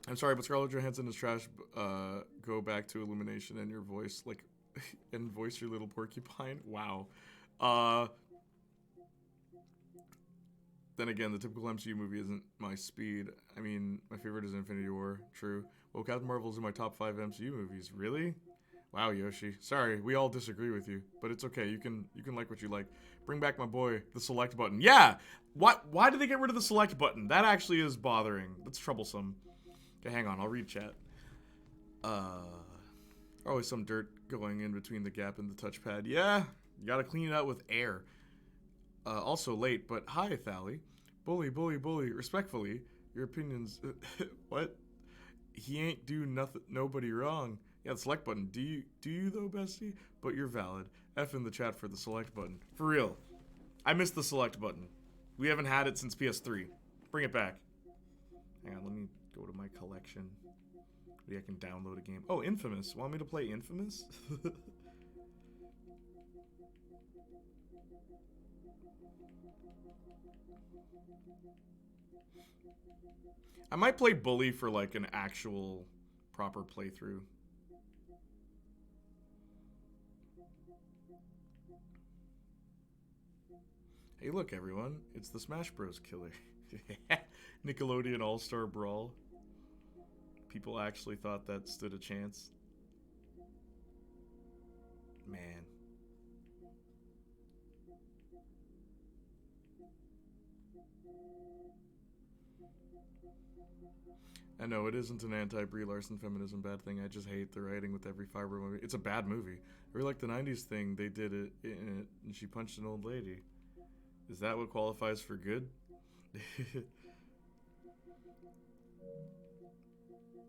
I'm sorry, but Scarlett Johansson is trash. Go back to Illumination and your voice, like, and voice your little porcupine. Wow. Then again, the typical MCU movie isn't my speed. I mean, my favorite is Infinity War. True. Well, Captain Marvel's in my top 5 MCU movies. Really? Wow, Yoshi. Sorry, we all disagree with you, but it's okay. You can like what you like. Bring back my boy, the select button. Yeah! Why did they get rid of the select button? That actually is bothering. That's troublesome. Okay, hang on. I'll read chat. Always some dirt going in between the gap and the touchpad. Yeah, you gotta clean it out with air. Also late, but hi, Thally. Bully, bully, bully. Respectfully, your opinions... What? He ain't do nothing, nobody wrong. Yeah, the select button. Do you though, bestie? But you're valid. F in the chat for the select button. For real. I missed the select button. We haven't had it since PS3. Bring it back. Hang on, let me go to my collection. Maybe I can download a game. Oh, Infamous. Want me to play Infamous? I might play Bully for like an actual proper playthrough. Hey, look, everyone. It's the Smash Bros. Killer. Nickelodeon All-Star Brawl. People actually thought that stood a chance. Man. I know, it isn't an anti-Brie Larson feminism bad thing. I just hate the writing with every fiber movie. It's a bad movie. I really like the 90s thing. They did it in it, and she punched an old lady. Is that what qualifies for good?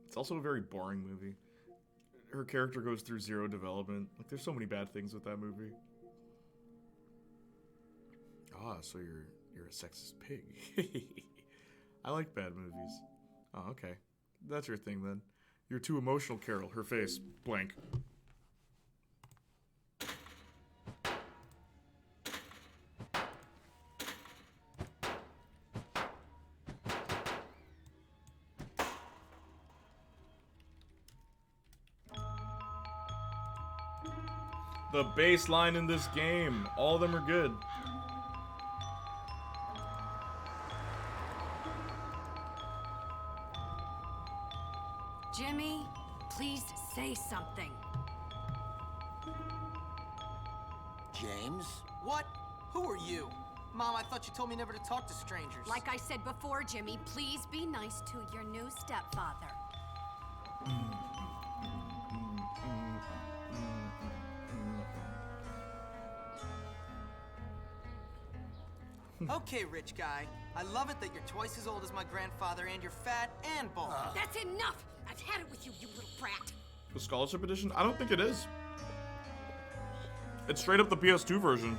It's also a very boring movie. Her character goes through zero development. Like, there's so many bad things with that movie. Ah, so you're a sexist pig. I like bad movies. Oh, okay. That's your thing, then. You're too emotional, Carol. Her face. Blank. The baseline in this game. All of them are good. Jimmy, please say something. James? What? Who are you? Mom, I thought you told me never to talk to strangers. Like I said before, Jimmy, please be nice to your new stepfather. Okay, rich guy. I love it that you're twice as old as my grandfather and you're fat and bald. That's enough! I've had it with you, you little brat. The Scholarship Edition? I don't think it is. It's straight up the PS2 version.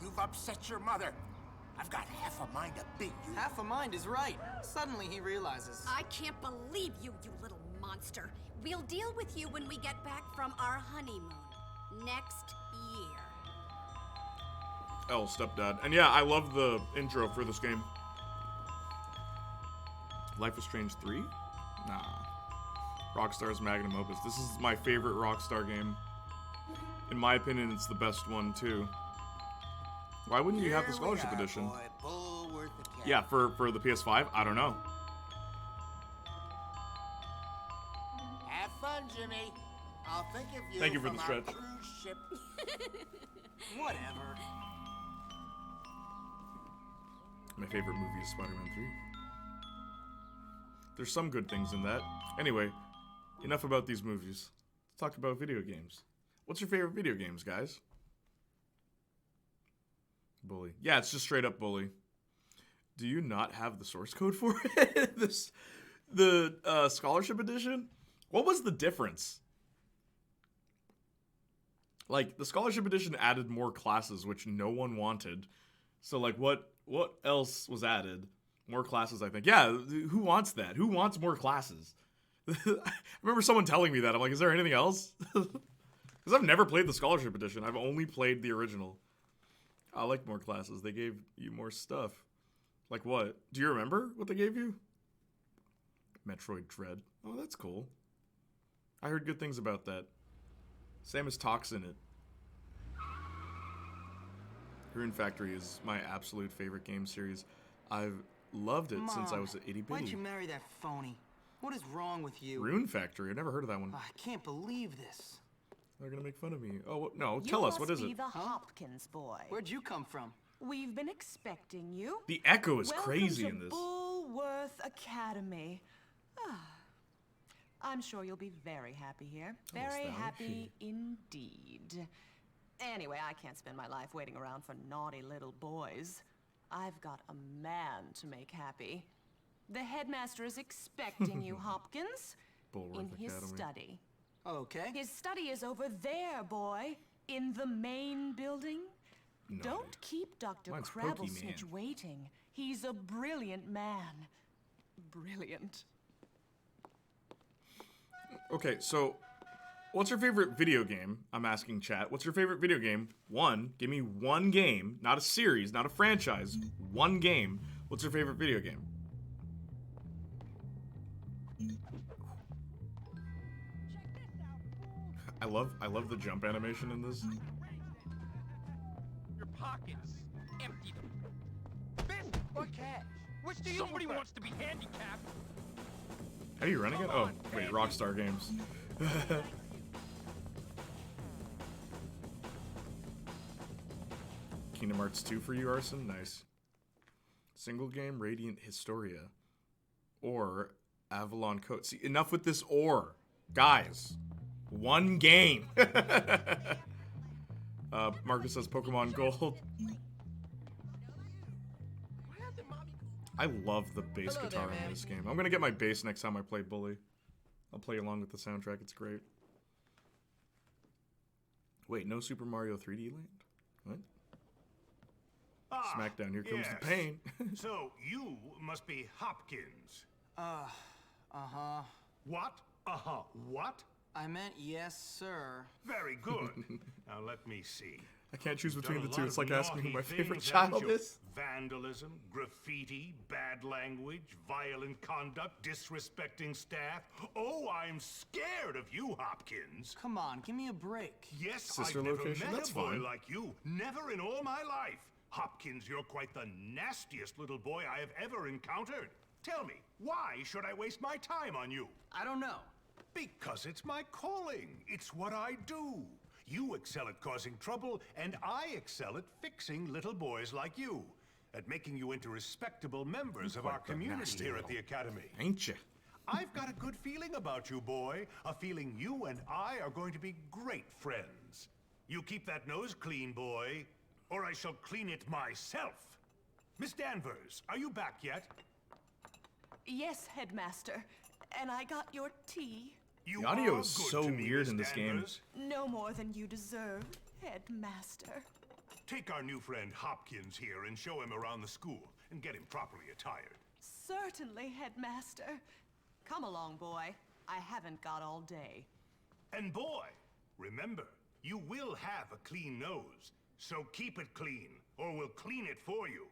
You've upset your mother. I've got half a mind to beat you. Half a mind is right. Suddenly he realizes. I can't believe you, you little monster. We'll deal with you when we get back from our honeymoon. Next year. Oh, stepdad. And yeah, I love the intro for this game. Life is Strange 3? Nah. Rockstar's magnum opus. This is my favorite Rockstar game. In my opinion, it's the best one, too. Why wouldn't you have the Scholarship Edition? Yeah, for the PS5? I don't know. Have fun, Jimmy. I'll think of you. Thank you for the stretch. Cruise ship. Whatever. My favorite movie is Spider-Man 3. There's some good things in that. Anyway, enough about these movies. Let's talk about video games. What's your favorite video games, guys? Bully. Yeah, it's just straight up Bully. Do you not have the source code for it? The Scholarship Edition? What was the difference? Like, the Scholarship Edition added more classes, which no one wanted. So, like, what else was added? More classes, I think. Yeah, who wants that? Who wants more classes? I remember someone telling me that. I'm like, is there anything else? Because I've never played the Scholarship Edition. I've only played the original. I like more classes. They gave you more stuff. Like what? Do you remember what they gave you? Metroid Dread. Oh, that's cool. I heard good things about that. Samus talks in it. Rune Factory is my absolute favorite game series. I've loved it since I was an itty bitty. Why'd you marry that phony? What is wrong with you? Rune Factory. I've never heard of that one. I can't believe this. They're gonna make fun of me. Oh no! Tell us, what is You it? must be the Hopkins boy. Where'd you come from? We've been expecting you. The echo is crazy in Welcome this. to Bullworth Academy. Ah, I'm sure you'll be very happy here. Very happy indeed. Anyway, I can't spend my life waiting around for naughty little boys. I've got a man to make happy. The headmaster is expecting you, Hopkins, in his study. Okay. His study is over there, boy, in the main building. Don't keep Dr. Mine's Crabblesnitch waiting. He's a brilliant man. Brilliant. Okay, so what's your favorite video game? I'm asking chat. What's your favorite video game? One. Give me one game, not a series, not a franchise. One game. What's your favorite video game? I love the jump animation in this. Your pockets. Empty them. Fist or cash? Which do you Somebody wants to be handicapped. How do you run again? Oh, wait, Rockstar Games. Kingdom Hearts 2 for you, Arson? Nice. Single game, Radiant Historia. Or Avalon Code. See, enough with this or. Guys. One game. Marcus says Pokemon Gold. I love the bass guitar in this game. I'm gonna get my bass next time I play Bully. I'll play along with the soundtrack. It's great. Wait, no Super Mario 3D Land? What? Smackdown, here comes the pain. So, you must be Hopkins. Uh-huh. What? Uh-huh. What? I meant yes, sir. Very good. Now let me see. I can't choose You've between done the a two. lot It's of like asking who naughty my favorite things, haven't child you? is. Vandalism, graffiti, bad language, violent conduct, disrespecting staff. Oh, I'm scared of you, Hopkins. Come on, give me a break. Yes, Sister I've never location? met That's a boy fine. like you. Never in all my life. Hopkins, you're quite the nastiest little boy I have ever encountered. Tell me, why should I waste my time on you? I don't know. Because it's my calling. It's what I do. You excel at causing trouble, and I excel at fixing little boys like you. At making you into respectable members of our community here at the Academy. Ain't ya? I've got a good feeling about you, boy. A feeling you and I are going to be great friends. You keep that nose clean, boy, or I shall clean it myself. Miss Danvers, are you back yet? Yes, Headmaster. And I got your tea. The audio is so weird in this game. No more than you deserve, Headmaster. Take our new friend Hopkins here and show him around the school and get him properly attired. Certainly, Headmaster. Come along, boy. I haven't got all day. And boy, remember, you will have a clean nose, so keep it clean, or we'll clean it for you.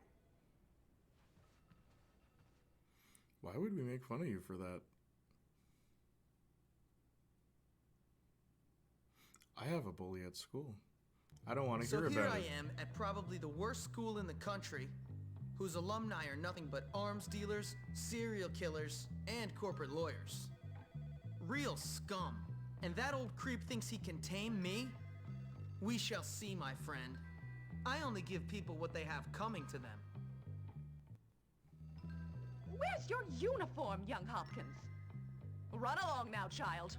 Why would we make fun of you for that? I have a bully at school. I don't want to hear about it. So here I am at probably the worst school in the country, whose alumni are nothing but arms dealers, serial killers, and corporate lawyers. Real scum. And that old creep thinks he can tame me? We shall see, my friend. I only give people what they have coming to them. Where's your uniform, young Hopkins? Run along now, child.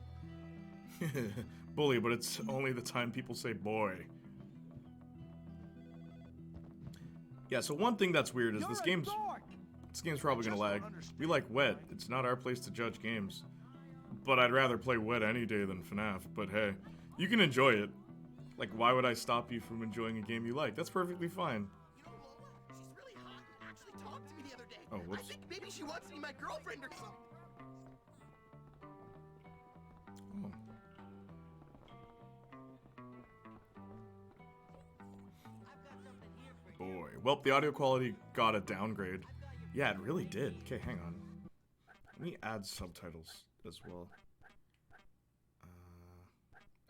Bully, but it's only the time people say boy. Yeah, so one thing that's weird is this game's probably gonna lag. We like WED. It's not our place to judge games. But I'd rather play WED any day than FNAF. But hey, you can enjoy it. Like, why would I stop you from enjoying a game you like? That's perfectly fine. You know, Lola, she's really hot and actually talked to me the other day. Oh, whoops. I think maybe she wants to be my girlfriend or something. Boy. Well, the audio quality got a downgrade. Yeah, it really did. Okay, hang on. Let me add subtitles as well.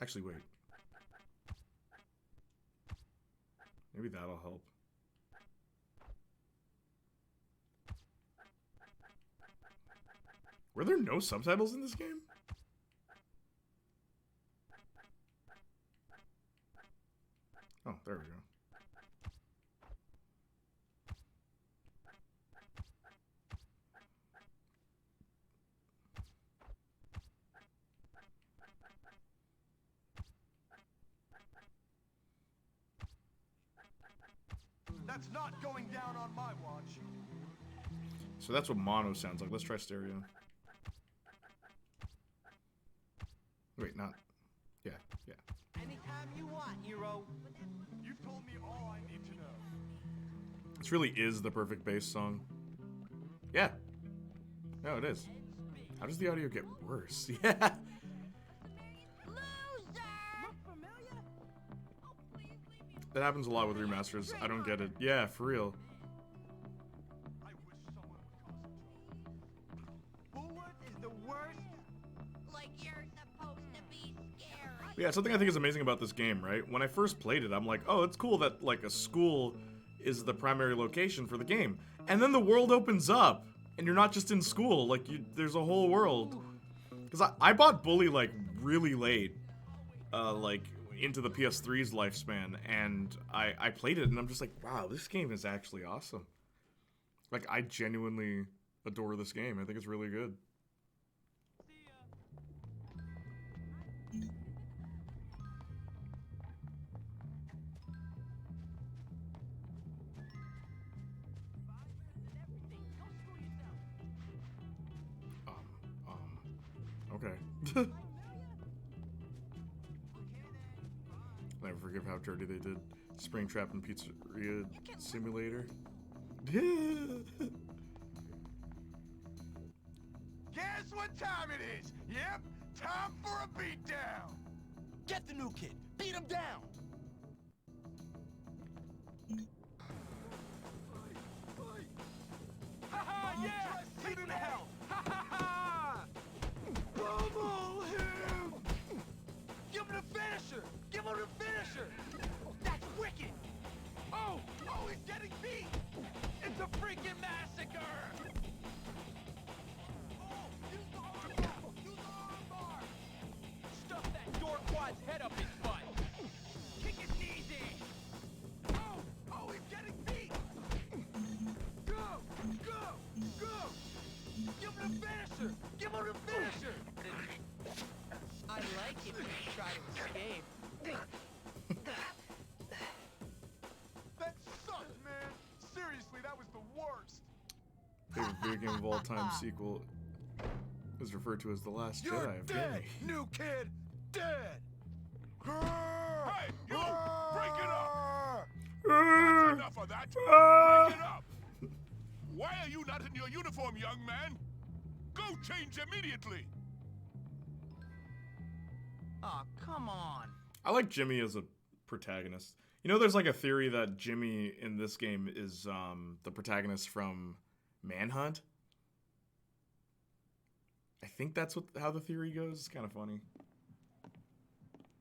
Actually, wait. Maybe that'll help. Were there no subtitles in this game? Oh, there we go. That's not going down on my watch. So that's what mono sounds like. Let's try stereo. Wait, not. Yeah, yeah. Anytime you want, hero. You've told me all I need to know. This really is the perfect bass song. Yeah. No, it is. How does the audio get worse? Yeah. That happens a lot with remasters. I don't get it. Yeah, for real. Yeah, something I think is amazing about this game, right? When I first played it, I'm like, oh, it's cool that, like, a school is the primary location for the game. And then the world opens up, and you're not just in school. Like, there's a whole world. Because I bought Bully, like, really late. Like, into the PS3's lifespan. And I played it, and I'm just like, wow, this game is actually awesome. Like, I genuinely adore this game. I think it's really good. Okay. Never forgive how dirty they did Springtrap and Pizzeria Simulator. Guess what time it is? Yep, time for a beatdown. Get the new kid. Beat him down. Ha yeah! Take him to hell! Ha ha ha! Pummel him! Give him the finisher! Give him the finisher! That's wicked! Oh, he's getting beat! It's a freaking massacre! Oh, use the armbar! Use the armbar! Stuff that dorkwad's head up his butt! Kick his knees in! Oh, he's getting beat! Go! Go! Go! Give him the finisher! Give him the finisher! I like it when you try to escape. That sucked, man! Seriously, that was the worst! Favorite video game of all time sequel is referred to as The Last You're Jedi of dead, gaming. new kid! Dead! Hey, you! Break it up! That's enough of that! Break it up! Why are you not in your uniform, young man? Go change immediately! Aw, come on. I like Jimmy as a protagonist. You know, there's like a theory that Jimmy in this game is the protagonist from Manhunt. I think that's how the theory goes. It's kind of funny.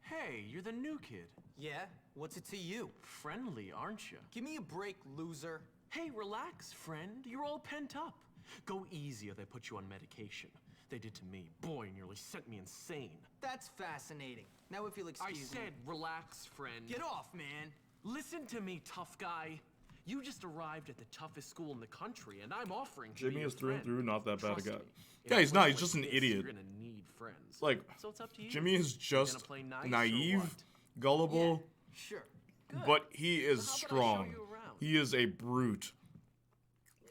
Hey, you're the new kid. Yeah? What's it to you? Friendly, aren't you? Give me a break, loser. Hey, relax, friend. You're all pent up. Go easy or they put you on medication. They did to me. Boy, nearly sent me insane. That's fascinating. Now if you'll excuse me. I said relax, friend. Get off, man. Listen to me, tough guy. You just arrived at the toughest school in the country, and I'm offering to be Jimmy your is through and friend. through not that bad a Trust guy. me, in Yeah, a he's place not. He's like just an this, idiot. You're gonna need friends. Like, so it's up to you. Jimmy is just play nice or naive, what? gullible, Sure. but he is strong. He is a brute.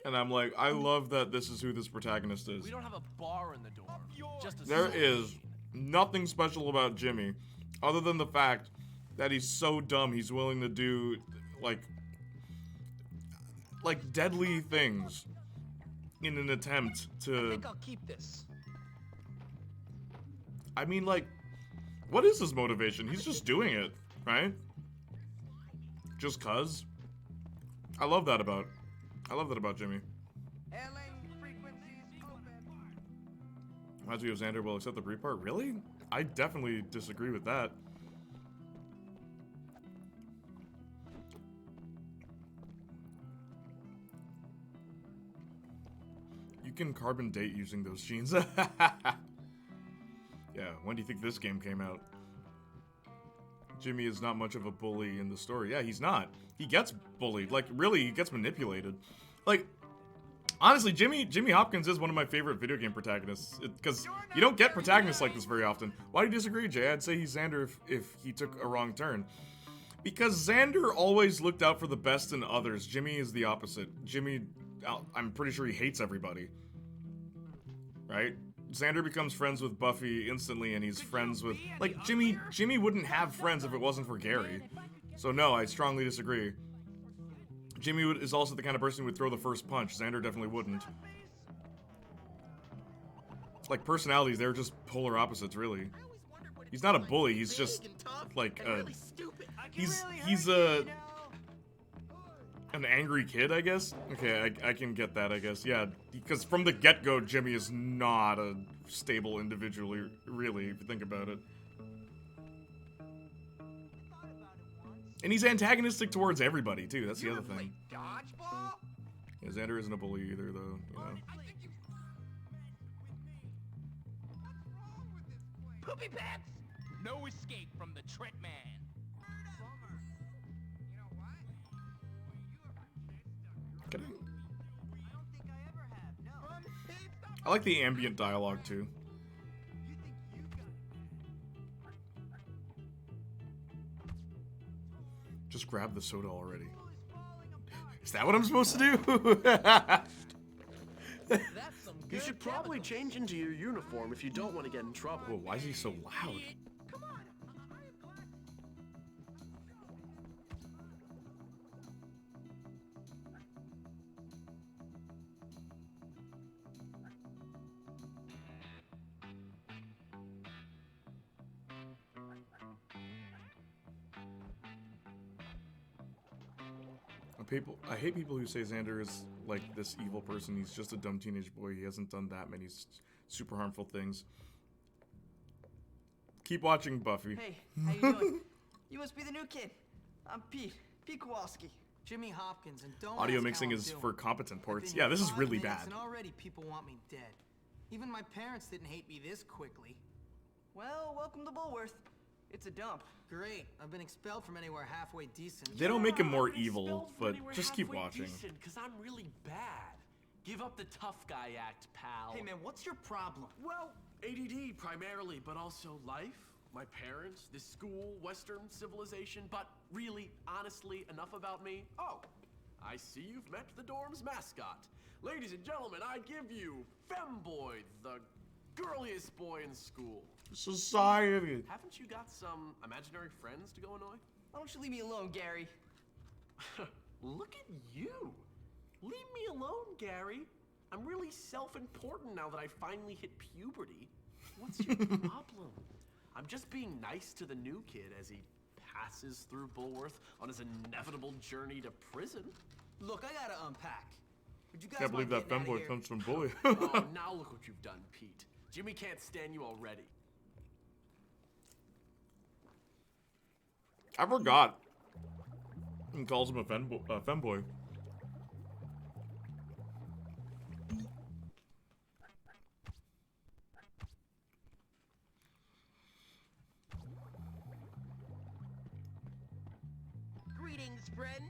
And I'm like, I love that this is who this protagonist is. We don't have a bar in the dorm. Just a There soda is nothing special about Jimmy, other than the fact that he's so dumb he's willing to do, like deadly things in an attempt I to... think I'll keep this. I mean, like, what is his motivation? He's just doing it, right? Just cuz? I love that about Jimmy. Reminds me of Xander will accept the brief part. Really? I definitely disagree with that. You can carbon date using those genes. Yeah, when do you think this game came out? Jimmy is not much of a bully in the story. Yeah, he's not. He gets bullied. Like, really, he gets manipulated. Like, honestly, Jimmy Hopkins is one of my favorite video game protagonists. Because you don't get protagonists like this very often. Why do you disagree, Jay? I'd say he's Xander if he took a wrong turn. Because Xander always looked out for the best in others. Jimmy is the opposite. Jimmy, I'm pretty sure he hates everybody. Right? Xander becomes friends with Buffy instantly, and he's friends with... Like, Jimmy wouldn't have friends if it wasn't for Gary. So no, I strongly disagree. Jimmy is also the kind of person who would throw the first punch. Xander definitely wouldn't. Like, personalities, they're just polar opposites, really. He's not a bully, he's just, like, he's an angry kid, I guess? Okay, I can get that, I guess. Yeah, because from the get-go, Jimmy is not a stable individual, really, if you think about it. And he's antagonistic towards everybody, too. That's the other thing. Yeah, Xander isn't a bully either, though, you know. Poopy pants! No escape from the Trent Man. I like the ambient dialogue, too. Just grab the soda already. Is that what I'm supposed to do? You should probably change into your uniform if you don't want to get in trouble. Whoa, why is he so loud? I hate people who say Xander is like this evil person. He's just a dumb teenage boy. He hasn't done that many super harmful things. Keep watching Buffy. Hey, how you doing? You must be the new kid. I'm Pete Kowalski. Jimmy Hopkins, and don't Audio ask mixing how I'm is doing. for competent parts. I've been Yeah, here this is 5 really minutes, bad. And already people want me dead. Even my parents didn't hate me this quickly. Well, welcome to Bullworth. It's a dump. Great. I've been expelled from anywhere halfway decent. They don't make him more evil, but just keep watching. Because I'm really bad. Give up the tough guy act, pal. Hey man, what's your problem? Well, ADD primarily, but also life, my parents, this school, Western civilization, but really, honestly, enough about me. Oh, I see you've met the dorm's mascot. Ladies and gentlemen, I give you Femboy, the girliest boy in school. Society. Haven't you got some imaginary friends to go annoy? Why don't you leave me alone, Gary? Look at you. Leave me alone, Gary. I'm really self-important now that I finally hit puberty. What's your problem? I'm just being nice to the new kid as he passes through Bullworth on his inevitable journey to prison. Look, I gotta unpack. Would you guys Can't believe that mind getting femboy comes from bully. Oh, now look what you've done, Pete. Jimmy can't stand you already. I forgot. He calls him a femboy. Greetings, friend.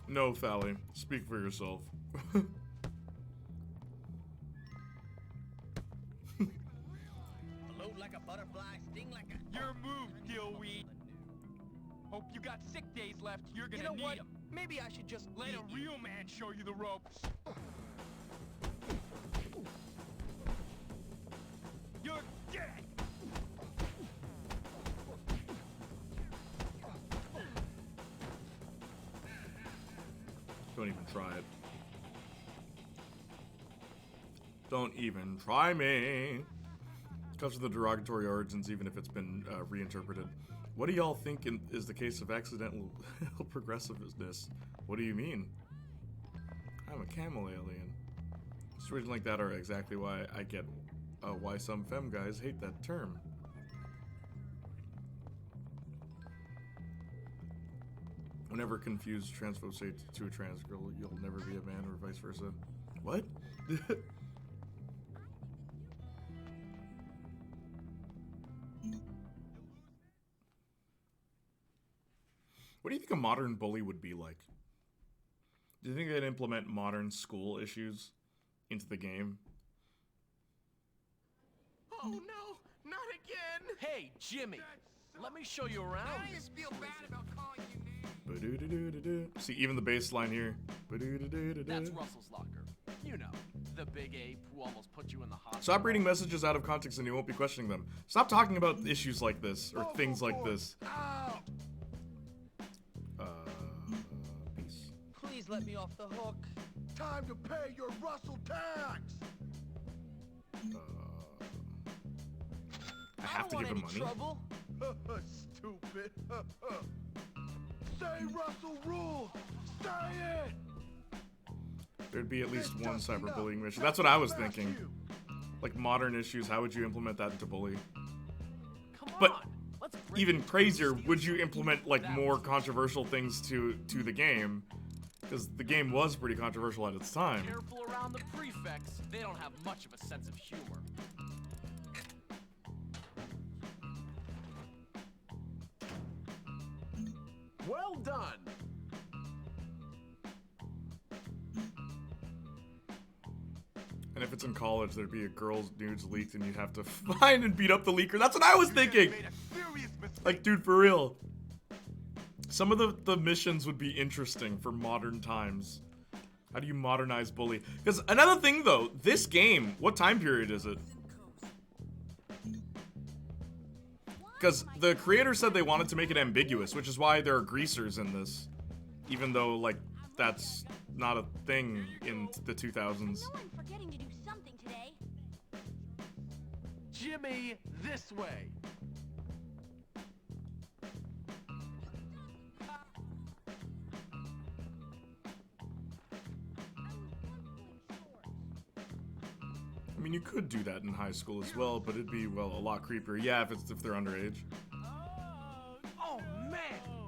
No, Thally. Speak for yourself. Float like a butterfly, sting like a... Your move, Gilweed. Hope you got sick days left. You're gonna need them. Maybe I should just let a real man show you the ropes. You're dead. Don't even try it. Don't even try me. Comes with the derogatory origins, even if it's been reinterpreted. What do y'all think is the case of accidental progressiveness? What do you mean? I'm a camel alien. Situations like that are exactly why I get why some femme guys hate that term. Whenever confused transphobes say to a trans girl, you'll never be a man, or vice versa. What? What do you think a modern bully would be like? Do you think they'd implement modern school issues into the game? Oh no, not again! Hey, Jimmy, let me show you around. I just feel bad about calling you names. See, even the bass line here. That's Russell's locker. You know, the big ape who almost put you in the hospital. Stop reading messages out of context and you won't be questioning them. Stop talking about issues like this, or things like this. Peace. Please let me off the hook. Time to pay your Russell tax. I have to give him money. Trouble. Stupid. Say Russell rules. Say it. There'd be at least one cyberbullying mission. That's what I was thinking. Like modern issues, how would you implement that into Bully? But even crazier, would you implement like more controversial things to the game? Because the game was pretty controversial at its time. Careful around the prefects. They don't have much of a sense of humor. Well done. And if it's in college, there'd be a girls' nudes leaked and you'd have to find and beat up the leaker. That's what I was thinking! Like, dude, for real. Some of the missions would be interesting for modern times. How do you modernize Bully? Because another thing, though, this game, what time period is it? Because the creator said they wanted to make it ambiguous, which is why there are greasers in this. Even though, like, that's not a thing in the 2000s. Jimmy, this way. I mean, you could do that in high school as well, but it'd be, well, a lot creepier. Yeah, if they're underage. Oh man,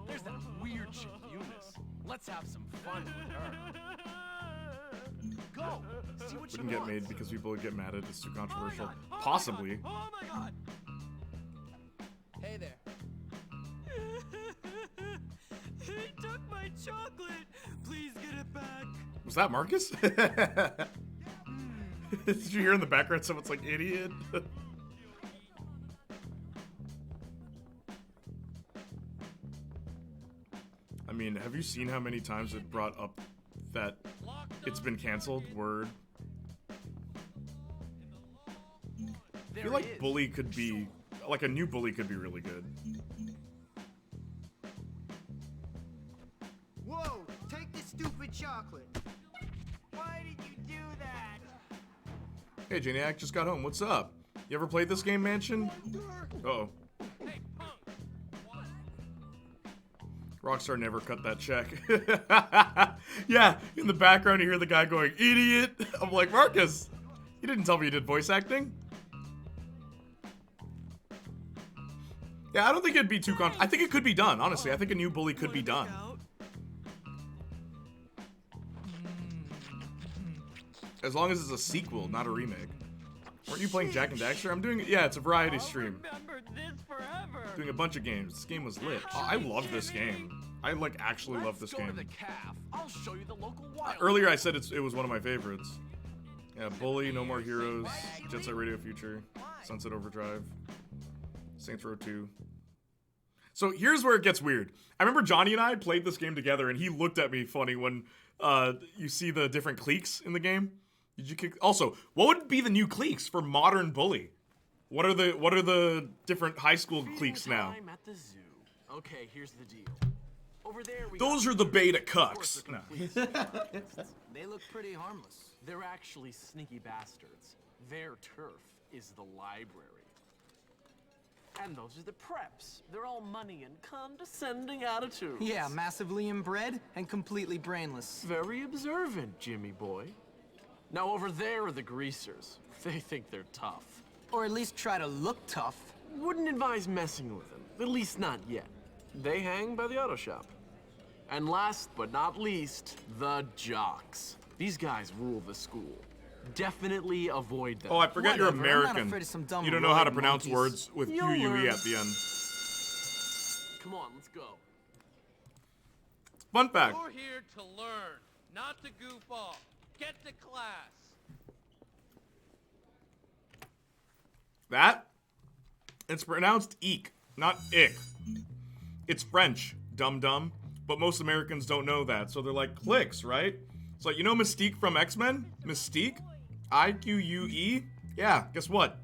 there's that weird chick Eunice. Let's have some fun with her. Go, see what Wouldn't you get want. made because people would get mad at it. It's too controversial. Possibly. Oh my god! Hey there. He took my chocolate. Please get it back. Was that Marcus? Did you hear in the background someone's like, idiot? I mean, have you seen how many times it brought up that it's been canceled? Word. I feel like Bully could be, like a new Bully could be really good. Whoa, take this stupid chocolate. Why did you do that? Hey, Janiac, just got home. What's up? You ever played this game, Mansion? Uh-oh. Rockstar never cut that check. Yeah, in the background you hear the guy going, idiot! I'm like, Marcus, you didn't tell me you did voice acting. Yeah, I don't think it'd be too I think it could be done, honestly. I think a new Bully could be done. As long as it's a sequel, not a remake. Weren't you playing Jack and Daxter? I'm doing, yeah, it's a variety stream. Doing a bunch of games. This game was lit. Oh, I love this game. I like actually love this game. I'll show you the local wild. Earlier I said it was one of my favorites. Yeah, Bully, No More Heroes, Jet Set Radio Future, Sunset Overdrive, Saints Row 2. So here's where it gets weird. I remember Johnny and I played this game together and he looked at me funny when you see the different cliques in the game. Did you kick? Also, what would be the new cliques for modern Bully? What are the different high school cliques now? I'm at the zoo. Okay, here's the deal. Over there we Those are the beta cucks. No. They look pretty harmless. They're actually sneaky bastards. Their turf is the library. And those are the preps. They're all money and condescending attitudes. Yeah, massively inbred and completely brainless. Very observant, Jimmy boy. Now over there are the greasers. They think they're tough. Or at least try to look tough. Wouldn't advise messing with them, at least not yet. They hang by the auto shop. And last but not least, the jocks. These guys rule the school. Definitely avoid them. Oh, I forget you're Whatever, I'm not American. afraid of some dumb You don't know how to roid pronounce monkeys. words with You'll Q-U-E learn. at the end. Come on, let's go. Fun fact. You're here to learn, not to goof off. Get to class. That? It's pronounced eek, not ick. It's French, dum-dum. But most Americans don't know that, so they're like, clicks, right? It's like, you know Mystique from X-Men? Mystique? I-Q-U-E? Yeah, guess what?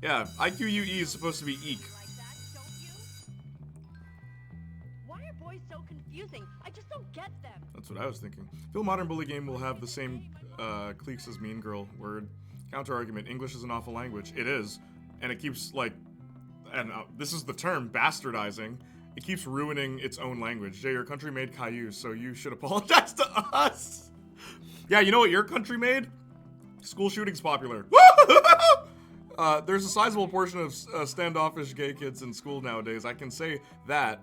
Yeah, I-Q-U-E is supposed to be eek. Why are boys so confusing? I just don't get them. That's what I was thinking. I feel modern bully game will have the same cliques as Mean Girl. Word. Counter argument. English is an awful language. It is. And it keeps, like, and this is the term, bastardizing. It keeps ruining its own language. Jay, your country made Caillou, so you should apologize to us. Yeah, you know what your country made? School shootings popular. There's a sizable portion of standoffish gay kids in school nowadays. I can say that.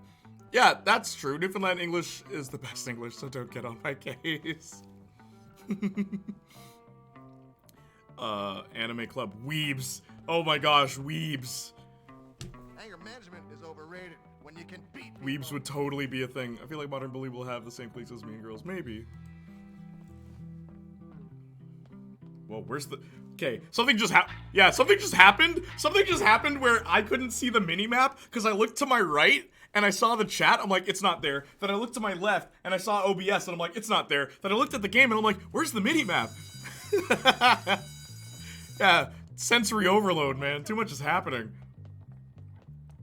Yeah, that's true. Newfoundland English is the best English, so don't get on my case. Anime Club. Weebs. Oh my gosh, weebs. Anger management is overrated when you can beat people. Weebs would totally be a thing. I feel like Modern Bully will have the same cliques as Mean Girls. Maybe. Well, where's the... Okay, something just happened. Yeah, something just happened. Something just happened where I couldn't see the mini-map because I looked to my right and I saw the chat. I'm like, it's not there. Then I looked to my left and I saw OBS and I'm like, it's not there. Then I looked at the game and I'm like, where's the mini-map? Yeah, sensory overload, man. Too much is happening.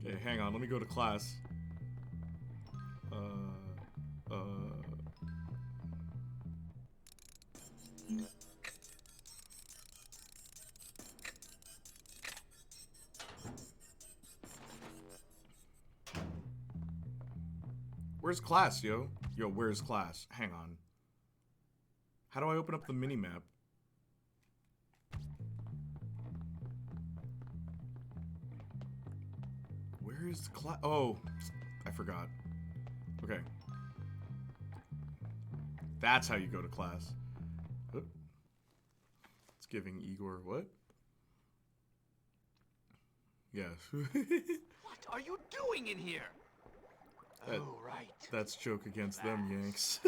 Okay, hang on. Let me go to class. Where's class, yo? Yo, where's class? Hang on. How do I open up the mini-map? Where is class? Oh, I forgot. Okay. That's how you go to class. Oop. It's giving Igor what? Yes. What are you doing in here? Oh, right. That's joke against them, Yanks.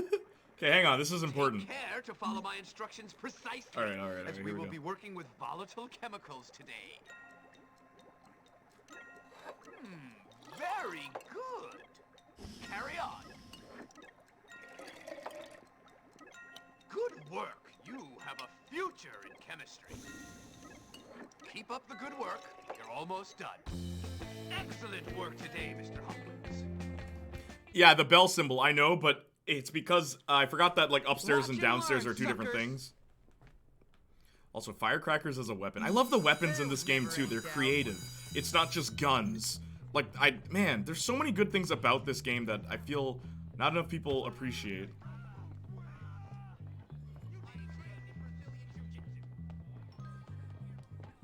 Okay, hang on. This is important. Take care to follow my instructions precisely. All right. As Here we we will go. be working with volatile chemicals today. Very good. Carry on. Good work. You have a future in chemistry. Keep up the good work. You're almost done. Excellent work today, Mr. Hopkins. Yeah, the bell symbol, I know, but it's because I forgot that like upstairs Watch and your downstairs marks, are two different suckers. things. Also, firecrackers as a weapon. I love the weapons in this game too. They're creative. It's not just guns. Like, man, there's so many good things about this game that I feel not enough people appreciate.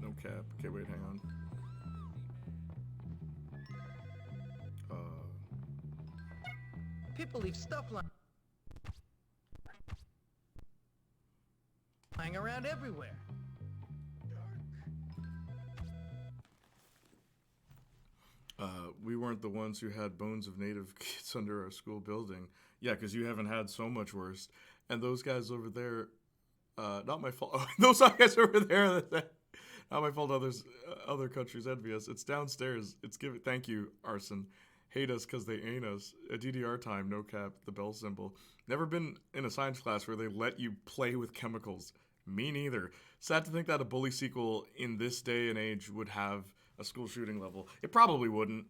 No cap. Okay, wait, hang on. People leave stuff lying around everywhere. We weren't the ones who had bones of native kids under our school building. Yeah, because you haven't had so much worse. And those guys over there, not my fault. Oh, those guys over there, not my fault. Other countries envy us. It's downstairs. It's giving. Thank you, Arson. Hate us because they ain't us. A DDR time, no cap, the bell symbol. Never been in a science class where they let you play with chemicals. Me neither. Sad to think that a bully sequel in this day and age would have a school shooting level. It probably wouldn't.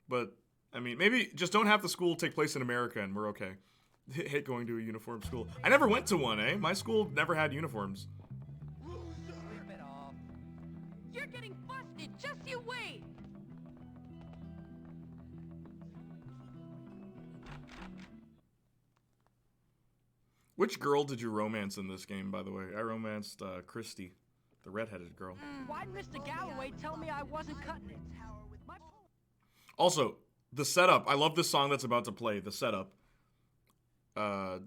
But, I mean, maybe just don't have the school take place in America and we're okay. Hate going to a uniform school. I never went to one, eh? My school never had uniforms. Rip it off. You're getting busted. Just you wait. Which girl did you romance in this game, by the way? I romanced Christy, the redheaded girl. Why'd Mr. Galloway tell me I wasn't cutting it? Also, the setup. I love this song that's about to play. The setup.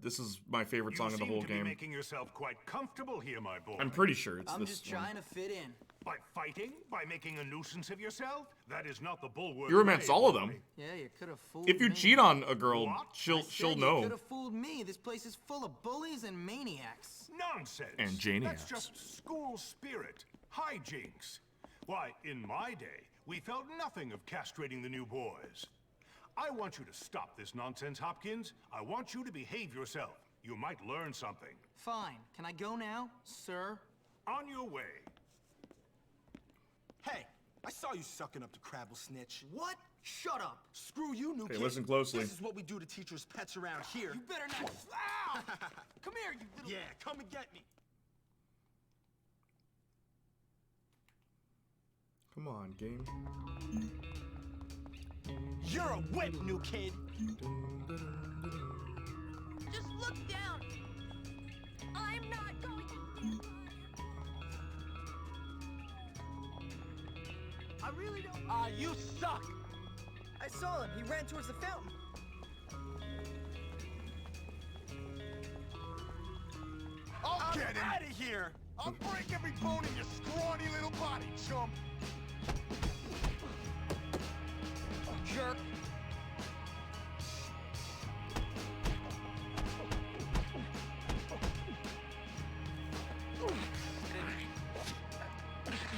This is my favorite song of the whole You seem to be game. making yourself quite comfortable here, my boy. I'm pretty sure it's I'm this just one. trying to fit in. By fighting? By making a nuisance of yourself? That is not the bulwark. You romance way, all of boy. them. Yeah, you could have fooled If you me. cheat on a girl, What? she'll You know. could have fooled me. This place is full of bullies and maniacs. Nonsense. And Janiacs. That's just school spirit. Hijinks. Why, in my day, we felt nothing of castrating the new boys. I want you to stop this nonsense, Hopkins. I want you to behave yourself. You might learn something. Fine. Can I go now, sir? On your way. Hey, I saw you sucking up to Crabble Snitch. What? Shut up. Screw you, new Okay, kid. listen closely. This is what we do to teachers' pets around here. You better not. Ow! Come here, you little. Yeah, come and get me. Come on, game. You're a wimp, new kid. Just look down. I'm not going to. I really don't. You suck. I saw him. He ran towards the fountain. I'll get him. Out of here! I'll break every bone in your scrawny little body, chump! Jerk.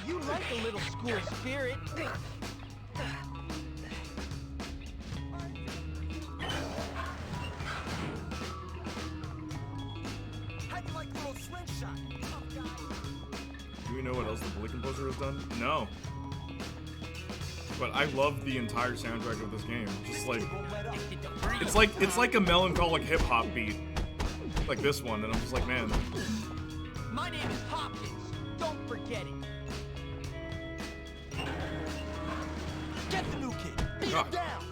You like a little school spirit. How'd you like the little slingshot? Do we know what else the bully composer has done? No. But I love the entire soundtrack of this game. Just like it's like a melancholic hip hop beat, like this one, and I'm just like, man. My name is Hopkins. Don't forget it. Get the new kid. Beat God. him down.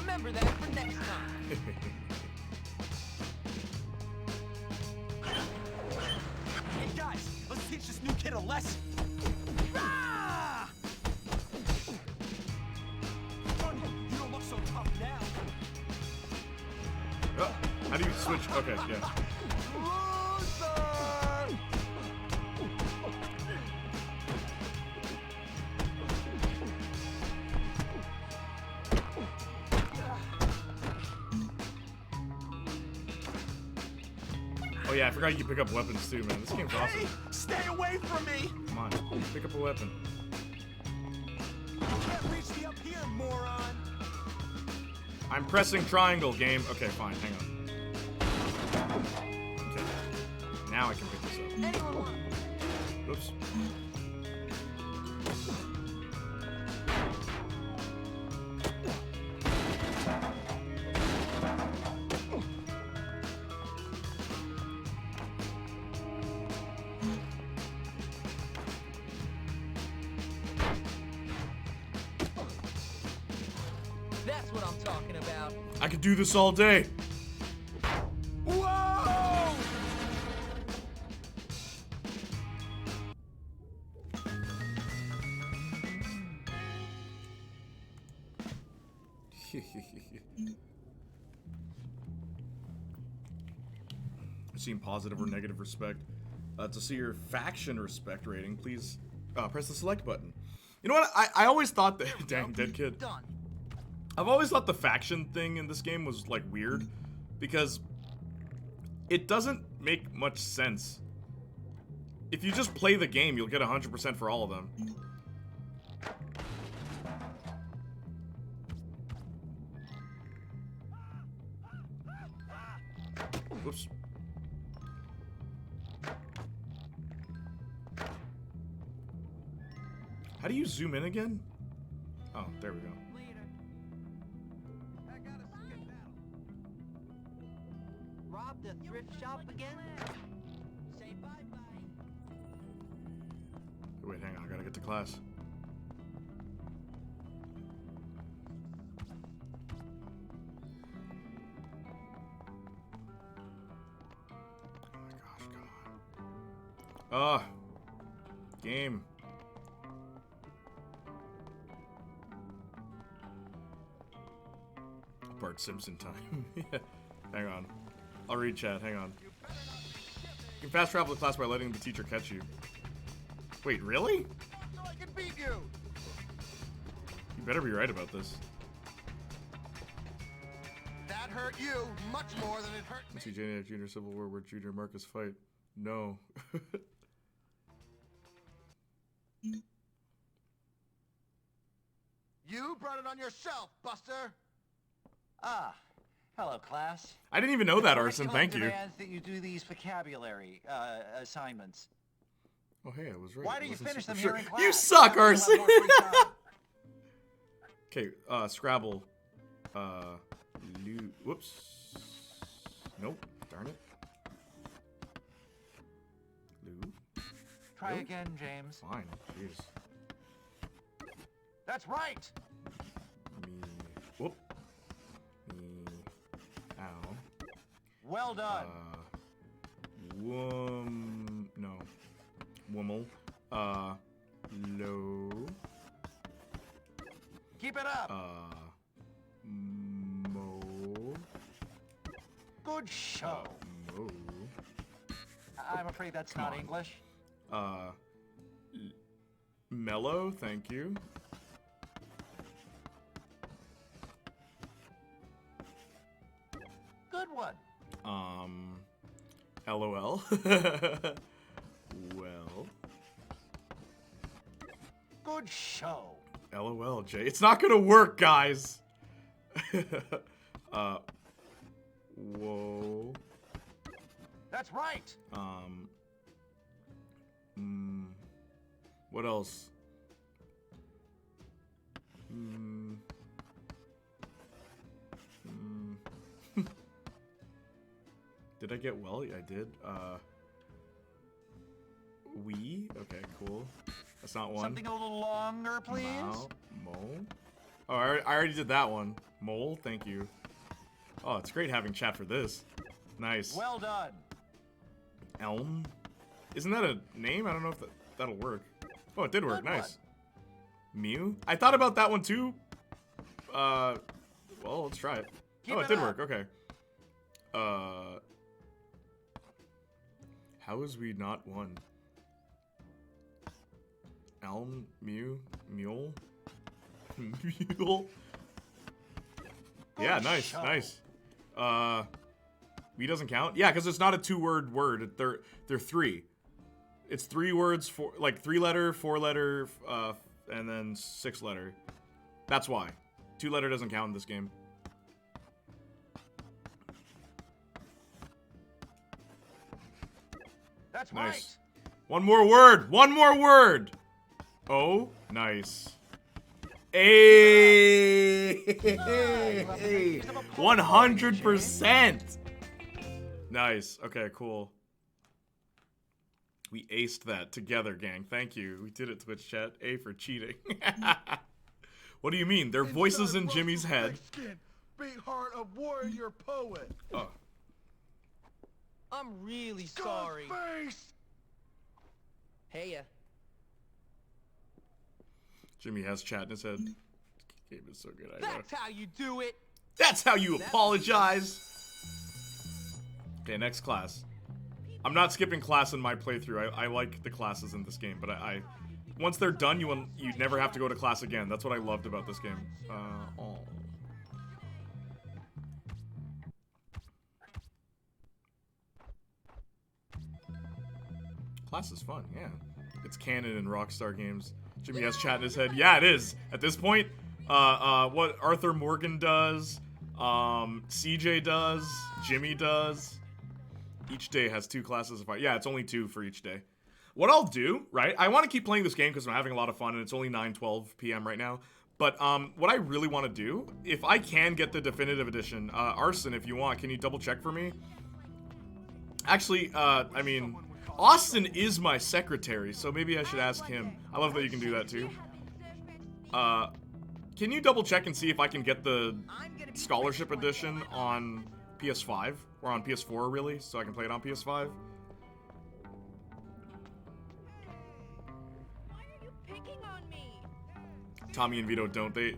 Remember that for next time. Hey guys, let's teach this new kid a lesson. Rah! You don't look so tough now. Oh, how do you switch? Okay, yeah. Oh yeah, I forgot you can pick up weapons too, man. This game's awesome. Hey, stay away from me. Come on, pick up a weapon. You can't reach me up here, moron. I'm pressing triangle, game. Okay, fine, hang on. Okay. Now I can pick this up. Anyone want? Oops. That's what I'm talking about. I could do this all day. Whoa! Seeing positive or negative respect. To see your faction respect rating, please press the select button. You know what? I always thought that dang dead kid. Done. I've always thought the faction thing in this game was like weird because it doesn't make much sense. If you just play the game, you'll get 100% for all of them. Whoops. How do you zoom in again? Oh, there we go. Rob the thrift shop again? Say bye-bye. Wait, hang on, I gotta get to class. Game. Bart Simpson time. Yeah. Hang on. I'll read chat. Hang on. You can fast travel to class by letting the teacher catch you. Wait, really? So I can beat you. You better be right about this. That hurt you much more than it hurt me. See Janiac Jr. Civil War where Junior and Marcus fight. No. You brought it on yourself, Buster. Ah, hello, class. I didn't even know that, Arson. Thank you. Demands that you do these vocabulary assignments. Oh, hey, I was right. Why do you finish them here in class? You suck, Arson! Okay, Scrabble. Whoops. Nope. Darn it. Lou. Try again, James. Fine. Jeez. That's right. Me. Whoop. Me. Ow. Well done. No. Wummel. Low. Keep it up. Mo. Good show. Mo. I'm afraid that's not English. Mellow, thank you. Good one. LOL. Well. Good show. LOL, Jay. It's not gonna work, guys. Whoa. That's right. What else? Did I get well? Yeah, I did. We? Okay, cool. That's not one. Something a little longer, please. Mole? Oh, I already did that one. Mole, thank you. Oh, it's great having chat for this. Nice. Well done. Elm? Isn't that a name? I don't know if that'll work. Oh, it did work. Nice. Mew? I thought about that one too. Well, let's try it. Oh, it did work. Okay. How is we not one? Elm? Mew? Mule? Mule? Yeah, nice, nice. We doesn't count? Yeah, because it's not a two-word word. They're three. It's 3 words, for like 3-letter, 4-letter, and then 6-letter. That's why. 2-letter doesn't count in this game. That's nice. Right. One more word. One more word. Oh, nice. Hey, 100%. Nice. Okay, cool. We aced that together, gang. Thank you. We did it, Twitch chat. A for cheating. What do you mean? Their voices in Jimmy's head. Big heart of warrior poet. Oh. I'm really sorry. Hey, Jimmy has chat in his head. Game is so good. I know. That's how you do it. That's how you apologize. Okay, next class. I'm not skipping class in my playthrough. I like the classes in this game, but I once they're done, you never have to go to class again. That's what I loved about this game. Oh. Class is fun, yeah. It's canon in Rockstar games. Jimmy has chat in his head. Yeah, it is. At this point, what Arthur Morgan does, CJ does, Jimmy does. Each day has 2 classes of fire. Yeah, it's only 2 for each day. What I'll do, right? I want to keep playing this game because I'm having a lot of fun, and it's only 9:12 p.m. right now. But what I really want to do, if I can get the definitive edition, Arson, if you want, can you double check for me? Actually, I mean, Austin is my secretary, so maybe I should ask him. I love that you can do that too. Can you double check and see if I can get the scholarship edition on PS5? Or on PS4, really, so I can play it on PS5? Tommy and Vito don't. They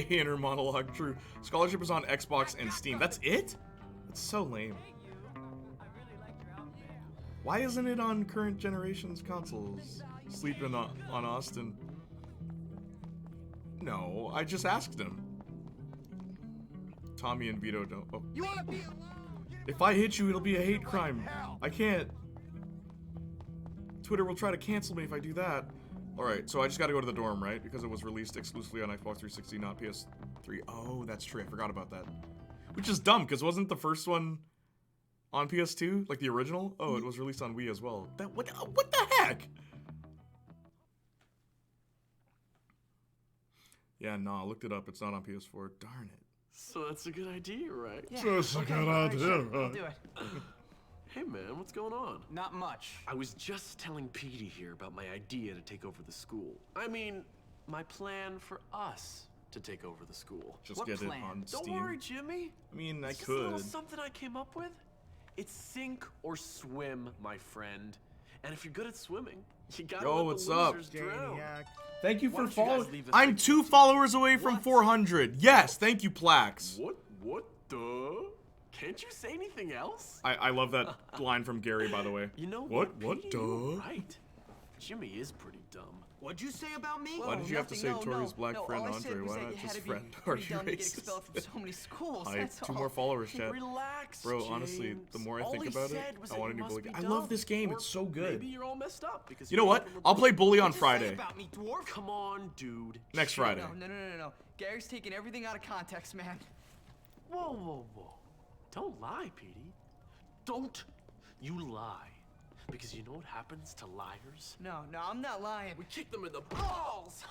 inner monologue. True. Scholarship is on Xbox and Steam. That's it? That's so lame. Why isn't it on current generation's consoles? Sleeping on Austin. No, I just asked him. Tommy and Vito don't. Oh. You wanna be alone? If I hit you, it'll be a hate crime. I can't. Twitter will try to cancel me if I do that. Alright, so I just gotta go to the dorm, right? Because it was released exclusively on Xbox 360, not PS3. Oh, that's true. I forgot about that. Which is dumb, because wasn't the first one on PS2? Like the original? Oh, it was released on Wii as well. What the heck? Yeah, no, I looked it up. It's not on PS4. Darn it. So that's a good idea, right? Yeah. So it's a good idea, Sure. right? I'll do it. Hey man, what's going on? Not much. I was just telling Petey here about my idea to take over the school. I mean, my plan for us to take over the school. Just What get plan? it on Don't Steam. worry, Jimmy. I mean, I It's just a little could. something I came up with. It's sink or swim, my friend. And if you're good at swimming, you gotta Yo, let what's the up? losers drown. Thank you Why for don't you guys following. leave this I'm thing 2 for- followers away from 400. Yes, thank you, Plax. What the? Can't you say anything else? I love that line from Gary, by the way. You know What Petey, duh? you're right. Jimmy is pretty dumb. What'd you say about me? Why did you have to say Tori's black friend Andre? Why not just friend? Are you Dumb to get racist? expelled from so many schools. I have That's 2 all. more followers, chat. Relax, Bro, honestly, the more I All think he about it, said was I that want to you do must Bully. be I dumb. love this game. Or It's so good. Maybe you're all messed up because You know what? I'll play Bully on Friday. About me, dwarf? Come on, dude. Next Friday. No. Gary's taking everything out of context, man. Whoa. Don't lie, Petey. Don't you lie. Because you know what happens to liars? No, I'm not lying. We kick them in the balls!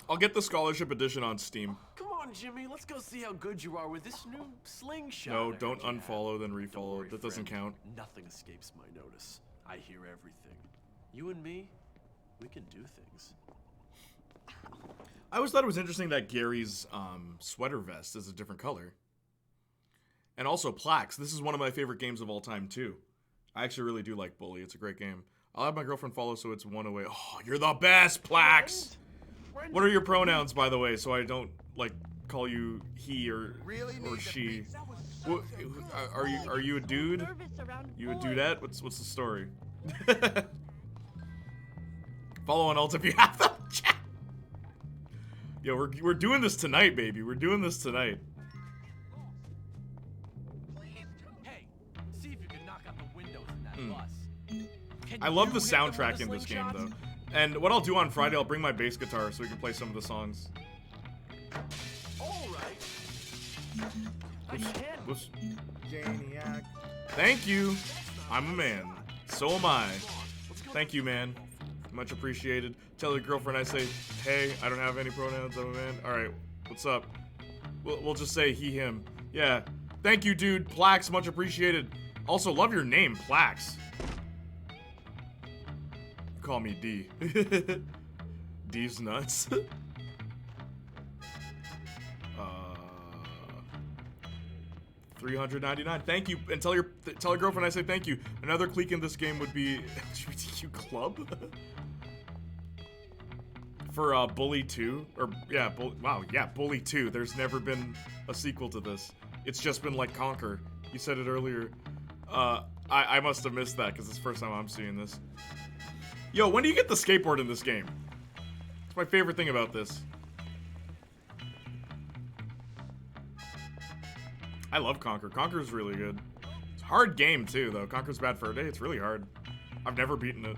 I'll get the scholarship edition on Steam. Come on, Jimmy, let's go see how good you are with this new slingshot. No, I don't heard you unfollow, then have. Don't refollow. worry, That doesn't friend. count. Nothing escapes my notice. I hear everything. You and me, we can do things. I always thought it was interesting that Gary's sweater vest is a different color. And also Plax. This is one of my favorite games of all time, too. I actually really do like Bully. It's a great game. I'll have my girlfriend follow so it's 1 away. Oh, you're the best, Plax! What are your pronouns, by the way, so I don't, like, call you he or she? What, are you a dude? You a dudette? What's the story? Follow on alt if you have them. Yo, we're doing this tonight, baby. We're doing this tonight. Hey, see if you can knock out the windows in that bus. Can I love you the hit them with a soundtrack in this game, slingshot? though. And what I'll do on Friday, I'll bring my bass guitar so we can play some of the songs. All right. I can. Whoops. Janiac. Thank you. I'm a man. So am I. Thank you, man. Much appreciated. Tell your girlfriend I say, hey, I don't have any pronouns, I'm a man. Alright, what's up? We'll just say he, him. Yeah. Thank you, dude. Plax, much appreciated. Also, love your name, Plax. Call me D. D's nuts. $399. Thank you, and tell your girlfriend I say thank you. Another clique in this game would be LGBTQ club for Bully 2, or yeah, Bully 2. There's never been a sequel to this. It's just been like Conquer. You said it earlier. I must have missed that because it's the first time I'm seeing this. Yo, when do you get the skateboard in this game? It's my favorite thing about this. I love Conquer. Conquer's really good. It's a hard game, too, though. Conquer's Bad Fur Day. It's really hard. I've never beaten it.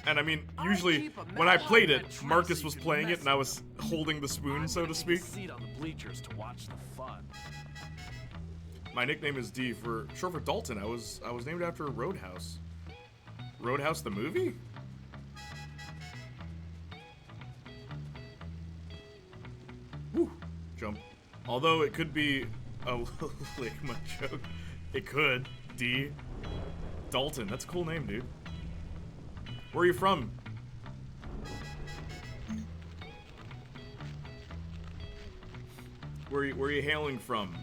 And, I mean, usually, when I played it, Marcus was playing it, and I was holding the spoon, so to speak. Seat on the bleachers to watch the fun. My nickname is D, for short for Dalton. I was named after Roadhouse. Roadhouse the movie? Woo. Jump. Although it could be a Ligma joke. It could. D. Dalton. That's a cool name, dude. Where are you from? Where are you hailing from?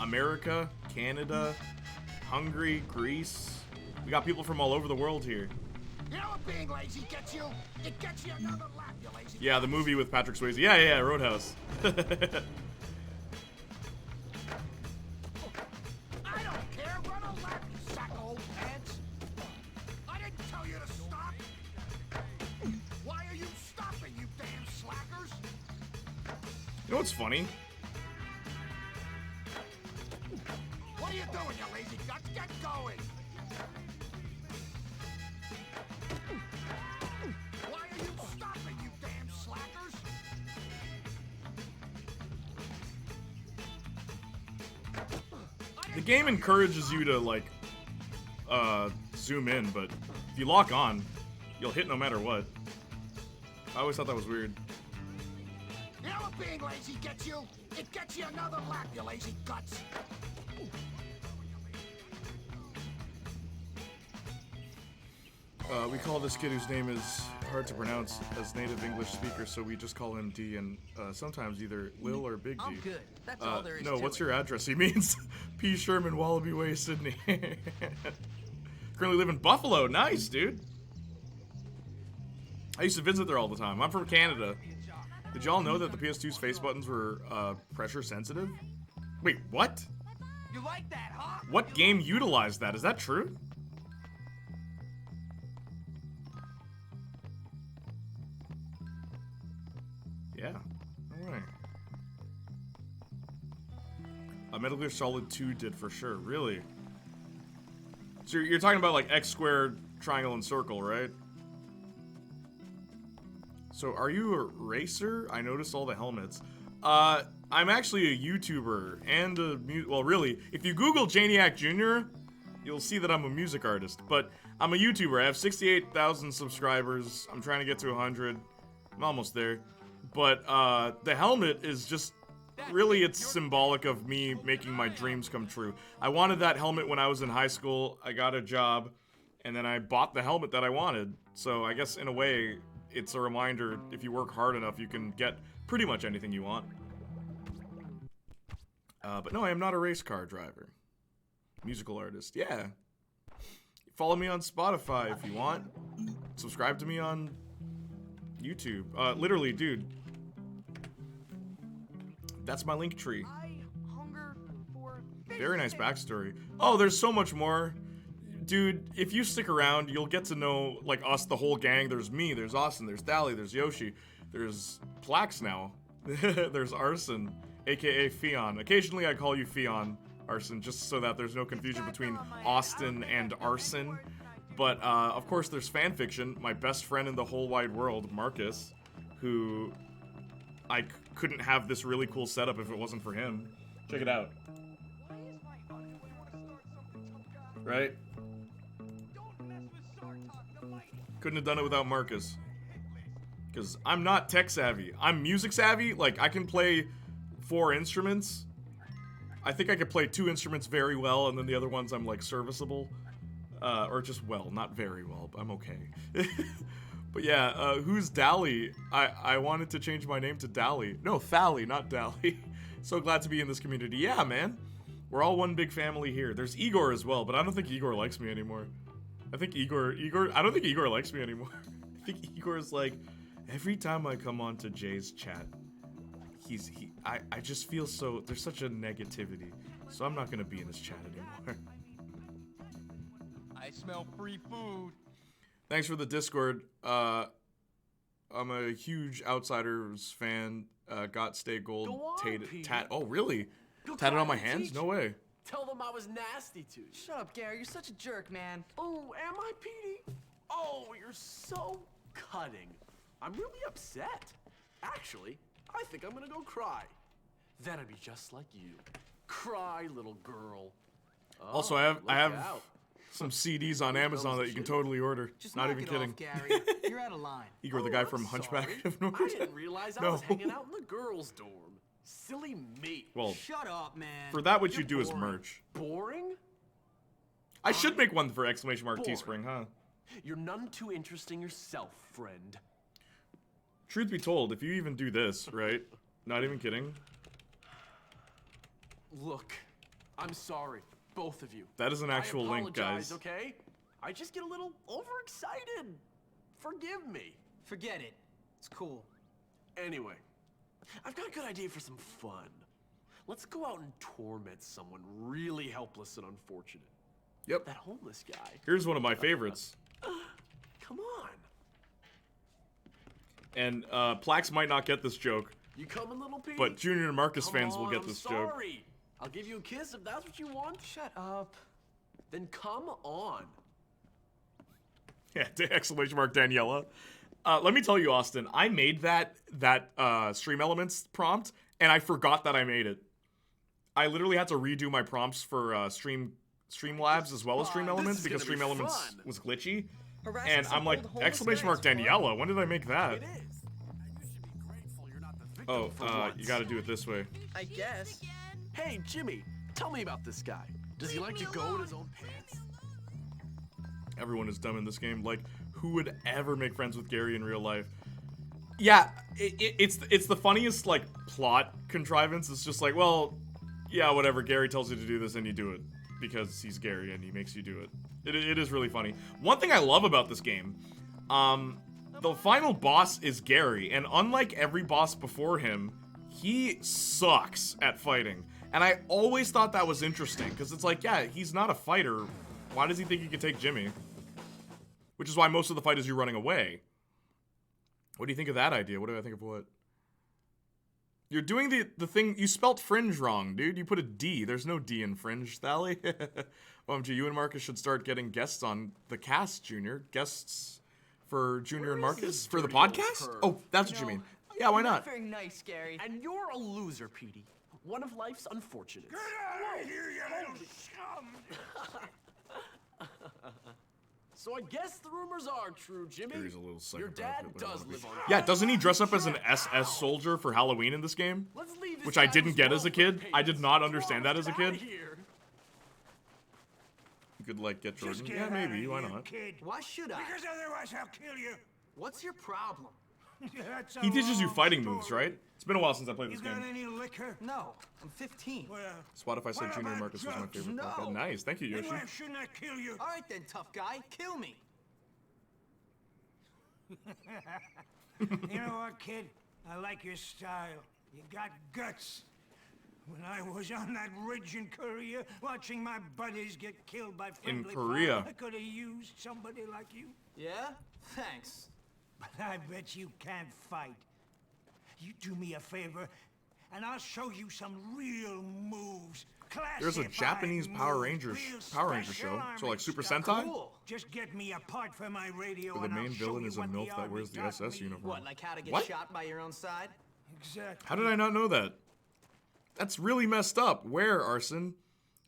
America? Canada? Hungary? Greece? We got people from all over the world here. You know what being lazy gets you? It gets you another lap, you lazy. Yeah, the movie with Patrick Swayze. Yeah, Roadhouse. I don't care. Run a lap, you sack of old pants. I didn't tell you to stop. Why are you stopping, you damn slackers? You know what's funny? What are you doing, you lazy guts? Get going. Why are you stopping, you damn slackers? The game encourages you to, like, zoom in, but if you lock on, you'll hit no matter what. I always thought that was weird. You know what being lazy gets you? It gets you another lap, you lazy guts. We call this kid whose name is hard to pronounce as native English speaker, so we just call him D and sometimes either Lil or Big D. I'm good. That's all there is No, to what's it. your address? He means P. Sherman, Wallaby Way, Sydney. Currently live in Buffalo. Nice, dude. I used to visit there all the time. I'm from Canada. Did y'all know that the PS2's face buttons were pressure sensitive? Wait, what? You like that, huh? What game utilized that? Is that true? Yeah. Alright. Metal Gear Solid 2 did for sure. Really? So you're talking about like X squared, triangle, and circle, right? So are you a racer? I noticed all the helmets. I'm actually a YouTuber and a well, really, if you Google Playniac Jr., you'll see that I'm a music artist. But I'm a YouTuber. I have 68,000 subscribers. I'm trying to get to 100. I'm almost there. But the helmet is just really, it's symbolic of me making my dreams come true. I wanted that helmet when I was in high school. I got a job, and then I bought the helmet that I wanted. So I guess in a way, it's a reminder, if you work hard enough, you can get pretty much anything you want. But no, I am not a race car driver. Musical artist, yeah. Follow me on Spotify if you want. Subscribe to me on YouTube. Literally, dude. That's my link tree. Very nice backstory. Oh, there's so much more. Dude, if you stick around, you'll get to know, like, us, the whole gang. There's me, there's Austin, there's Dally, there's Yoshi, there's Plax now. There's Arson, aka Fion. Occasionally I call you Fion, Arson, just so that there's no confusion between Austin and Arson. But, of course, there's fanfiction. My best friend in the whole wide world, Marcus, who I couldn't have this really cool setup if it wasn't for him. Check it out. Right? Couldn't have done it without Marcus. Because I'm not tech savvy. I'm music savvy. Like, I can play 4 instruments. I think I could play 2 instruments very well, and then the other ones I'm, like, serviceable. Or just well, not very well, but I'm okay. But yeah, who's Dally? I wanted to change my name to Dally. No, Thally, not Dally. So glad to be in this community. Yeah, man. We're all one big family here. There's Igor as well, but I don't think Igor likes me anymore. I think I don't think Igor likes me anymore. I think Igor's like, every time I come on to Jay's chat, I just feel so, there's such a negativity. So I'm not gonna be in his chat anymore. I smell free food. Thanks for the Discord. I'm a huge Outsiders fan. Got Stay Gold tat. Oh, really? Tatted on my hands? No way. Tell them I was nasty to you. Shut up, Gary. You're such a jerk, man. Oh, am I, Petey? Oh, you're so cutting. I'm really upset. Actually, I think I'm gonna go cry. Then I'd be just like you. Cry, little girl. Oh, Also, I have out. some CDs on Amazon that you can totally order. Just Not knock even it kidding. off, Gary. You're out of line. Igor, the guy from Hunchback of Notre I Dame. didn't realize I No. was hanging out in the girls' dorm. Silly me. Well, Shut up, man. For that, what You're you do is boring. merch. Boring? I should make one for exclamation mark Boring. Teespring, huh? You're none too interesting yourself, friend. Truth be told, if you even do this, right? Not even kidding. Look, I'm sorry, both of you. That is an actual I link, apologize, guys. Okay? I just get a little overexcited. Forgive me. Forget it. It's cool. Anyway, I've got a good idea for some fun. Let's go out and torment someone really helpless and unfortunate. Yep. That homeless guy. Here's one of my favorites. Come on. And Plax might not get this joke, You coming, little Pete? but Junior and Marcus Come fans will on, get I'm this sorry. joke. I'll give you a kiss if that's what you want. Shut up. Then come on. Yeah, exclamation mark Daniela. Let me tell you, Austin, I made that Stream Elements prompt, and I forgot that I made it. I literally had to redo my prompts for Streamlabs as well as Stream Elements because Stream Elements was glitchy. And I'm like, exclamation mark Daniela, when did I make that? Oh, you gotta do it this way. I guess. Hey, Jimmy, tell me about this guy. Does he like to go in his own pants? Everyone is dumb in this game. Like, who would ever make friends with Gary in real life? Yeah, it's the funniest, like, plot contrivance. It's just like, well, yeah, whatever. Gary tells you to do this and you do it because he's Gary and he makes you do it. It is really funny. One thing I love about this game, the final boss is Gary, and unlike every boss before him, he sucks at fighting. And I always thought that was interesting, because it's like, yeah, he's not a fighter. Why does he think he can take Jimmy? Which is why most of the fight is you running away. What do you think of that idea? What do I think of what? You're doing the thing, you spelt fringe wrong, dude. You put a D. There's no D in fringe, Thally. OMG, you and Marcus should start getting guests on the cast, Junior. Guests for Junior and Marcus? For the podcast? Oh, that's what you mean. Yeah, why not? Very nice, Gary. And you're a loser, Petey. One of life's unfortunates. Get out of here, you little scum! So I guess the rumors are true, Jimmy. Gary's a little Your dad does live on. Yeah, doesn't he dress up as an SS soldier for Halloween in this game? Which I didn't get as a kid. I did not understand that as a kid. You could, like, get Jordan. Yeah, maybe. Why not? Kid. Why should I? Because otherwise I'll kill you. What's your problem? He teaches you fighting moves, right? It's been a while since I played this You got game. any liquor? No, I'm 15. Well, Spotify said Junior and Marcus was my favorite podcast. Nice, thank you, Yoshi. then why shouldn't I kill you? All right then, tough guy, kill me. You know what, kid? I like your style. You got guts. When I was on that ridge in Korea, watching my buddies get killed by friendly Korea. fire, I could have used somebody like you. Yeah? Thanks. But I bet you can't fight. You do me a favor, and I'll show you some real moves. There's a Japanese Power Ranger show. So like Super Sentai? Cool. Just get me a part for my radio. Where the and main I'll show villain you is a what the MILF that Army wears the taught SS me. uniform. What, like how to get What? shot by your own side? Exactly. How did I not know that? That's really messed up. Where, Arson?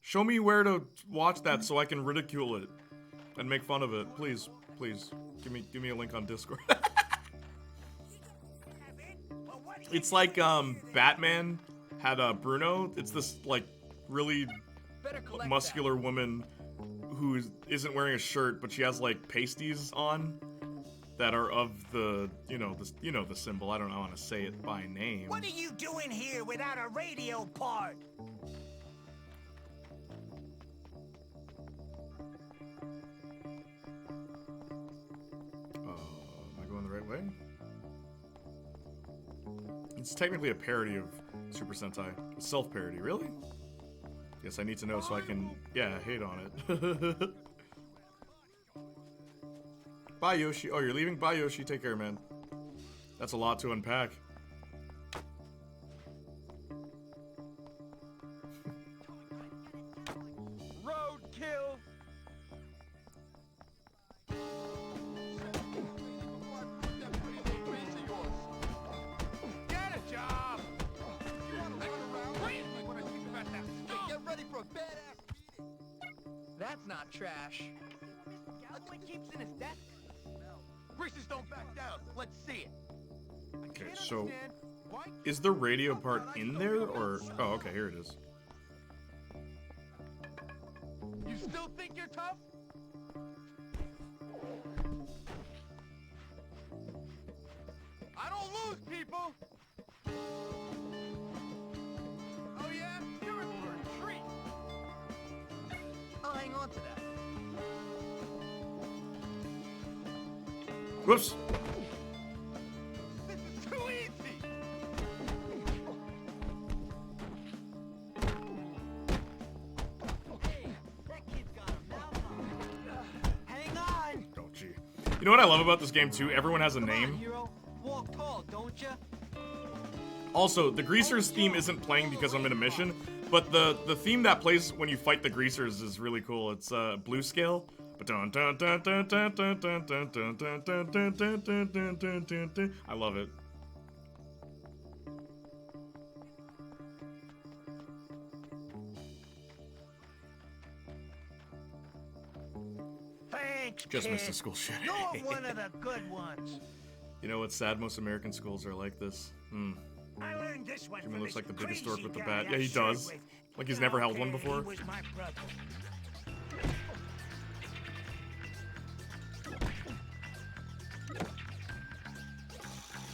Show me where to watch that so I can ridicule it and make fun of it. Please, please. Give me a link on Discord. It's like Batman had Bruno. It's this like really muscular woman who isn't wearing a shirt, but she has like pasties on that are of the the symbol. I don't know how to say it by name. What are you doing here without a radio part? Am I going the right way? It's technically a parody of Super Sentai. A self-parody, really? Yes, I need to know so I can, hate on it. Bye, Yoshi. Oh, you're leaving? Bye, Yoshi. Take care, man. That's a lot to unpack. Roadkill. Get a job. Get ready for a badass meeting. That's not trash. That's what he keeps in his desk. Reese's don't back down. Let's see it. Okay, so is the radio part in there or? Oh, okay, here it is. You still think you're tough? I don't lose, people. Oh yeah, you're in for a treat. I'll hang on to that. Whoops. This is too easy. Hey, that kid's got a mouth on. Hang on. Oh, gee. You know what I love about this game, too? Everyone has a name. Hero, walk tall, don't you? Also, the Greasers theme isn't playing because I'm in a mission, but the theme that plays when you fight the Greasers is really cool. It's blue scale. I love it. Thanks, Just missed kid. the school shooting. You're one of the good ones. You know what's sad? Most American schools are like this. I learned this one Jimmy from looks this like the biggest dork with the crazy bat. guy Yeah, he I served does. with. Like he's never held one Okay, before. He was my brother.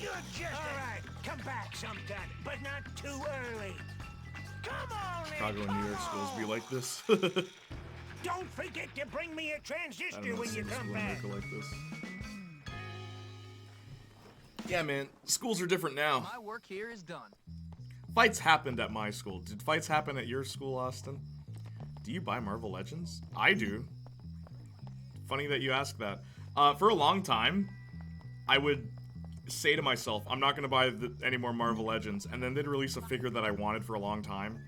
You're just all right. Come back sometime, but not too early. Come on, Chicago and New York schools be like this. Don't forget to bring me a I transistor don't know, when you schools come in back. America like this. Yeah, man, schools are different now. My work here is done. Fights happened at my school. Did fights happen at your school, Austin? Do you buy Marvel Legends? I do. Funny that you ask that. For a long time, I would say to myself, I'm not going to buy any more Marvel Legends, and then they'd release a figure that I wanted for a long time.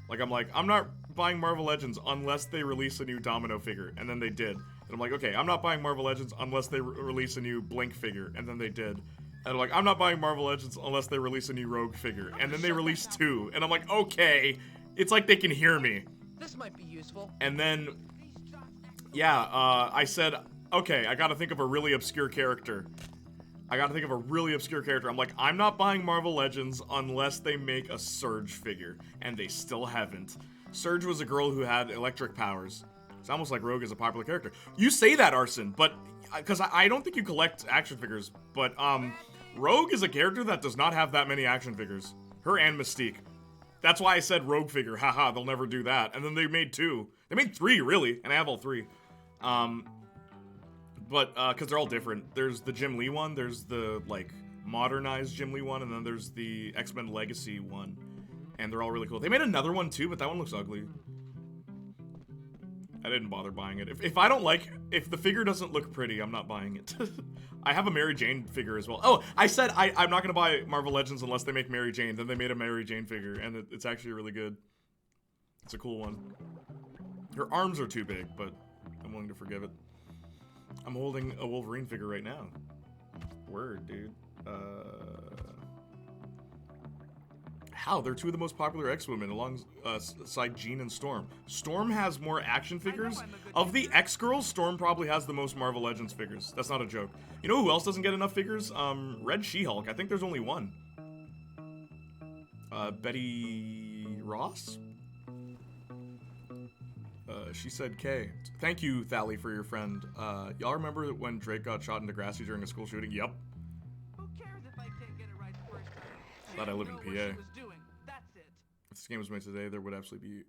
Like, I'm not buying Marvel Legends unless they release a new Domino figure, and then they did. And I'm like, okay, I'm not buying Marvel Legends unless they release a new Blink figure, and then they did. And I'm like, I'm not buying Marvel Legends unless they release a new Rogue figure, and then they released 2, and I'm like, okay, it's like they can hear me. This might be useful. And then, yeah, I said, okay, I gotta think of a really obscure character. I'm like, I'm not buying Marvel Legends unless they make a Surge figure. And they still haven't. Surge was a girl who had electric powers. It's almost like Rogue is a popular character. You say that, Arson, but, because I don't think you collect action figures, but, Rogue is a character that does not have that many action figures. Her and Mystique. That's why I said Rogue figure. Haha, they'll never do that. And then they made 2. They made 3, really, and I have all 3. But, because they're all different. There's the Jim Lee one, there's the, like, modernized Jim Lee one, and then there's the X-Men Legacy one. And they're all really cool. They made another one, too, but that one looks ugly. I didn't bother buying it. If I don't like... If the figure doesn't look pretty, I'm not buying it. I have a Mary Jane figure as well. Oh, I said I'm not going to buy Marvel Legends unless they make Mary Jane. Then they made a Mary Jane figure, and it's actually really good. It's a cool one. Her arms are too big, but I'm willing to forgive it. I'm holding a Wolverine figure right now. Word, dude. How? They're 2 of the most popular X-Women alongside Jean and Storm. Storm has more action figures. Of the X-Girls, Storm probably has the most Marvel Legends figures. That's not a joke. You know who else doesn't get enough figures? Red She-Hulk. I think there's only 1. Betty Ross? She said K. Thank you, Thally, for your friend. Y'all remember when Drake got shot in Degrassi during a school shooting? Yep. Who cares if I can't get it right the first time? Glad I live in know PA. what she was doing. That's it. If this game was made today, there would absolutely be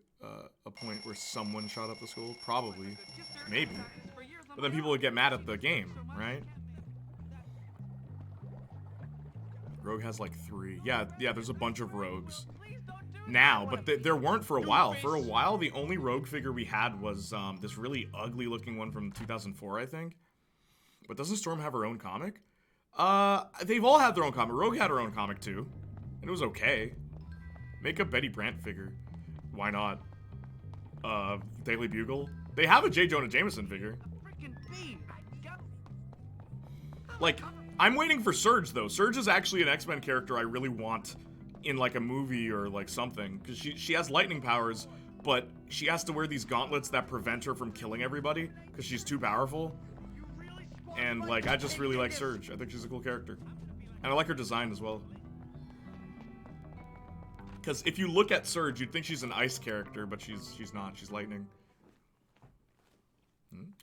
a point where someone shot up the school. Probably. Maybe. But then people would get mad at the game, right? Rogue has like 3. Yeah, there's a bunch of Rogues. Now, but there weren't for a while. For a while, the only Rogue figure we had was this really ugly looking one from 2004, I think. But doesn't Storm have her own comic? They've all had their own comic. Rogue had her own comic too. And it was okay. Make a Betty Brant figure. Why not? Daily Bugle. They have a J. Jonah Jameson figure. Like, I'm waiting for Surge though. Surge is actually an X-Men character I really want in like a movie or like something, because she has lightning powers, but she has to wear these gauntlets that prevent her from killing everybody because she's too powerful. And like, I just really like Surge. I think she's a cool character, and I like her design as well. Because if you look at Surge, you'd think she's an ice character, but she's not. She's lightning.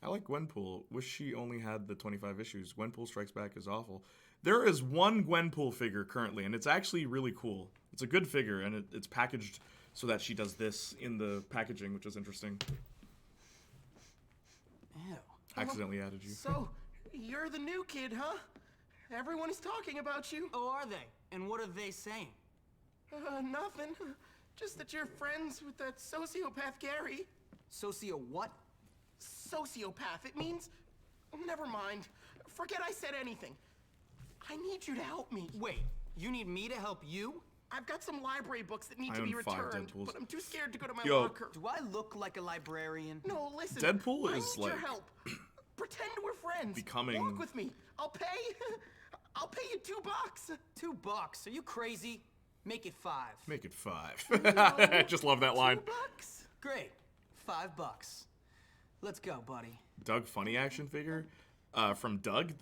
I like Gwenpool. Wish she only had the 25 issues. Gwenpool Strikes Back is awful. There is one Gwenpool figure currently, and it's actually really cool. It's a good figure, and it's packaged so that she does this in the packaging, which is interesting. Ew. Accidentally added you. So, You're the new kid, huh? Everyone is talking about you. Oh, are they? And what are they saying? Nothing. Just that you're friends with that sociopath Gary. Socio what? Sociopath. It means... Never mind. Forget I said anything. I need you to help me. Wait, you need me to help you? I've got some library books that need I to be own 5 returned, Deadpools. but I'm too scared to go to my Yo. locker. Do I look like a librarian? No, listen. Deadpool I is need your like help. Pretend we're friends. becoming- Walk with me. I'll pay. I'll pay you $2. $2? Are you crazy? Make it 5. Make it 5. I just love that line. $2? Great. $5. Let's go, buddy. Doug Funny action figure from Doug.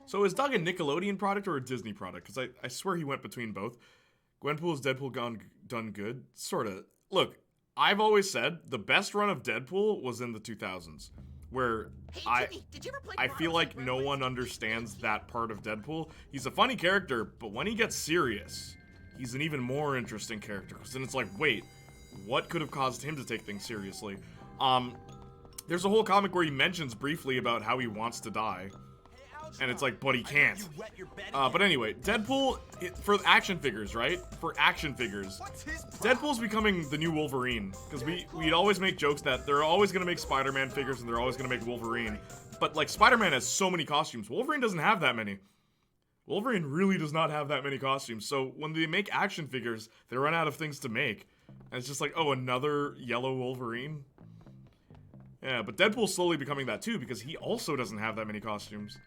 So is Doug a Nickelodeon product or a Disney product? Because I swear he went between both. Gwenpool's Deadpool done good? Sort of. Look, I've always said the best run of Deadpool was in the 2000s. Where Hey, Jimmy, did you ever play I feel like no one understands that part of Deadpool. He's a funny character, but when he gets serious, he's an even more interesting character. Because then it's like, wait, what could have caused him to take things seriously? There's a whole comic where he mentions briefly about how he wants to die. And it's like, but he can't. But anyway, Deadpool, for action figures, right? For action figures, Deadpool's becoming the new Wolverine. Because we'd always make jokes that they're always going to make Spider-Man figures and they're always going to make Wolverine. But, like, Spider-Man has so many costumes. Wolverine doesn't have that many. Wolverine really does not have that many costumes. So when they make action figures, they run out of things to make. And it's just like, oh, another yellow Wolverine? Yeah, but Deadpool's slowly becoming that too, because he also doesn't have that many costumes.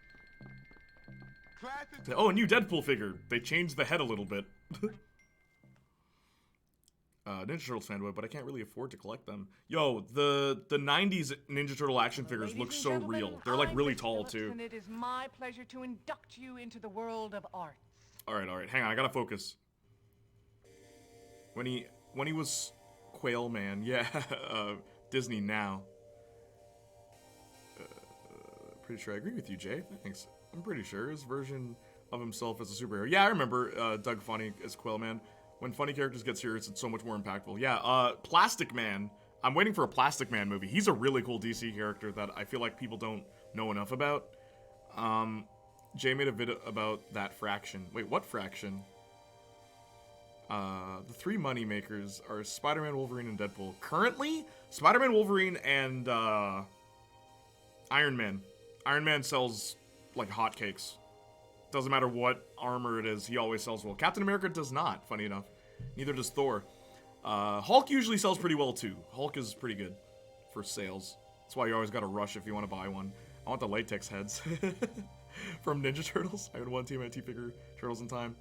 Oh, a new Deadpool figure. They changed the head a little bit. Ninja Turtles fanboy, but I can't really afford to collect them. Yo, the 90s Ninja Turtle action figures look so real. They're like really tall too. And it is my pleasure to induct you into the world of art. Alright, hang on, I gotta focus. When he was Quail Man, yeah, Disney now. Pretty sure I agree with you, Jay. Thanks. I'm pretty sure his version of himself as a superhero. Yeah, I remember Doug Funny as Quailman. When funny characters get serious, it's so much more impactful. Yeah, Plastic Man. I'm waiting for a Plastic Man movie. He's a really cool DC character that I feel like people don't know enough about. Jay made a video about that fraction. Wait, what fraction? The 3 money makers are Spider-Man, Wolverine, and Deadpool. Currently, Spider-Man, Wolverine, and Iron Man. Iron Man sells like hotcakes. Doesn't matter what armor it is, he always sells well. Captain America does not, funny enough. Neither does Thor. Hulk usually sells pretty well too. Hulk is pretty good for sales. That's why you always gotta rush if you want to buy one. I want the latex heads from Ninja Turtles. I own one TMNT figure, Turtles in Time.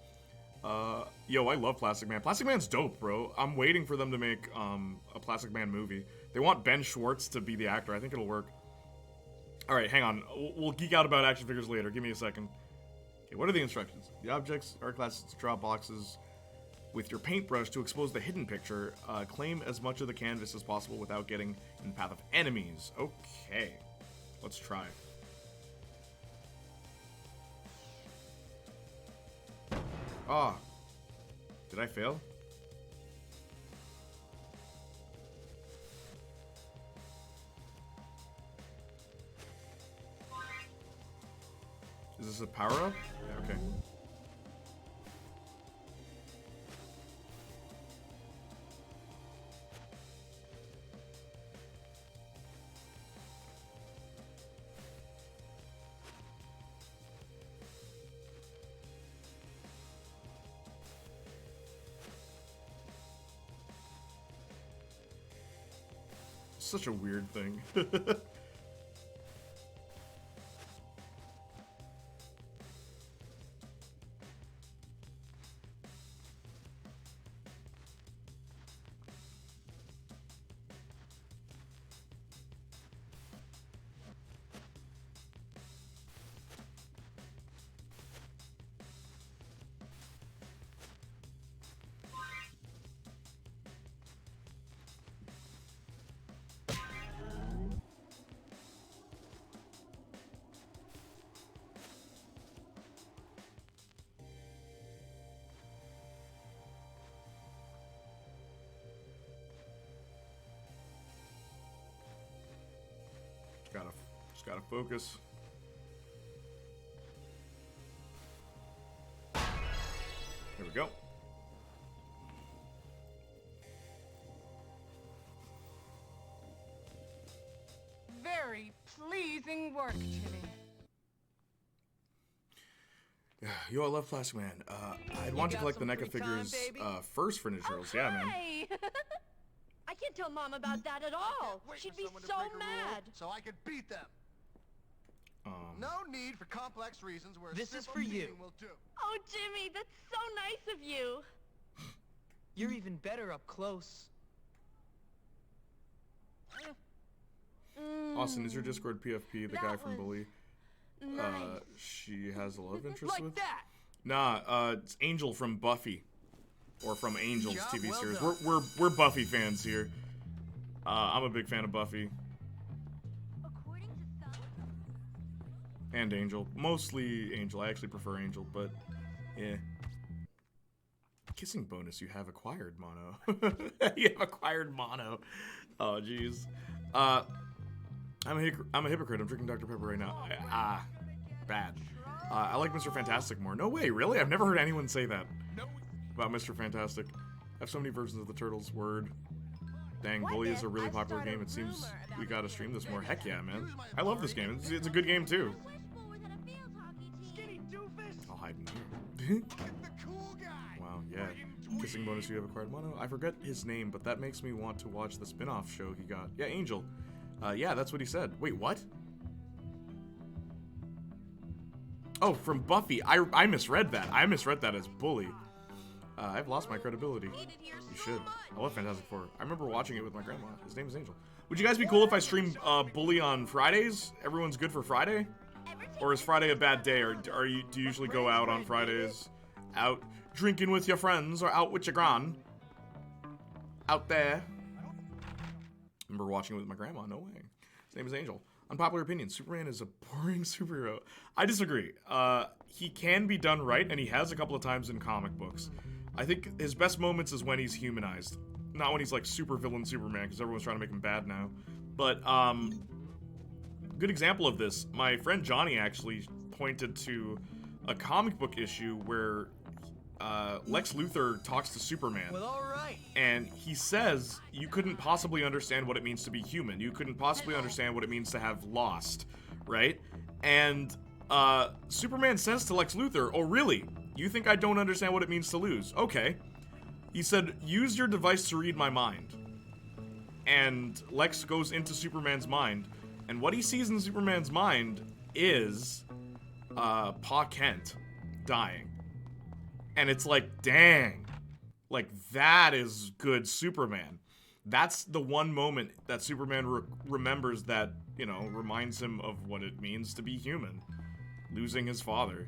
Yo, I love Plastic Man. Plastic Man's dope, bro. I'm waiting for them to make a Plastic Man movie. They want Ben Schwartz to be the actor. I think it'll work. Alright, hang on. We'll geek out about action figures later. Give me a second. Okay, what are the instructions? The objects are classes to draw boxes with your paintbrush to expose the hidden picture. Claim as much of the canvas as possible without getting in the path of enemies. Okay. Let's try. Ah. Did I fail? Is this a power-up? Yeah, okay. Such a weird thing. Just gotta focus. we go. Very pleasing work, Jimmy. Yeah, yo, I love Plastic Man. I'd want to collect the NECA figures first for Ninja Turtles. Yeah, man. Hi! I can't tell Mom about that at all. She'd be so mad. So I could beat them. No need for complex reasons where This is simple for you. meaning will do. Oh, Jimmy, that's so nice of you. You're even better up close. Austin, is your Discord PFP the guy from Bully? Nice. She has a love interest Like with? that. Nah, it's Angel from Buffy. Or from Angel's Job TV well series. done. We're Buffy fans here. I'm a big fan of Buffy. And Angel. Mostly Angel. I actually prefer Angel, but yeah. Kissing bonus, you have acquired mono. You have acquired mono. Oh, jeez. I'm a hypocrite. I'm drinking Dr. Pepper right now. Bad. I like Mr. Fantastic more. No way, really? I've never heard anyone say that about Mr. Fantastic. I have so many versions of the Turtles. Word. Dang, Bully is a really popular game. It seems we gotta stream this more. Heck yeah, man. I love this game. It's a good game, too. I'll hide in here. Wow, yeah. Kissing bonus, you have acquired mono. I forget his name, but that makes me want to watch the spin-off show he got. Yeah, Angel. Yeah, that's what he said. Wait, what? Oh, from Buffy. I misread that. I misread that as Bully. I've lost my credibility. You should. I love Fantastic Four. I remember watching it with my grandma. His name is Angel. Would you guys be cool if I stream Bully on Fridays? Everyone's good for Friday? Or is Friday a bad day? Or do you usually go out on Fridays? Out drinking with your friends or out with your gran? Out there? I remember watching it with my grandma. No way. His name is Angel. Unpopular opinion. Superman is a boring superhero. I disagree. He can be done right, and he has a couple of times in comic books. I think his best moments is when he's humanized. Not when he's like super villain Superman, because everyone's trying to make him bad now. But, good example of this. My friend Johnny actually pointed to a comic book issue where Lex Luthor talks to Superman. Well, all right. And he says you couldn't possibly understand what it means to be human. You couldn't possibly understand what it means to have lost, right? And Superman says to Lex Luthor, "Oh, really? You think I don't understand what it means to lose? Okay." He said, "Use your device to read my mind." And Lex goes into Superman's mind, and what he sees in Superman's mind is Pa Kent dying. And it's like, dang, like that is good Superman. That's the one moment that Superman remembers that, you know, reminds him of what it means to be human. Losing his father.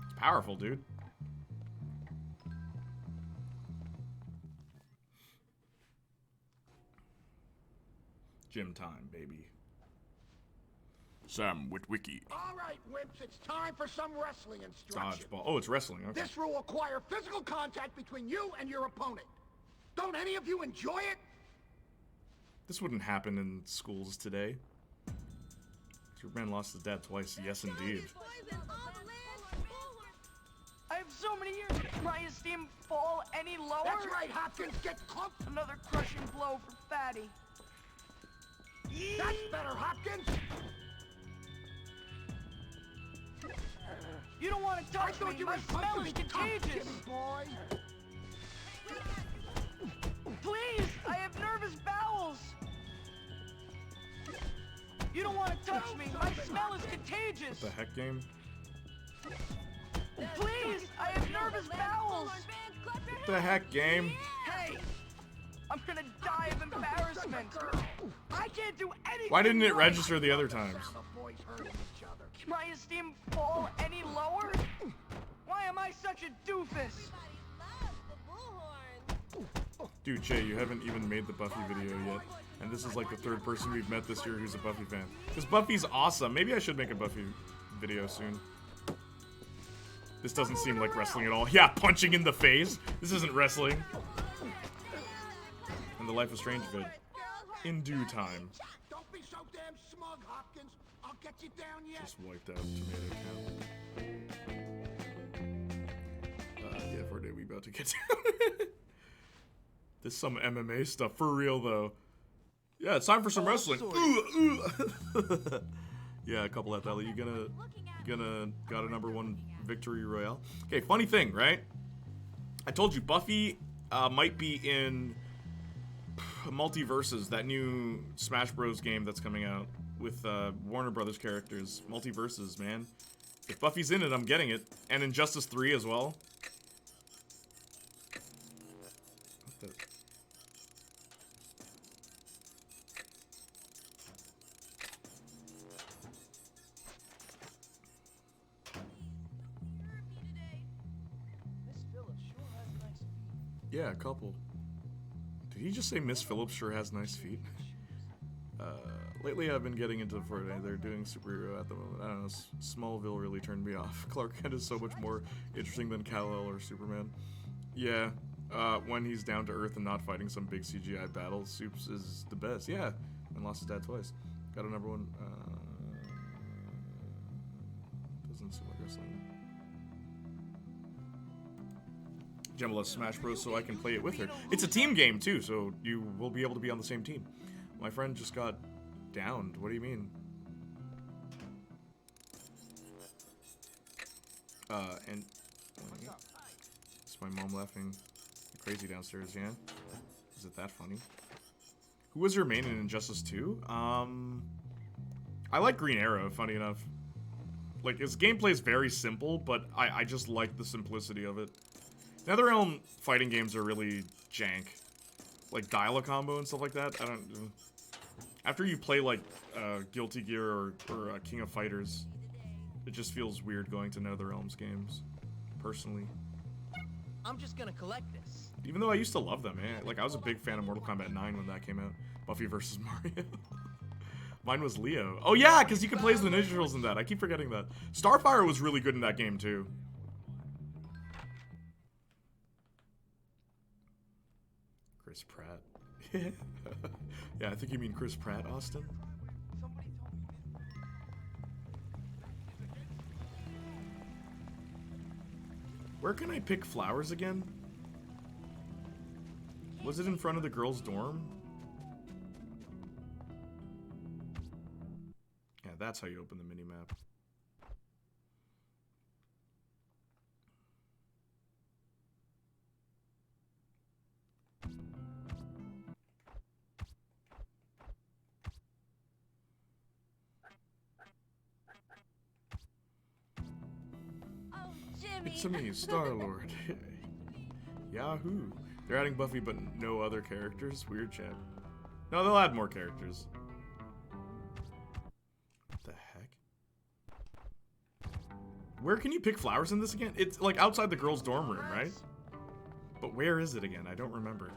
It's powerful, dude. Gym time, baby. Sam Witwicky. All right, wimps, it's time for some wrestling instruction. Dodgeball. Oh, it's wrestling. Okay. This will require physical contact between you and your opponent. Don't any of you enjoy it? This wouldn't happen in schools today. Superman lost his dad twice. Yes, indeed. I have so many years. Can my esteem fall any lower? That's right, Hopkins. Get clumped. Another crushing blow for Fatty. That's better, Hopkins. You don't want to touch me. My smell is contagious. Boy. Please, I have nervous bowels. You don't want to touch me. My smell is contagious. What the heck, game? Please, I have nervous bowels. What the heck, game? Hey, I'm gonna die of embarrassment. I can't do anything. Why didn't it register the other times? Can my esteem fall any lower? Why am I such a doofus? Dude, Che, you haven't even made the Buffy video yet. And this is like the third person we've met this year who's a Buffy fan. Because Buffy's awesome. Maybe I should make a Buffy video soon. This doesn't seem like wrestling at all. Yeah, punching in the face. This isn't wrestling. And the Life is Strange vid. In due time. Don't be so damn smug, Hopkins. I'll get you down yet. Just wiped out tomato count. Yeah, 4 day about to get down. This is some MMA stuff for real though. Yeah, it's time for some wrestling. Yeah, a couple at that. You gonna got a #1 victory royale? Okay, funny thing, right? I told you Buffy might be in Multiverses, that new Smash Bros game that's coming out with Warner Brothers characters. Multiverses, man. If Buffy's in it, I'm getting it. And Injustice 3 as well. What the? Yeah, a couple. Did he just say Miss Phillips sure has nice feet? Lately I've been getting into Fortnite. They're doing superhero at the moment. I don't know, Smallville really turned me off. Clark Kent is so much more interesting than Kal-El or Superman. Yeah, when he's down to earth and not fighting some big CGI battle, Supes is the best. Yeah, and lost his dad twice. Got a #1. Doesn't seem like wrestling. Gemma loves Smash Bros, so I can play it with her. It's a team game too, so you will be able to be on the same team. My friend just got downed. What do you mean? And it's my mom laughing crazy downstairs. Yeah, is it that funny? Who was your main in Injustice 2? I like Green Arrow. Funny enough, like his gameplay is very simple, but I just like the simplicity of it. NetherRealm fighting games are really jank. Like Dial-A-Combo and stuff like that. I don't... After you play like Guilty Gear or King of Fighters, it just feels weird going to NetherRealm's games, personally. I'm just gonna collect this. Even though I used to love them, man. Like I was a big fan of Mortal Kombat 9 when that came out. Buffy vs. Mario. Mine was Leo. Oh yeah, because you can play as the Ninja Turtles in that. I keep forgetting that. Starfire was really good in that game too. Chris Pratt. Yeah, I think you mean Chris Pratt, Austin. Where can I pick flowers again? Was it in front of the girls' dorm? Yeah, that's how you open the mini-map. It's me, Star-Lord. Yahoo! They're adding Buffy but no other characters? Weird chat. No, they'll add more characters. What the heck? Where can you pick flowers in this again? It's like outside the girls' dorm room, right? But where is it again? I don't remember.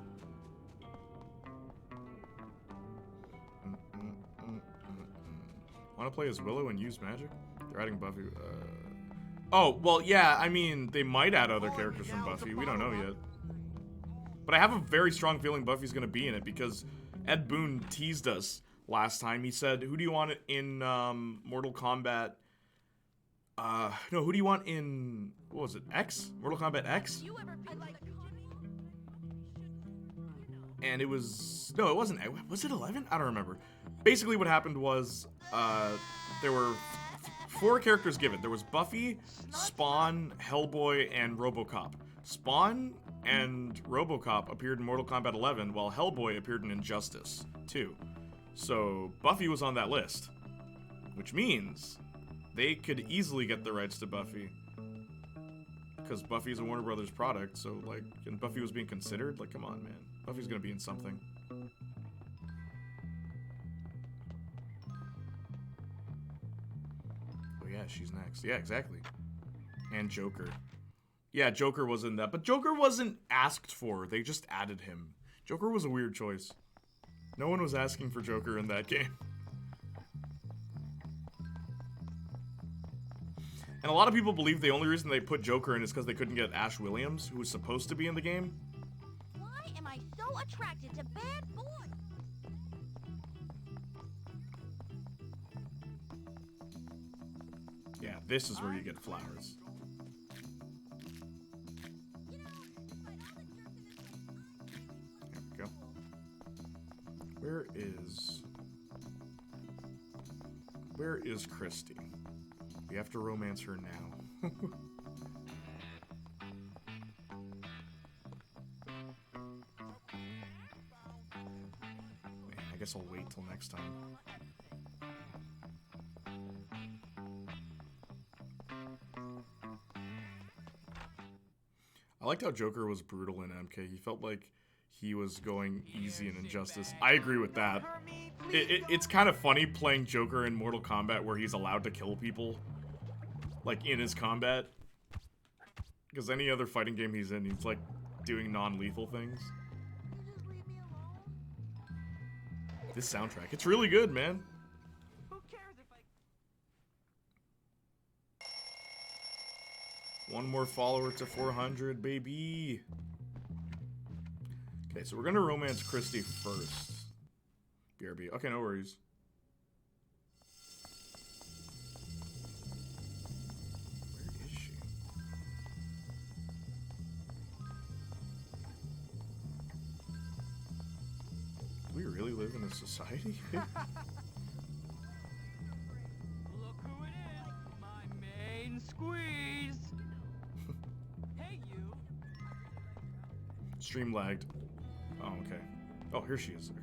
Want to play as Willow and use magic? They're adding Buffy. Oh, well, yeah, I mean, they might add other characters from Buffy. We don't know yet. But I have a very strong feeling Buffy's going to be in it because Ed Boon teased us last time. He said, who do you want in Mortal Kombat? No, who do you want in, what was it, X? Mortal Kombat X? And it was, no, it wasn't, was it 11? I don't remember. Basically what happened was, there were 4 characters given. There was Buffy, Spawn, Hellboy, and RoboCop. Spawn and RoboCop appeared in Mortal Kombat 11, while Hellboy appeared in Injustice 2. So Buffy was on that list, which means they could easily get the rights to Buffy. Because Buffy's a Warner Brothers product, so like, and Buffy was being considered? Like, come on, man. Buffy's gonna be in something. Oh yeah, she's next. Yeah, exactly. And Joker. Yeah, Joker was in that, but Joker wasn't asked for. They just added him. Joker was a weird choice. No one was asking for Joker in that game. And a lot of people believe the only reason they put Joker in is because they couldn't get Ash Williams, who was supposed to be in the game. Why am I so attracted to bad boys? Yeah, this is where you get flowers. Where is Christy? We have to romance her now. Man, I guess I'll wait till next time. I liked how Joker was brutal in MK. He felt like he was going easy in Injustice. I agree with that. It's kind of funny playing Joker in Mortal Kombat where he's allowed to kill people, like in his combat. Because any other fighting game he's in, he's like doing non-lethal things. This soundtrack, it's really good, man. One more follower to 400, baby. Okay, so we're gonna romance Christy first. BRB. Okay, no worries. Where is she? Do we really live in a society? Look who it is, my main squeeze. Hey, you. Stream lagged. Oh, okay. Oh, here she is. Okay.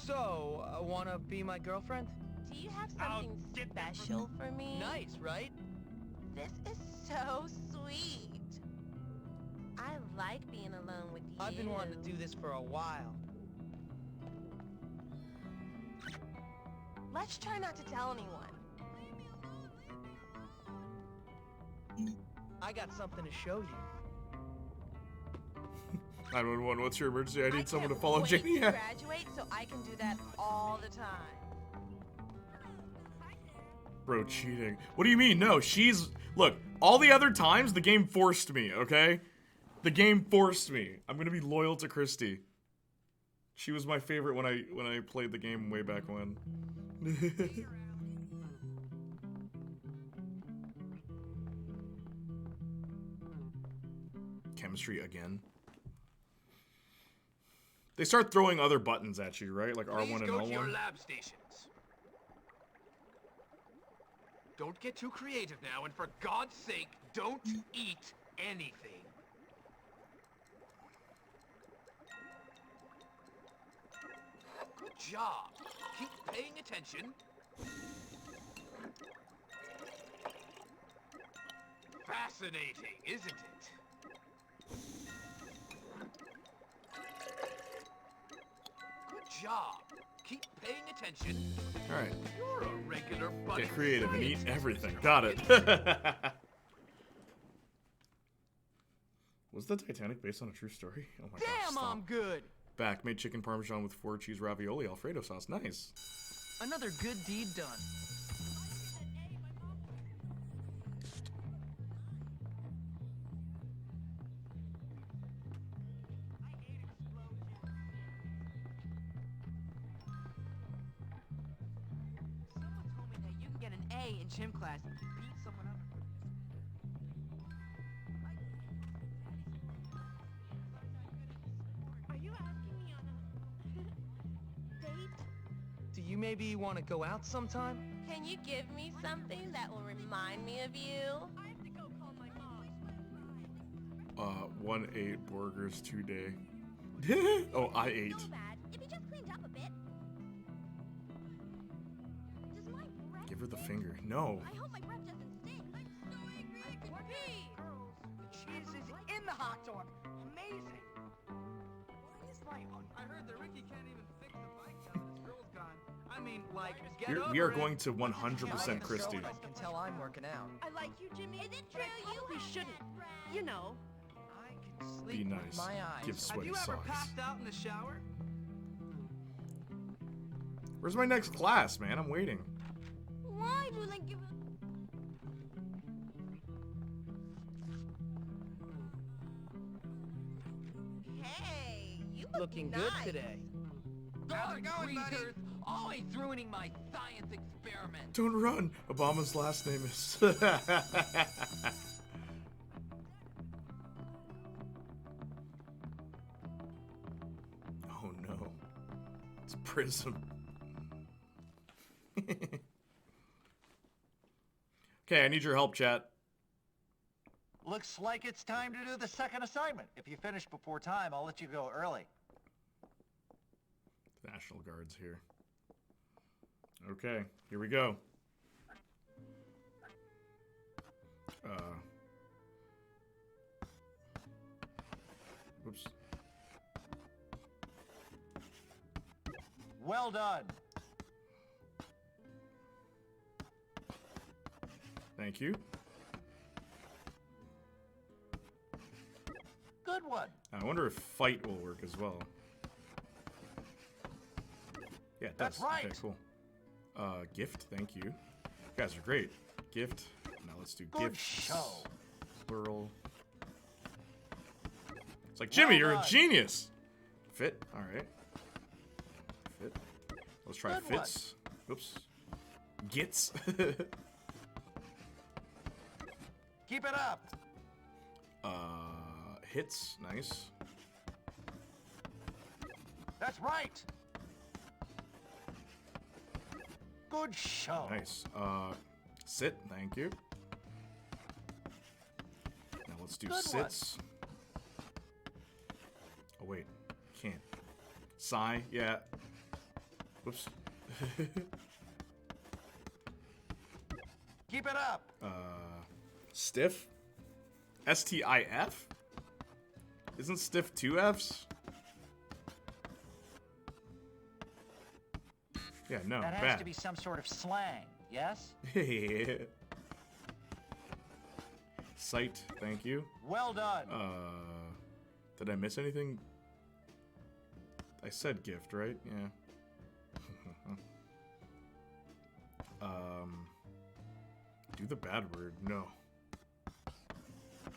So, wanna be my girlfriend? Do you have something special for me? Nice, right? This is so sweet. I like being alone with you. I've been wanting to do this for a while. Let's try not to tell anyone. I got something to show you. 911, what's your emergency? I need someone to follow Wait Jamie. to graduate so I can do that all the time. Bro, cheating. What do you mean? No, she's... Look, all the other times, the game forced me, okay? The game forced me. I'm gonna be loyal to Christy. She was my favorite when I played the game way back when. Chemistry again. They start throwing other buttons at you, right? Like R1 and Go L1. to your lab stations. Don't get too creative now, and for God's sake, don't eat anything. Good job. Keep paying attention. Fascinating, isn't it? Good job. Keep paying attention. All right. You're a regular buddy. Get creative and eat everything. Got it. Was the Titanic based on a true story? Oh my god. Damn, I'm good. Back. Made chicken parmesan with 4 cheese ravioli Alfredo sauce. Nice. Another good deed done. Get an A in gym class and beat someone up. Are you asking me on a date? Do you maybe want to go out sometime? Can you give me something that will remind me of you? I have to go call my mom. 1-8 burgers 2 day. Oh, I ate. So bad if you just cleaned up a bit. Does my breath Give her the finger. No. I hope my breath doesn't stink. I'm so angry I could pee. The cheese is in the hot dog. Amazing. Why is my... I heard that Ricky can't even fix the bike now that his girl's gone. I mean, like, get over We are it. going to 100% Christy. You can tell I'm working out. I like you, Jimmy. Is it true? You probably shouldn't. You know. Be Sleep with nice. my eyes. Give Have sweaty you ever socks. passed out in the shower? Where's my next class, man? I'm waiting. Why do they give Hey, you look Looking nice. good today. How's it going, buddy? Always ruining my science experiment. Don't run. Obama's last name is. Oh no. Prism. Okay, I need your help, chat. Looks like it's time to do the second assignment. If you finish before time, I'll let you go early. National Guard's here. Okay, here we go. Oops. Well done. Thank you. Good one. I wonder if fight will work as well. Yeah, it does. That's right. Okay, cool. Gift, thank you. You guys are great. Gift. Now let's do Good gifts. show. Plural. It's like, Jimmy, you're a genius. Fit. All right. Fit. Let's try Good fits. Oops. Gets. Keep it up. Hits. Nice. That's right. Good show. Nice. Sit. Thank you. Now let's do Good sits. Oh wait, can't. Sigh. Yeah. Whoops. Keep it up. Stiff. S-T-I-F? Isn't stiff 2 F's? Yeah, no, That has bad. to be some sort of slang, yes? Yeah. Sight, thank you. Well done. Did I miss anything? I said gift, right? Yeah. Do the bad word. No.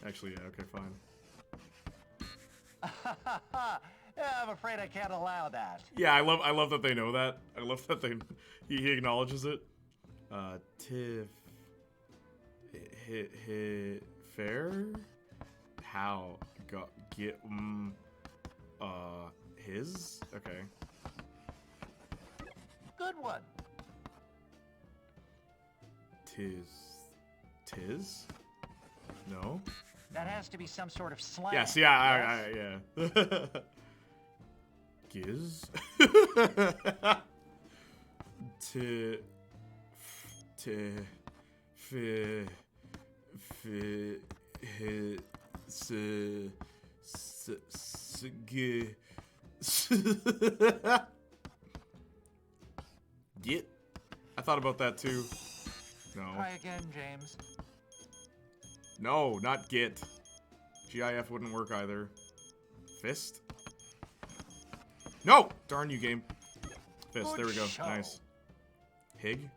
Actually, yeah, okay, fine. Yeah, I'm afraid I can't allow that. Yeah, I love that they know that. I love that he acknowledges it. Tiff. Fair? How? Get. His? Okay. Good one. Tis? No? That has to be some sort of slang. Yes, yeah, yeah. Giz? Get? I thought about that too. No. Try again, James. No, not get. GIF wouldn't work either. Fist? No! Darn you, game. Fist, Good there we go. show. Nice. Hig?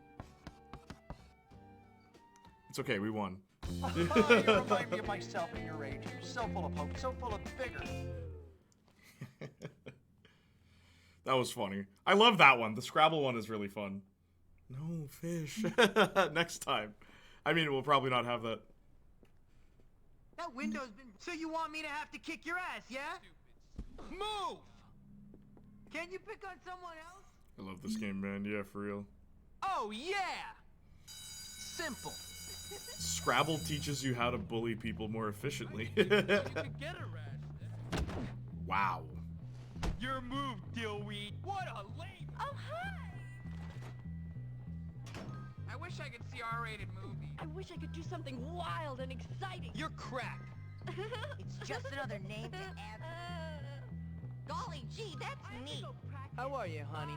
It's okay, we won. You remind me of myself at your age. You're so full of hope, so full of vigor. That was funny. I love that one. The Scrabble one is really fun. No fish. Next time. I mean, we'll probably not have that. That window's been... So you want me to have to kick your ass, yeah? Move! Can you pick on someone else? I love this game, man. Yeah, for real. Oh, yeah! Simple. Scrabble teaches you how to bully people more efficiently. You could get a rash. Wow. Your move, Dillweed. What a lame... Oh, hi! I wish I could see R-rated movies. I wish I could do something wild and exciting. You're crack. It's just another name to add. Golly gee, that's neat. How are you, honey?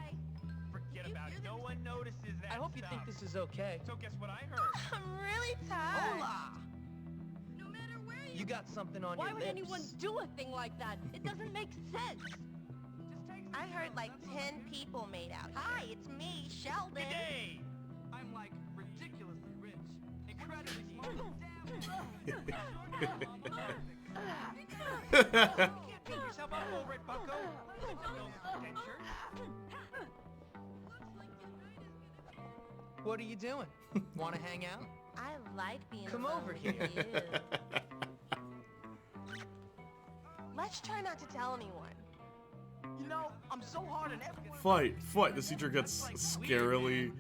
Forget about it. No one notices that I hope you think this is okay. So guess what I heard? I'm really tired. Hola! No matter where You got something on Why your would lips. anyone do a thing like that? It doesn't make sense. I heard like 10 people made out. Hi, it's me, Sheldon. Hey! I'm like ridiculously rich, incredibly smart. You can't beat yourself up over it, bucko. What are you doing? Want to hang out? I like being Come alone over with here. you. Let's try not to tell anyone. You know, I'm jump so hard and everyone... Fight. The teacher gets scarily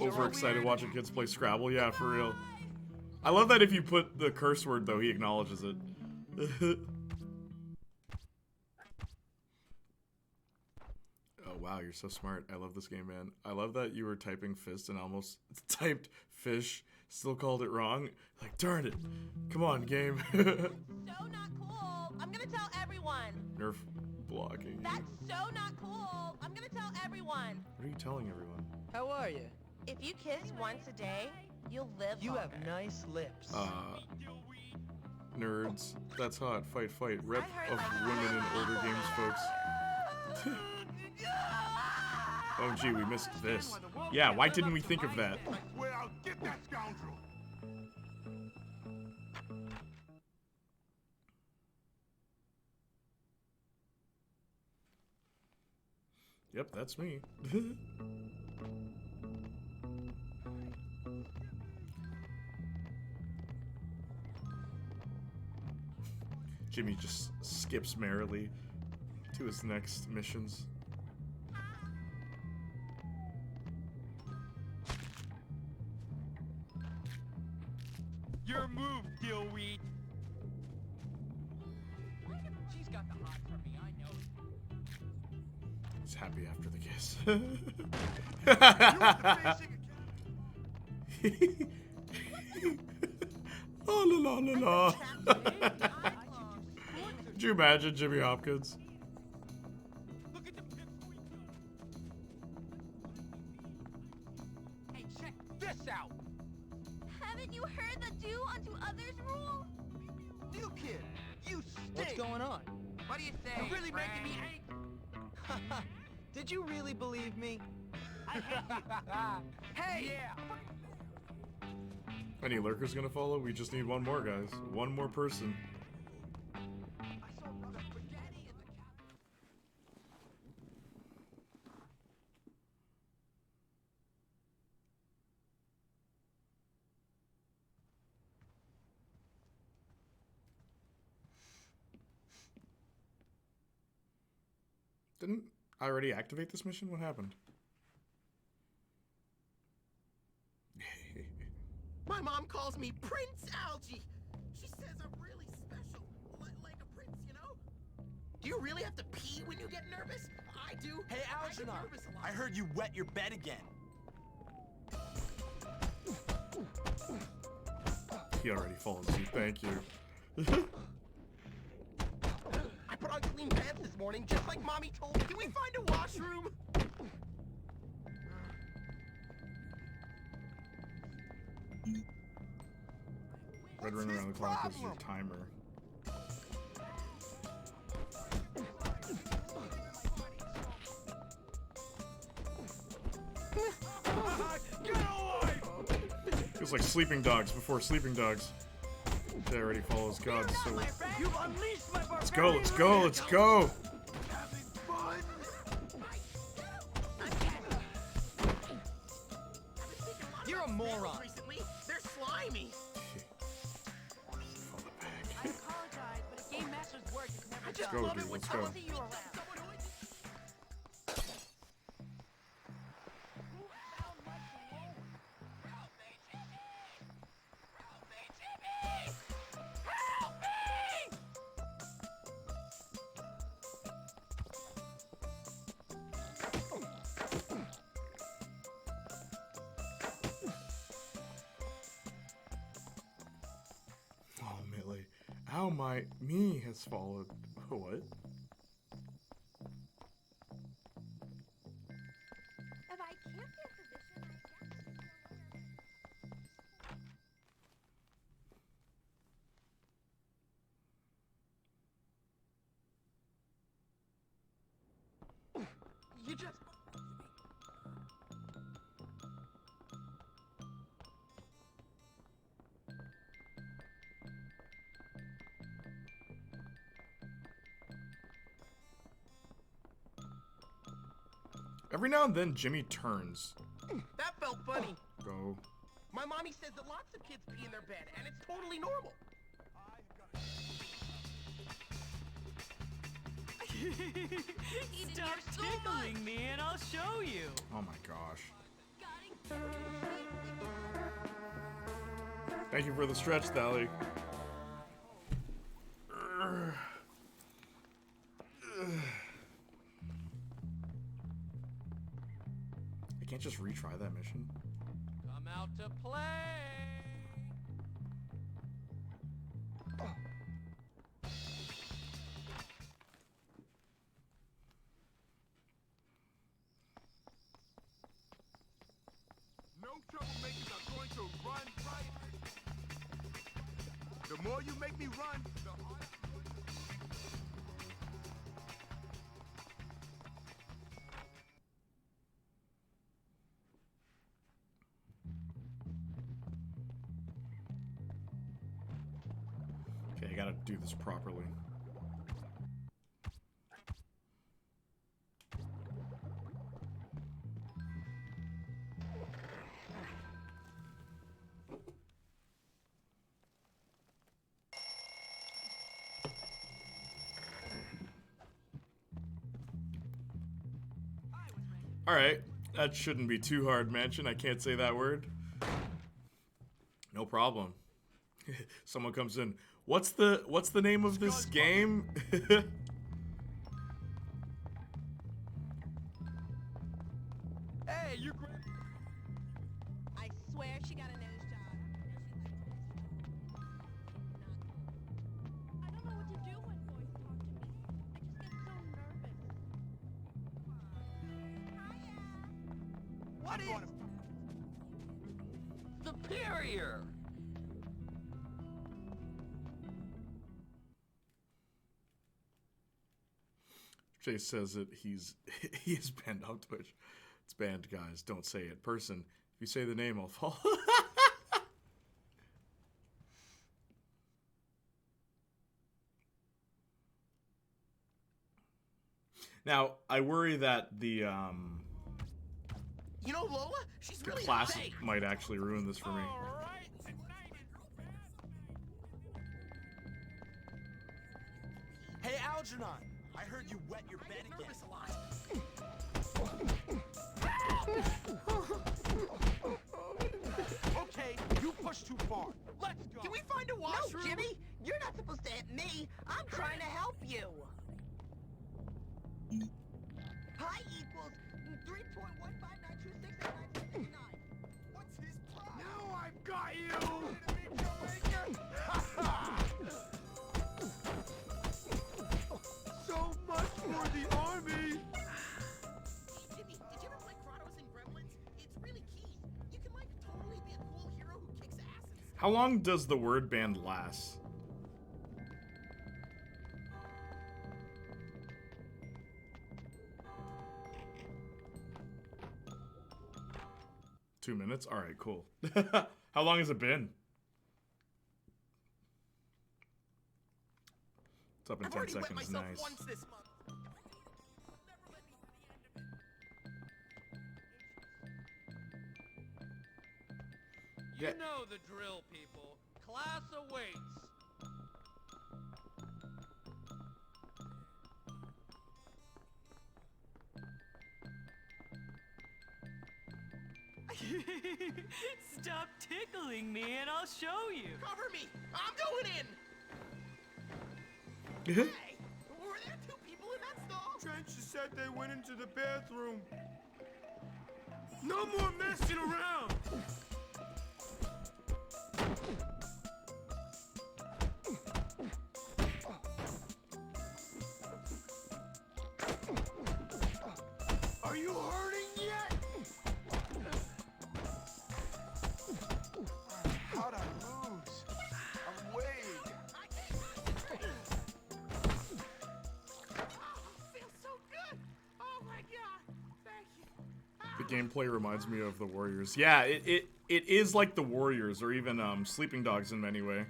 overexcited watching kids play Scrabble. Yeah, for real. I love that if you put the curse word, though, he acknowledges it. Oh, wow, you're so smart. I love this game, man. I love that you were typing fist and almost typed fish. Still called it wrong. Like, darn it. Come on, game. So not cool. I'm gonna tell everyone. Nerf blocking. That's so not cool. I'm gonna tell everyone. What are you telling everyone? How are you? If you kiss once a day, you'll live You longer. have nice lips. Nerds. That's hot. Fight. Rep of women in older games, folks. Oh, gee, we missed this. Yeah, why didn't we think of that? I swear I'll get that scoundrel. Yep, that's me. Jimmy just skips merrily to his next missions. Your move, Dillweed. She's got the hots for me, I know. He's happy after the kiss. Oh, la la la la. Could you imagine Jimmy Hopkins? Hey, check this out. Haven't you heard the do unto others rule? New kid, you stink. What's going on? What do you say? You're really making me angry. Did you really believe me? I hate you. Hey! Yeah. Any lurkers gonna follow? We just need one more, guys. One more person. Didn't I already activate this mission? What happened? My mom calls me Prince Algae. She says I'm really special, like a prince, you know? Do you really have to pee when you get nervous? I do. Hey, I get Algernon, nervous a lot. I heard you wet your bed again. He already follows you. Thank you. I put on clean pants this morning, just like Mommy told me. Can we find a washroom? Red running around the clock is your timer. Feels like Sleeping Dogs before Sleeping Dogs. They already follows God, so let's go, let's go, let's go! You're a moron. Recently, they're slimy. I apologize, but if Game Master's work is never Let's go, dude, let's go. see you around. Oh, Millie. How me has followed. What? If I can't be a physician, You just... Every now and then, Jimmy turns. That felt funny. Go. My mommy says that lots of kids pee in their bed, and it's totally normal. Stop tickling me and I'll show you. Oh my gosh. Thank you for the stretch, Thali. I can't just retry that mission. Come out to play. No troublemakers are going to run right. The more you make me run, the harder. Okay, I gotta do this properly. Alright, that shouldn't be too hard, Mansion. I can't say that word. No problem. Someone comes in. What's the name of this game? Hey, you I swear she got a nose job. I don't know what to do when boys talk to me. I just get so nervous. What is superior? Chase says that he is banned on Twitch. It's banned, guys. Don't say it. Person, if you say the name, I'll fall. Now, I worry that the You know Lola? She's really class fake. might actually ruin this for me. Hey, Algernon, I heard you wet your bed again. Nervous a lot. Okay, you pushed too far. Let's go. Can we find a washroom? No, Jimmy, you're not supposed to hit me. I'm trying to help you. Pi equals 3.159268969. What's his problem? Now I've got you! So much for the army! Jimmy, did you ever play Kratos and Gremlins? It's really key. You can, like, totally be a cool hero who kicks ass and stuff. How long does the word band last? Two minutes? Alright, cool. How long has it been? It's up in I've 10 already wet seconds. myself Nice. once this month. You Yeah. know the drill, people. Class awaits. Stop tickling me and I'll show you. Cover me! I'm going in! Hey! Were there two people in that stall? Trench said they went into the bathroom. No more messing around! Are you hurting yet? How'd I lose? I'm weak. Feels so good! Oh my god! Thank you! The gameplay reminds me of the Warriors. Yeah, it is like the Warriors, or even Sleeping Dogs in many ways.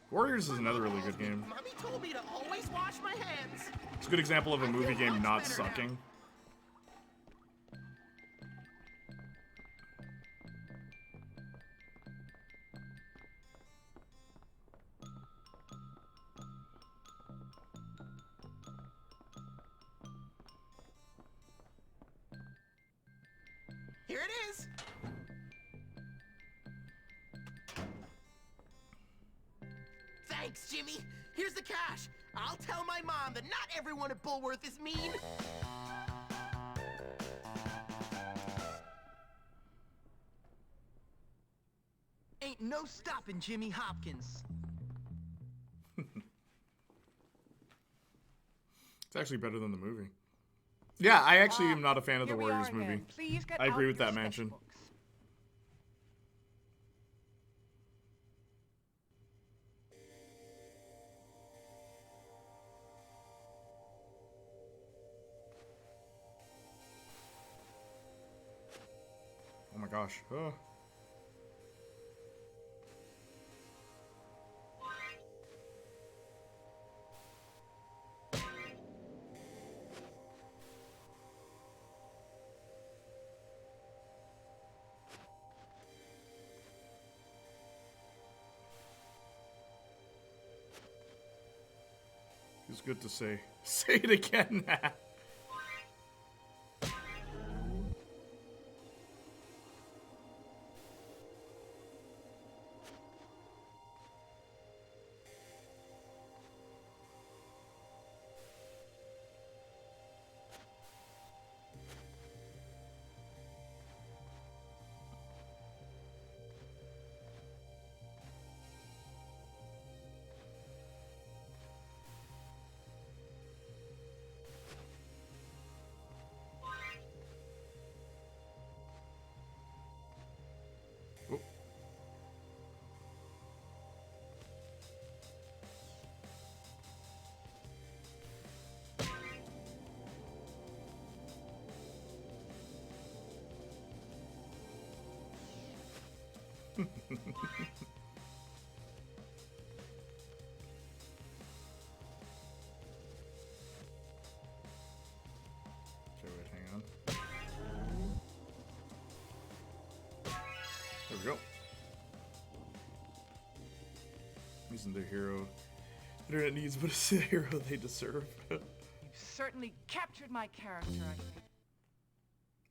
Warriors is another really good game. Mommy told me to always wash my hands. It's a good example of a movie game not sucking. Here it is. Thanks, Jimmy. Here's the cash. I'll tell my mom that not everyone at Bullworth is mean. Ain't no stopping Jimmy Hopkins. It's actually better than the movie. Yeah, I actually am not a fan of the Here we Warriors are movie. again. Please get I agree out with your that, Mansion. sketchbooks. Oh my gosh. Oh. It's good to say. Say it again. Okay, wait, hang on. There we go. Isn't the hero internet needs, but it's the hero they deserve. You've certainly captured my character, I think.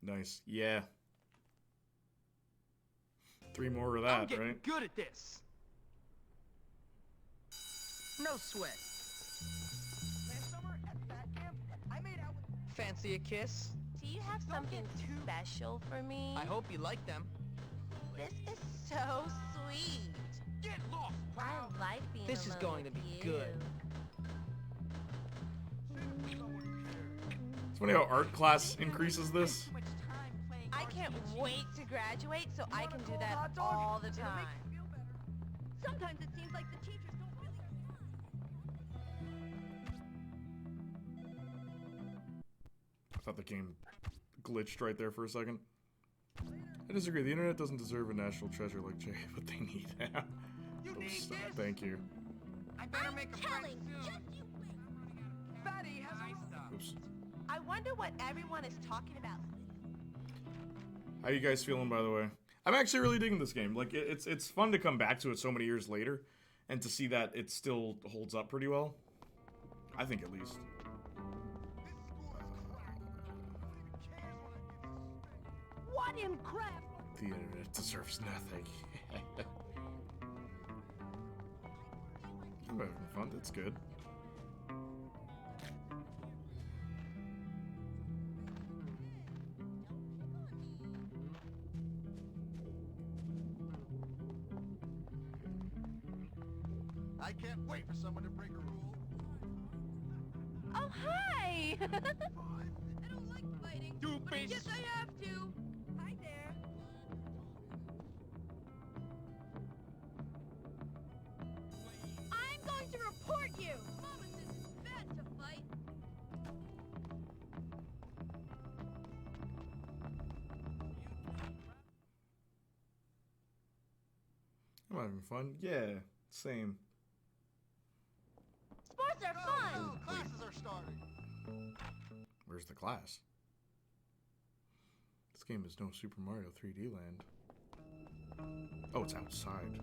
Nice. Yeah. 3 more of that, I'm getting right? good at this. No sweat. Last summer at that camp, I made out with... Fancy a kiss? Do you have something special for me? I hope you like them. This is so sweet. Get lost, I like being This is alone going to with be you. good. It's funny how art class increases this. I can't wait to graduate so I can do that all the time. Sometimes it seems like the teachers don't really... I thought the game glitched right there for a second. I disagree. The internet doesn't deserve a national treasure like Jay, but they need him. Oh, stop. Thank you. I better make a friend soon. Fatty has Oops. I wonder what everyone is talking about. How you guys feeling, by the way? I'm actually really digging this game. Like, it's fun to come back to it so many years later, and to see that it still holds up pretty well. I think, at least. What in crap? The internet deserves nothing. I'm having fun. That's good. I can't wait for someone to break a rule. Oh, hi! I don't like fighting, but I guess I have to. Hi there. I'm going to report you. Mama says it's bad to fight. I'm having fun. Yeah, same. Sports are fun! Classes are starting. Where's the class? This game is no Super Mario 3D Land. Oh, it's outside.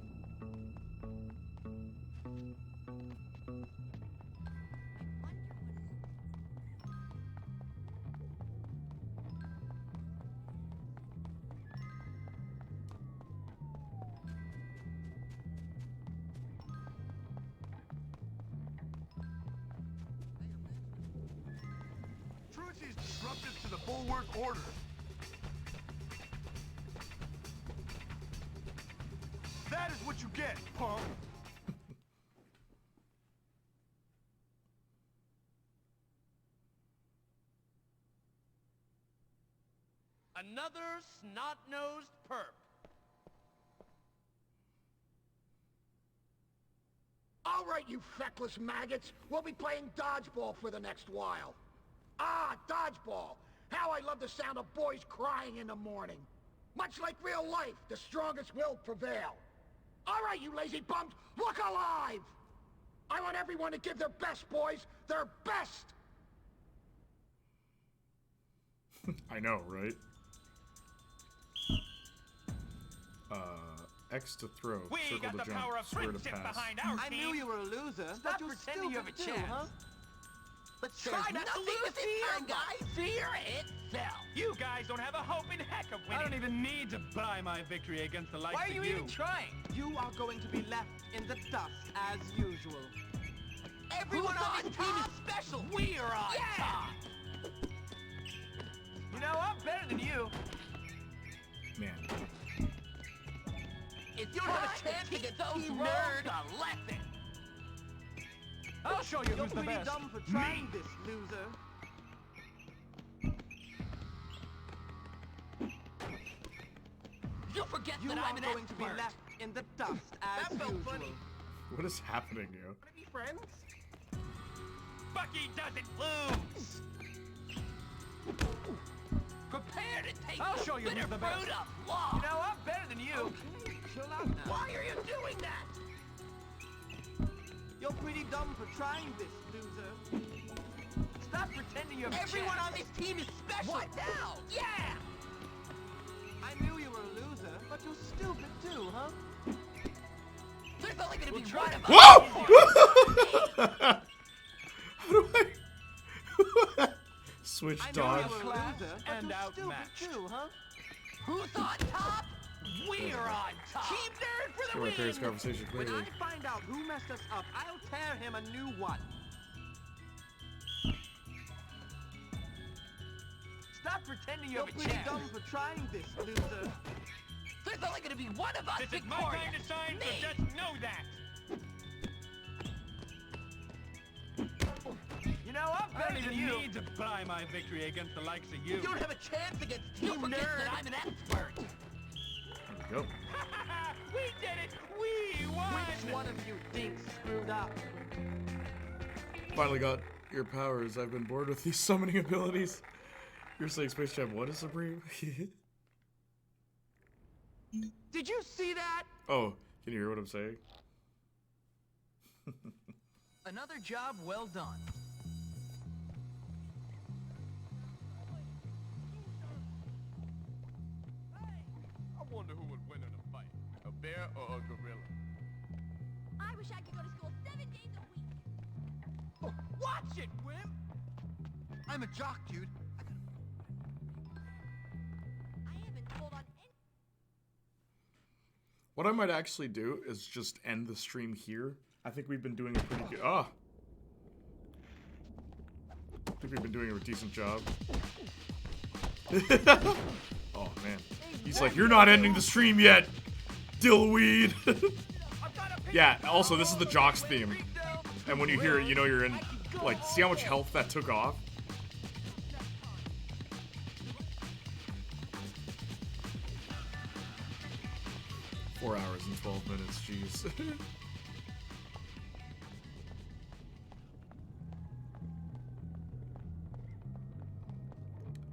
Brucey's disruptive to the bulwark order. That is what you get, punk. Another snot-nosed perp. All right, you feckless maggots. We'll be playing dodgeball for the next while. Ah, dodgeball. How I love the sound of boys crying in the morning. Much like real life, the strongest will prevail. All right, you lazy bums, look alive! I want everyone to give their best, boys. Their best! I know, right? X to throw. We Circle got to the jump. power of Square to friendship pass. behind our I team. knew you were a loser, Stop but you're pretending you have a stupid too, chance. huh? Let's Try try not not to to lose lose this time, guys. Fear itself. You guys don't have a hope in heck of winning. I don't even need to buy my victory against the likes Why are of you even trying? You are going to be left in the dust as usual. Everyone Who's on this team is special. We are on top. You know, I'm better than you. Man. If you don't have a chance against Team Nerd, a lesson. I'll show you you're who's the pretty best. dumb for trying this, loser. You forget You that are I'm an going to be expert. left in the dust as That felt usual. funny. What is happening, yo? Wanna be friends? Bucky doesn't lose. Prepare to take I'll the show you bitter who's the best. fruit of law. You know, I'm better than you. Okay, chill out now. Why are you doing that? You're pretty dumb for trying this, loser. Stop pretending you have Everyone a chance. on this team is special. What now? Yeah. I knew you were a loser, but you're stupid too, huh? There's only gonna be try one to- of Whoa! us. How do I switch I knew dodge? you were a loser, but and you're outmatched. stupid too, huh? Who's on top? We're on top. Team Nerd for the Sure, my parents' win. conversation When clearly. I find out who messed us up, I'll tear him a new one. Stop pretending you You're have a pretty chance. dumb for trying this, loser. There's only gonna be one of us This is my victorious. time to shine, Me. so just know that. You know, I'm I better don't than even you. need to buy my victory against the likes of you. You don't have a chance against You Team forget Nerd. that I'm an expert. There we go. We did it. We won. Which one of you dinks screwed up? Finally got your powers. I've been bored with these summoning abilities. You're saying Space Jam, what is Supreme? Did you see that? Oh, can you hear what I'm saying? Another job well done. I wonder who would win in a fight, a bear or a gorilla. I wish I could go to school 7 days a week. Watch it, wimp. I'm a jock, dude. I haven't told on any. What I might actually do is just end the stream here. I think we've been doing a pretty good... Ah! I think we've been doing a decent job. Oh, man. He's like, you're not ending the stream yet, Dillweed! Yeah, also, this is the Jocks theme. And when you hear it, you know you're in... Like, see how much health that took off? Four hours and 12 minutes, jeez.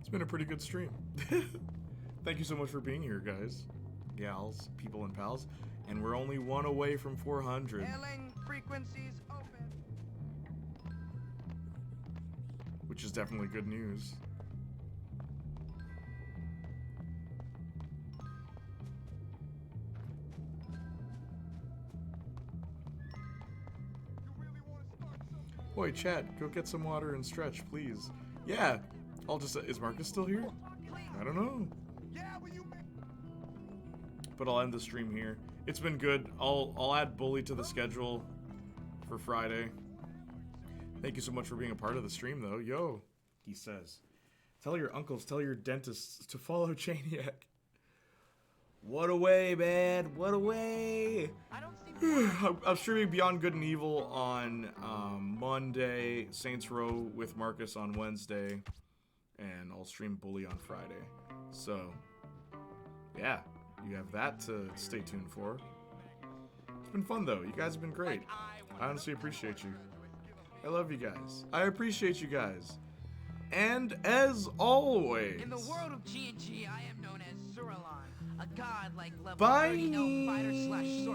It's been a pretty good stream. Thank you so much for being here, guys, gals, people, and pals. And we're only one away from 400. Hailing frequencies open. Which is definitely good news. Boy, chat, go get some water and stretch, please. Yeah, I'll just... Is Marcus still here? I don't know. But I'll end the stream here. It's been good. I'll add Bully to the schedule for Friday. Thank you so much for being a part of the stream, though. Yo. He says, tell your uncles, tell your dentists to follow Playniac. What a way, man. What a way. I'm streaming Beyond Good and Evil on Monday, Saints Row with Marcus on Wednesday, and I'll stream Bully on Friday. So, yeah, you have that to stay tuned for. It's been fun, though. You guys have been great. I honestly appreciate you. I love you guys. I appreciate you guys. And as always... In the world of G&G, I am known as Suralon, a godlike level Bye. 30 fighter/sorcerer